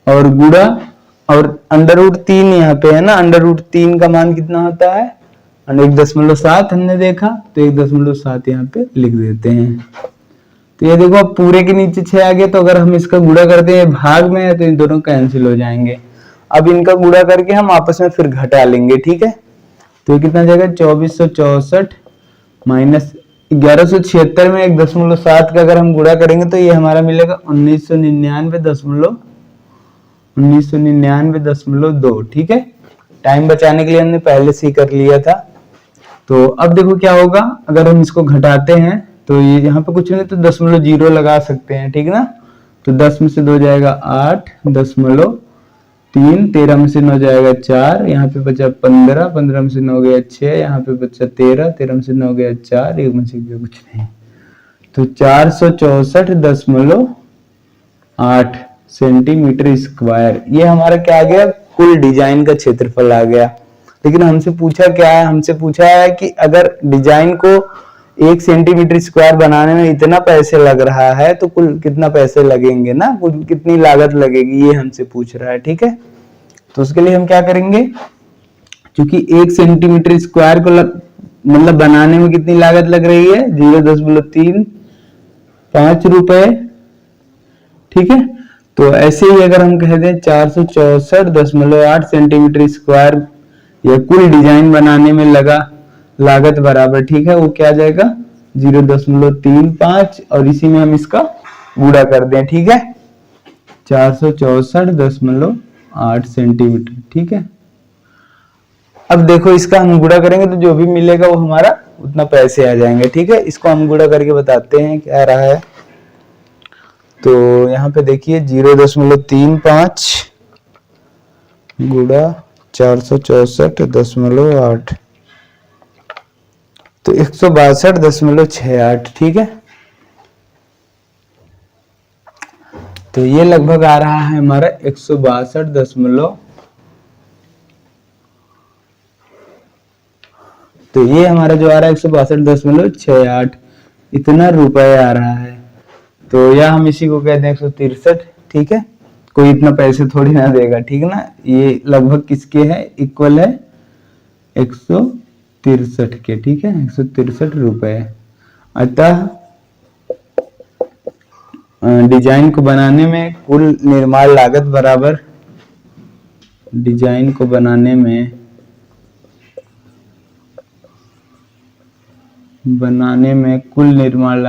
और गुणा और √3 यहाँ पे है ना, √3 का मान कितना होता है 1.7 हमने देखा, तो 1.7 यहाँ पे लिख देते हैं। तो ये देखो अब पूरे के नीचे 6 आ गया, तो अगर हम इसका गुणा करते हैं भाग में है तो इन दोनों कैंसिल हो जाएंगे। अब इनका गुणा करके हम आपस में फिर घटा लेंगे, ठीक है। तो ये कितना जाएगा 2464 माइनस 1176 में 1.7 का अगर हम गुणा करेंगे तो ये हमारा मिलेगा 1999.2। ठीक है, टाइम बचाने के लिए हमने पहले से ही कर लिया था। तो अब देखो क्या होगा, अगर हम इसको घटाते हैं तो ये यहाँ पे कुछ नहीं तो 0.0 लगा सकते हैं, ठीक ना। तो 10 में से 2 जाएगा 8, 0.3, 13 में से 9 जाएगा 4, यहाँ पे बचा 15, 15 में से 9 गया 6, यहाँ पे बचा 13, 13 में से 9 गया 4, एक में से गया कुछ नहीं। तो 464.8 सेंटीमीटर स्क्वायर, ये हमारा क्या आ गया, कुल डिजाइन का क्षेत्रफल आ गया। लेकिन हमसे पूछा क्या है, हमसे पूछा है कि अगर डिजाइन को 1 सेंटीमीटर स्क्वायर बनाने में इतना पैसे लग रहा है तो कुल कितना पैसे लगेंगे ना, कुल कितनी लागत लगेगी, ये हमसे पूछ रहा है। ठीक है, तो उसके लिए हम क्या करेंगे, क्योंकि 1 सेंटीमीटर स्क्वायर को मतलब बनाने में कितनी लागत लग रही है, 0.35 रुपए। ठीक है, तो ऐसे ही अगर हम कह दें 464.8 सेंटीमीटर स्क्वायर या कुल डिजाइन बनाने में लगा लागत बराबर, ठीक है, वो क्या आ जाएगा 0.35, और इसी में हम इसका गुणा कर दें। ठीक है, 464.8 सेंटीमीटर। ठीक है, अब देखो इसका हम गुणा करेंगे तो जो भी मिलेगा वो हमारा उतना पैसे आ जाएंगे। ठीक है, इसको हम गुणा करके बताते हैं क्या रहा है। तो यहाँ पे देखिए 0.35 गुणा 464.8 तो 162.68। ठीक है, तो ये लगभग आ रहा है हमारा 162. तो ये हमारा जो आ रहा है 162.68 इतना रुपए आ रहा है। तो या हम इसी को कहते हैं 163। ठीक है, कोई इतना पैसे थोड़ी ना देगा, ठीक ना, ये लगभग किसके है, इक्वल है 163 के। ठीक है, 163 रुपए। अतः डिजाइन को बनाने में कुल निर्माण लागत बराबर, डिजाइन को बनाने में कुल निर्माण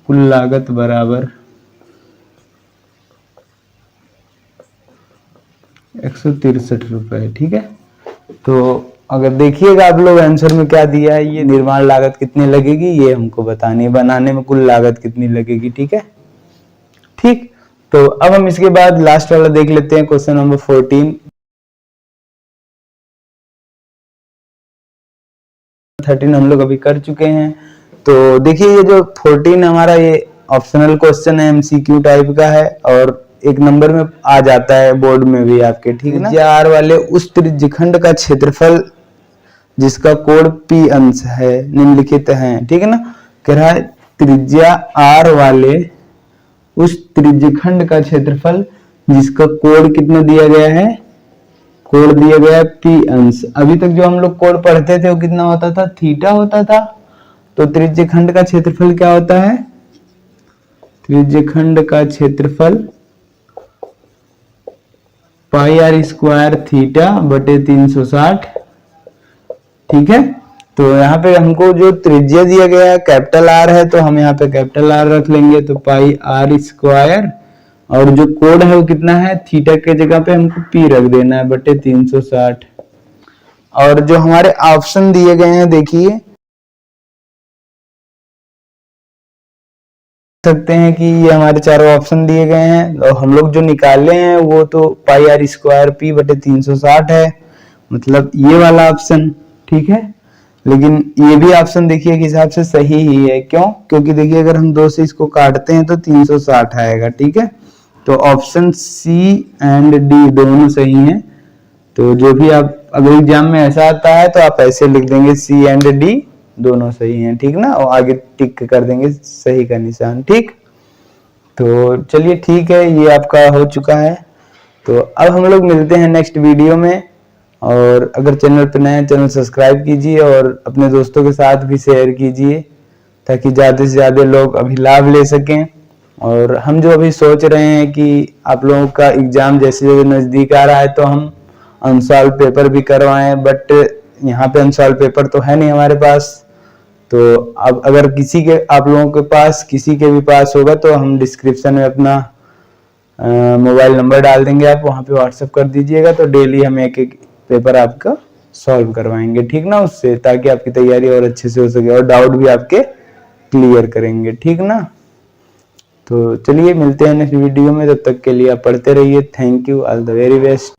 कुल लागत बराबर 163 रुपए। ठीक है, तो अगर देखिएगा आप लोग आंसर में क्या दिया है, ये निर्माण लागत कितनी लगेगी ये हमको बतानी है, बनाने में कुल लागत कितनी लगेगी। ठीक है, ठीक, तो अब हम इसके बाद लास्ट वाला देख लेते हैं, क्वेश्चन नंबर 14। 13 हम लोग अभी कर चुके हैं। तो देखिए ये जो 14 हमारा ये ऑप्शनल क्वेश्चन है, एमसीक्यू टाइप का है और 1 नंबर में आ जाता है बोर्ड में भी आपके। ठीक है ना, आर वाले उस त्रिज्यखंड का क्षेत्रफल जिसका कोण P अंश है निम्नलिखित है। ठीक है ना, कह रहा है त्रिज्या R वाले उस त्रिज्यखंड का क्षेत्रफल जिसका कोण कितना दिया गया है, कोण दिया गया है P अंश। अभी तक जो हम लोग कोण पढ़ते थे वो कितना होता था, थीटा होता था। तो त्रिज्यखंड का क्षेत्रफल क्या होता है, त्रिज्यखंड का क्षेत्रफल पाई आर स्क्वायर थीटा बटे 360। ठीक है, तो यहाँ पे हमको जो त्रिज्या दिया गया है कैपिटल आर है, तो हम यहाँ पे कैपिटल आर रख लेंगे, तो पाई आर स्क्वायर, और जो कोण है वो कितना है, थीटा के जगह पे हमको पी रख देना है बटे 360। और जो हमारे ऑप्शन दिए गए हैं देखिए सकते हैं कि ये हमारे चारों ऑप्शन दिए गए हैं, और हम लोग जो निकाले हैं वो तो पाई आर स्क्वायर पी बटे 360 है, मतलब ये वाला ऑप्शन। ठीक है, लेकिन ये भी ऑप्शन देखिए एक हिसाब से सही ही है, क्यों, क्योंकि देखिए अगर हम 2 से इसको काटते हैं तो 360 आएगा। ठीक है, तो ऑप्शन सी एंड डी दोनों सही हैं। तो जो भी आप अगर एग्जाम में ऐसा आता है तो आप ऐसे लिख देंगे सी एंड डी दोनों सही हैं। ठीक ना, और आगे टिक कर देंगे सही का निशान। ठीक, तो चलिए ठीक है, ये आपका हो चुका है। तो अब हम लोग मिलते हैं नेक्स्ट वीडियो में, और अगर चैनल पर नए हैं चैनल सब्सक्राइब कीजिए और अपने दोस्तों के साथ भी शेयर कीजिए ताकि ज़्यादा से ज़्यादा लोग अभी लाभ ले सकें। और हम जो अभी सोच रहे हैं कि आप लोगों का एग्जाम जैसे जैसे नज़दीक आ रहा है तो हम अनसॉल्व पेपर भी करवाएं, बट यहाँ पे अनसॉल्व पेपर तो है नहीं हमारे पास। तो अब अगर किसी के आप लोगों के पास किसी के भी पास होगा तो हम डिस्क्रिप्शन में अपना मोबाइल नंबर डाल देंगे, आप वहाँ पे व्हाट्सएप कर दीजिएगा, तो डेली हम एक एक पेपर आपका सॉल्व करवाएंगे, ठीक ना, उससे, ताकि आपकी तैयारी और अच्छे से हो सके और डाउट भी आपके क्लियर करेंगे, ठीक ना। तो चलिए मिलते हैं नेक्स्ट वीडियो में, तब तक के लिए आप पढ़ते रहिए। Thank you, all the very best.